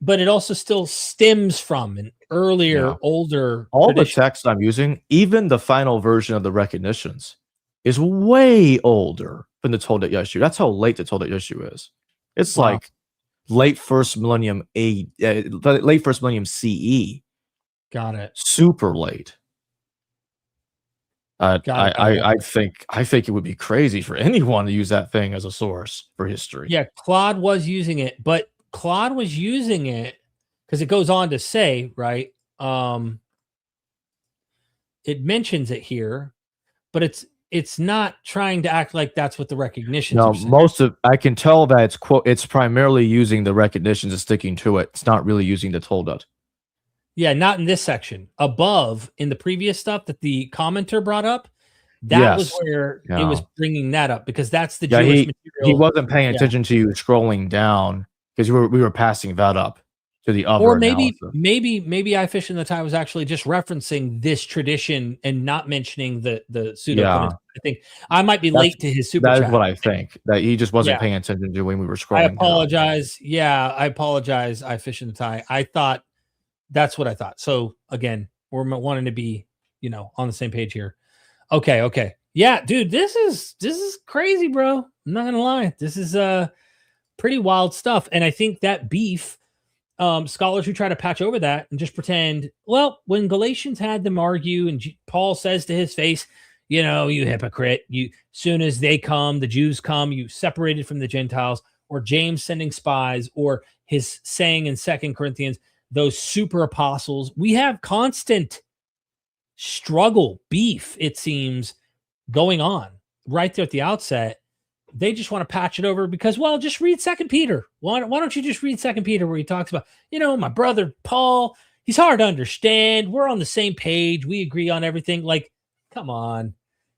but it also still stems from an earlier, older all tradition. the text I'm using, even the final version of the recognitions, is way older than the Toledet Yeshu. That's how late the Toledet Yeshu is. It's like late first millennium late first millennium CE. Got it. Super late. I think it would be crazy for anyone to use that thing as a source for history. Yeah, Claude was using it, but Claude was using it because it goes on to say, right? It mentions it here, but it's not trying to act like that's what the recognitions are saying. I can tell that it's primarily using the recognitions and sticking to it. It's not really using the Toledet. Yeah, not in this section. Above, in the previous stuff that the commenter brought up, that was where it was bringing that up, because that's the Jewish material. He wasn't paying attention to you scrolling down, because we were passing that up to the other. Or maybe I Fish in the Tie was actually just referencing this tradition and not mentioning the pseudo. Yeah. I think I might be late to his super chat. That is what I think. That he just wasn't paying attention to when we were scrolling. I apologize. Down. Yeah, I apologize. I Fish in the Tie. I thought that's what I thought. So again, we're wanting to be, on the same page here. Okay. Yeah, dude, this is crazy, bro. I'm not gonna lie. This is pretty wild stuff. And I think that beef, scholars who try to patch over that and just pretend, well, when Galatians had them argue and Paul says to his face, you hypocrite, soon as they come, the Jews come, you separated from the Gentiles, or James sending spies, or his saying in 2 Corinthians, those super apostles, we have constant struggle, beef, it seems, going on right there at the outset. They just want to patch it over because, well, just read 2 Peter. Why don't you just read 2 Peter, where he talks about, my brother Paul, he's hard to understand. We're on the same page. We agree on everything. Like, come on.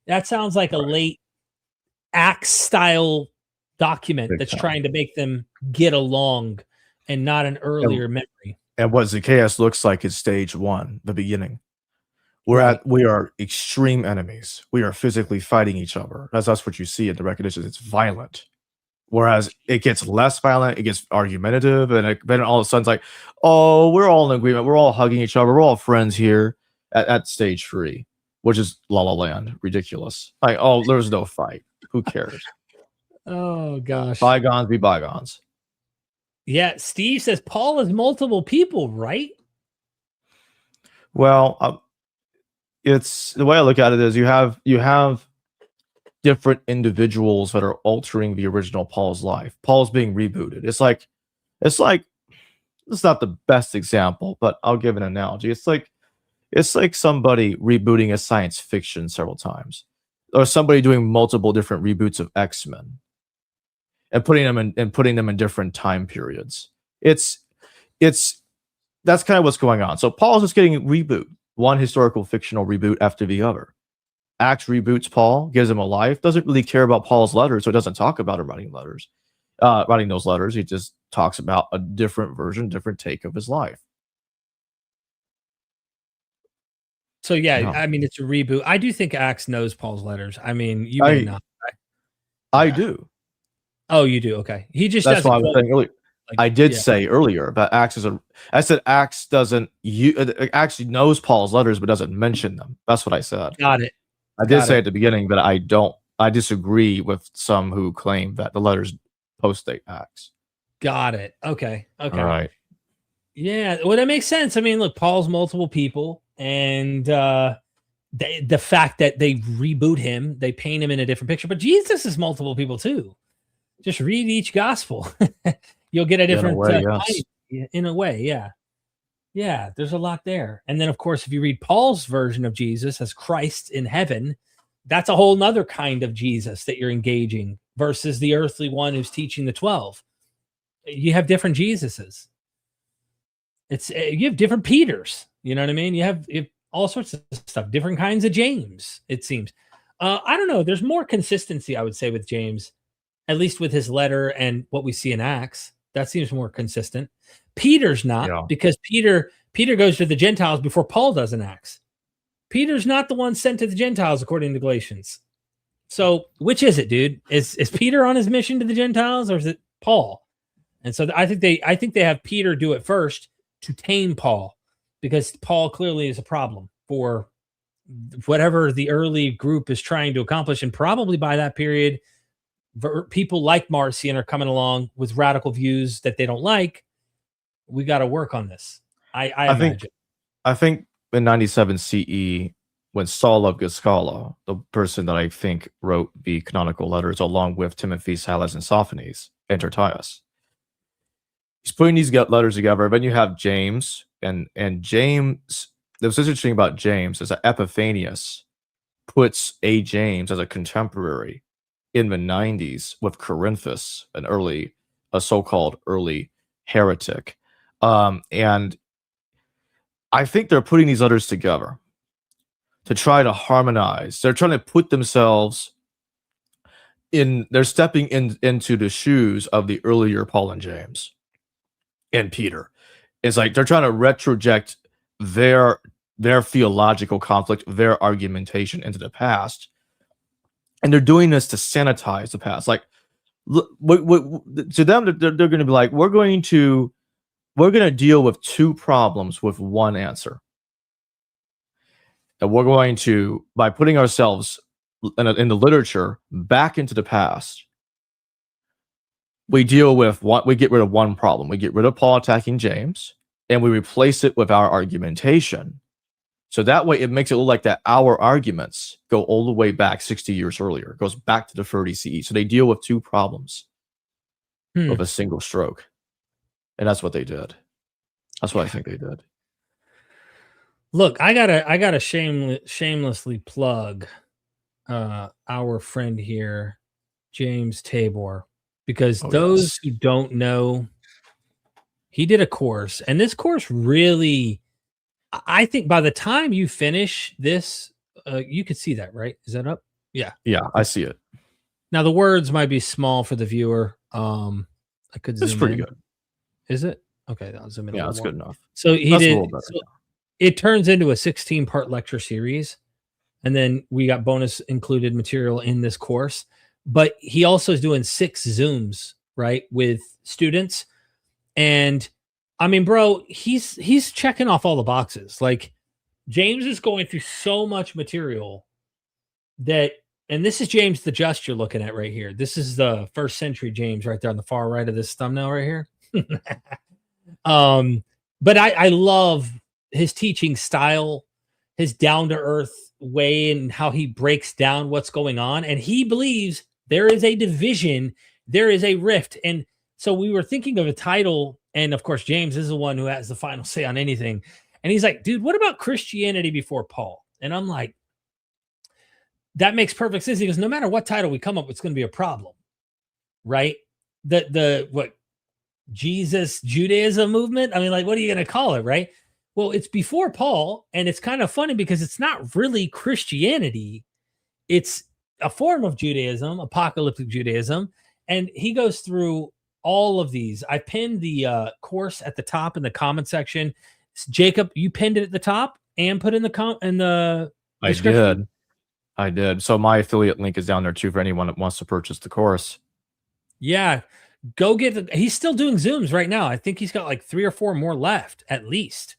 That sounds like a late Acts style document that's trying to make them get along and not an earlier memory. And what Zacchaeus looks like is stage 1, the beginning. We are extreme enemies. We are physically fighting each other. That's what you see in the recognitions. It's violent. Whereas it gets less violent, it gets argumentative, and then all of a sudden it's like, oh, we're all in agreement. We're all hugging each other. We're all friends here at stage 3, which is La La Land. Ridiculous. Like, oh, there's no fight. Who cares? Oh, gosh. Bygones be bygones. Yeah, Steve says Paul is multiple people, right? Well, it's the way I look at it is you have different individuals that are altering the original Paul's life. Paul's being rebooted. It's not the best example, but I'll give an analogy. It's like somebody rebooting a science fiction several times, or somebody doing multiple different reboots of X-Men and putting them in different time periods. That's kind of what's going on. So Paul's just getting reboot, one historical fictional reboot after the other. Acts reboots Paul, gives him a life, doesn't really care about Paul's letters, so it doesn't talk about him writing those letters. He just talks about a different version, different take of his life. So yeah, I mean, it's a reboot. I do think Acts knows Paul's letters. I mean, you may not. I do. Oh, you do? Okay. He just That's doesn't. What I was saying earlier. I did say earlier, but Acts I said Acts actually knows Paul's letters, but doesn't mention them. That's what I said. Got it. I did say at the beginning that I disagree with some who claim that the letters post-date Acts. Got it. Okay. All right. Yeah. Well, that makes sense. I mean, look, Paul's multiple people, and the fact that they reboot him, they paint him in a different picture, but Jesus is multiple people too. Just read each gospel. You'll get a different in a way. Yeah. Yeah. There's a lot there. And then of course, if you read Paul's version of Jesus as Christ in heaven, that's a whole nother kind of Jesus that you're engaging versus the earthly one who's teaching the 12. You have different Jesuses. You have different Peters. You know what I mean? You have all sorts of stuff, different kinds of James, it seems. I don't know. There's more consistency, I would say, with James, at least with his letter and what we see in Acts. That seems more consistent. Peter's not, because Peter goes to the Gentiles before Paul does in Acts. Peter's not the one sent to the Gentiles, according to Galatians. So which is it, dude? Is Peter on his mission to the Gentiles, or is it Paul? And so I think they have Peter do it first to tame Paul, because Paul clearly is a problem for whatever the early group is trying to accomplish. And probably by that period, people like Marcion are coming along with radical views that they don't like. We got to work on this. I imagine. I think in 97 CE, when Saul of Giscala, the person that I think wrote the canonical letters along with Timothy, Silas, and Sophanes, and Tertius, he's putting these letters together. Then you have James, and James. What's interesting about James is that Epiphanius puts a James as a contemporary in the 90s with Corinthus, a so-called early heretic. And I think they're putting these letters together to try to harmonize. They're trying to put themselves they're stepping into the shoes of the earlier Paul and James and Peter. It's like they're trying to retroject their theological conflict, their argumentation into the past. And they're doing this to sanitize the past. Like, to them, they're going to be like, we're going to deal with two problems with one answer. And we're going to, by putting ourselves in the literature back into the past, we deal with we get rid of one problem. We get rid of Paul attacking James, and we replace it with our argumentation. So that way it makes it look like that our arguments go all the way back 60 years earlier. It goes back to the 30 CE. So they deal with two problems with a single stroke. And that's what they did. That's what I think they did. Look, I gotta shamelessly plug our friend here, James Tabor, because those who don't know, he did a course, and this course really, I think by the time you finish this, you could see that, right? Is that up? Yeah. Yeah, I see it. Now the words might be small for the viewer. I could zoom in. It's pretty good. Is it? Okay, I'll zoom in. Yeah, that's good enough. So he did. So it turns into a 16-part lecture series, and then we got bonus included material in this course. But he also is doing 6 Zooms, right, with students. And I mean, bro, he's checking off all the boxes. Like, James is going through so much material that, and this is James the Just you're looking at right here. This is the 1st century James right there on the far right of this thumbnail right here. But I love his teaching style, his down-to-earth way, and how he breaks down what's going on. And he believes there is a division, there is a rift. And so we were thinking of a title, and of course, James is the one who has the final say on anything. And he's like, dude, what about Christianity before Paul? And I'm like, that makes perfect sense. He goes, no matter what title we come up with, it's going to be a problem, right? What Jesus Judaism movement? I mean, like, what are you going to call it, right? Well, it's before Paul, and it's kind of funny because it's not really Christianity. It's a form of Judaism, apocalyptic Judaism. And he goes through all of these. I pinned the course at the top in the comment section. Jacob, you pinned it at the top and put in the description. I did. So my affiliate link is down there too for anyone that wants to purchase the course. Yeah. Go get he's still doing Zooms right now. I think he's got like 3 or 4 more left at least.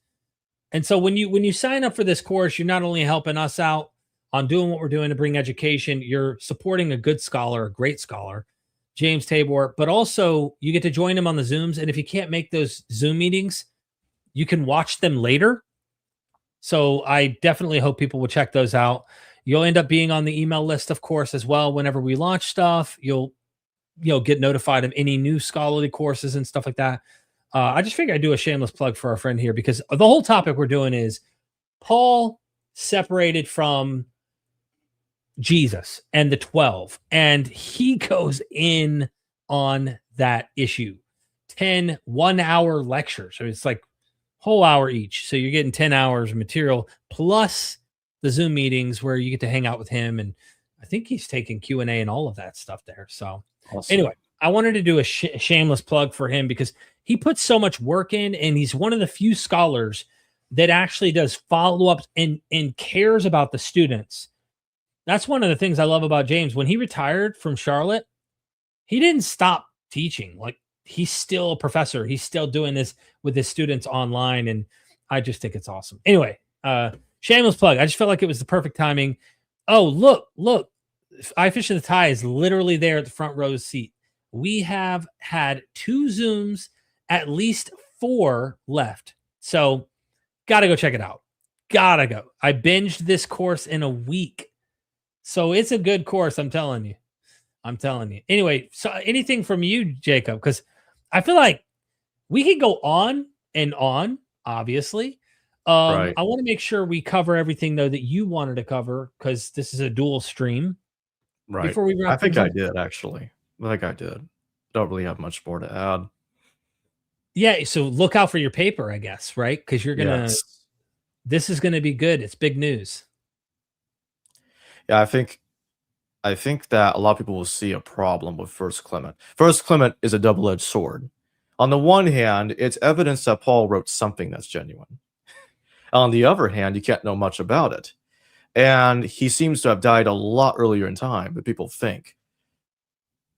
And so when you sign up for this course, you're not only helping us out on doing what we're doing to bring education, you're supporting a good scholar, a great scholar, James Tabor, but also you get to join him on the Zooms. And if you can't make those Zoom meetings, you can watch them later. So I definitely hope people will check those out. You'll end up being on the email list, of course, as well. Whenever we launch stuff, you'll get notified of any new scholarly courses and stuff like that. I just figured I'd do a shameless plug for our friend here, because the whole topic we're doing is Paul separated from Jesus and the 12, and he goes in on that issue. 10 1-hour lectures. So it's like whole hour each. So you're getting 10 hours of material plus the Zoom meetings where you get to hang out with him. And I think he's taking Q&A and all of that stuff there. So Anyway, I wanted to do a shameless plug for him because he puts so much work in, and he's one of the few scholars that actually does follow-ups and cares about the students. That's one of the things I love about James. When he retired from Charlotte, he didn't stop teaching. Like, he's still a professor. He's still doing this with his students online. And I just think it's awesome. Anyway, shameless plug. I just felt like it was the perfect timing. Oh, look. I Fish in the Tie is literally there at the front row seat. We have had 2 Zooms, at least 4 left. So got to go check it out. Gotta go. I binged this course in a week. So it's a good course, I'm telling you. Anyway, so anything from you, Jacob? Because I feel like we could go on and on, obviously. Right. I want to make sure we cover everything, though, that you wanted to cover, because this is a dual stream. Right. Before we wrap I think things I up. did, actually. I think I did. Don't really have much more to add. Yeah, so look out for your paper, I guess, right? Because you're going to... Yes. This is going to be good. It's big news. Yeah, I think that a lot of people will see a problem with First Clement. First Clement is a double-edged sword. On the one hand, it's evidence that Paul wrote something that's genuine. On the other hand, you can't know much about it. And he seems to have died a lot earlier in time than people think.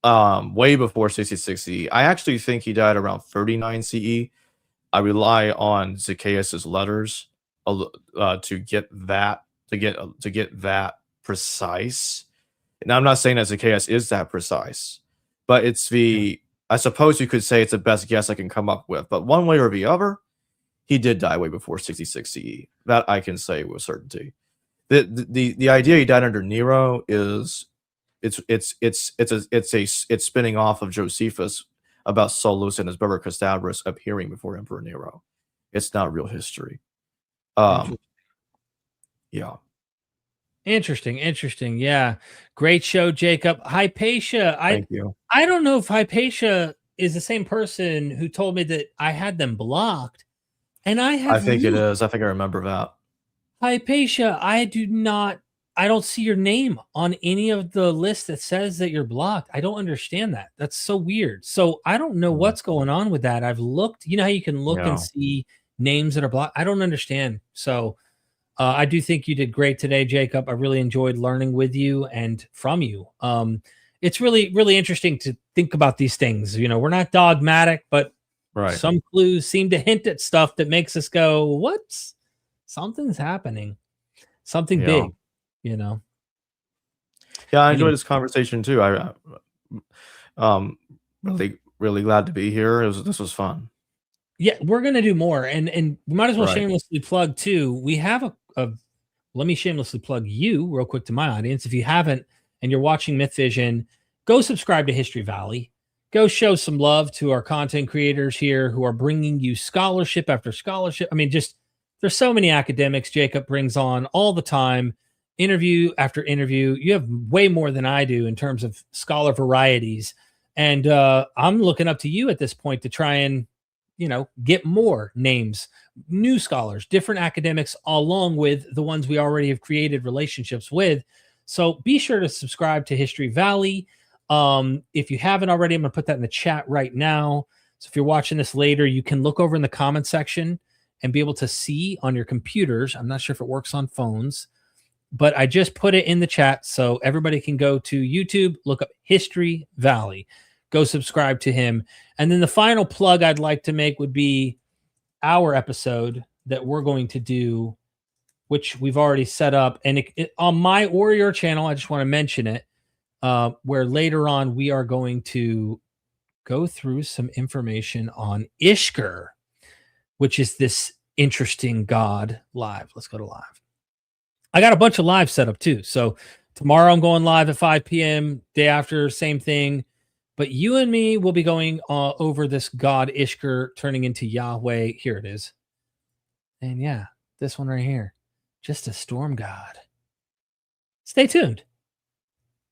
Way before 66 CE. I actually think he died around 39 CE. I rely on Zacchaeus' letters to get that precise. And I'm not saying that Zacchaeus is that precise, but it's I suppose you could say it's the best guess I can come up with. But one way or the other, he did die way before 66 CE. That I can say with certainty. The idea he died under Nero is it's spinning off of Josephus about Solus and his brother Castabris appearing before Emperor Nero. It's not real history. Yeah. Interesting. Yeah. Great show, Jacob. Hypatia. Thank you. I don't know if Hypatia is the same person who told me that I had them blocked. And I think it is. I think I remember that. Hypatia, I don't see your name on any of the lists that says that you're blocked. I don't understand that. That's so weird. So I don't know what's going on with that. I've looked, you know how you can look and see names that are blocked. I don't understand. So I do think you did great today, Jacob. I really enjoyed learning with you and from you. It's really, really interesting to think about these things. You know, we're not dogmatic, but some clues seem to hint at stuff that makes us go, what's something's happening, something big, you know? Yeah, I enjoyed this conversation too. Really, really glad to be here. This was fun. Yeah, we're gonna do more, and we might as well shamelessly plug too. We have let me shamelessly plug you real quick to my audience. If you haven't and you're watching Myth Vision, go subscribe to History Valley. Go show some love to our content creators here who are bringing you scholarship after scholarship. I mean, just there's so many academics Jacob brings on all the time, interview after interview. You have way more than I do in terms of scholar varieties. And I'm looking up to you at this point to try and, you know, get more names, new scholars, different academics, along with the ones we already have created relationships with. So be sure to subscribe to History Valley. If you haven't already, I'm going to put that in the chat right now. So if you're watching this later, you can look over in the comment section and be able to see on your computers. I'm not sure if it works on phones, but I just put it in the chat so everybody can go to YouTube, look up History Valley, go subscribe to him. And then the final plug I'd like to make would be our episode that we're going to do, which we've already set up. And on my or your channel, I just want to mention it, where later on we are going to go through some information on Ishkur, which is this interesting god live. Let's go to live. I got a bunch of live set up too. So tomorrow I'm going live at 5 p.m. Day after, same thing. But you and me will be going over this god Ishkur turning into Yahweh. Here it is. And yeah, this one right here. Just a storm god. Stay tuned.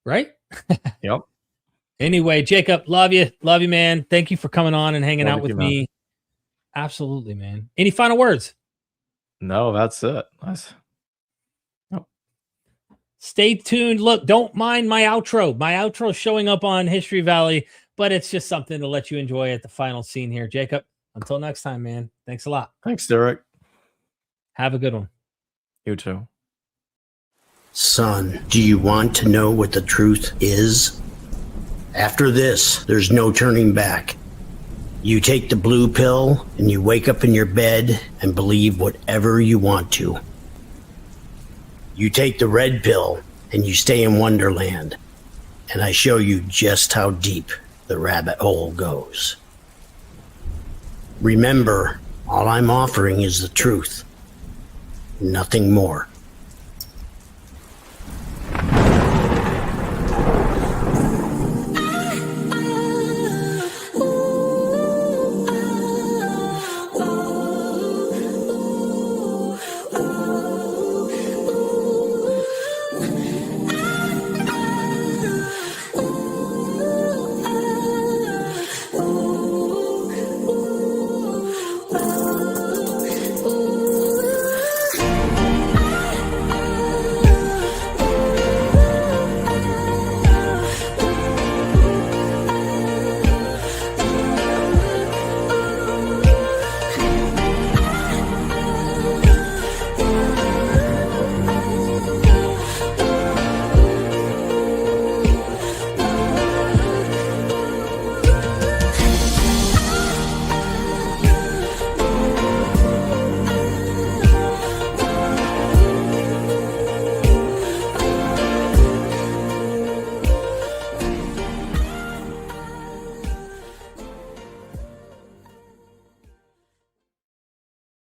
Right? Yep. Anyway, Jacob, love you. Love you, man. Thank you for coming on and hanging out with me. Man. Absolutely, man. Any final words? No, that's it. Nice. Nope. Stay tuned. Look, don't mind my outro. My outro showing up on History Valley, but it's just something to let you enjoy at the final scene here. Jacob, until next time, man. Thanks a lot. Thanks, Derek. Have a good one. You too. Son, do you want to know what the truth is? After this, there's no turning back. You take the blue pill and you wake up in your bed and believe whatever you want to. You take the red pill and you stay in Wonderland, and I show you just how deep the rabbit hole goes. Remember, all I'm offering is the truth, nothing more.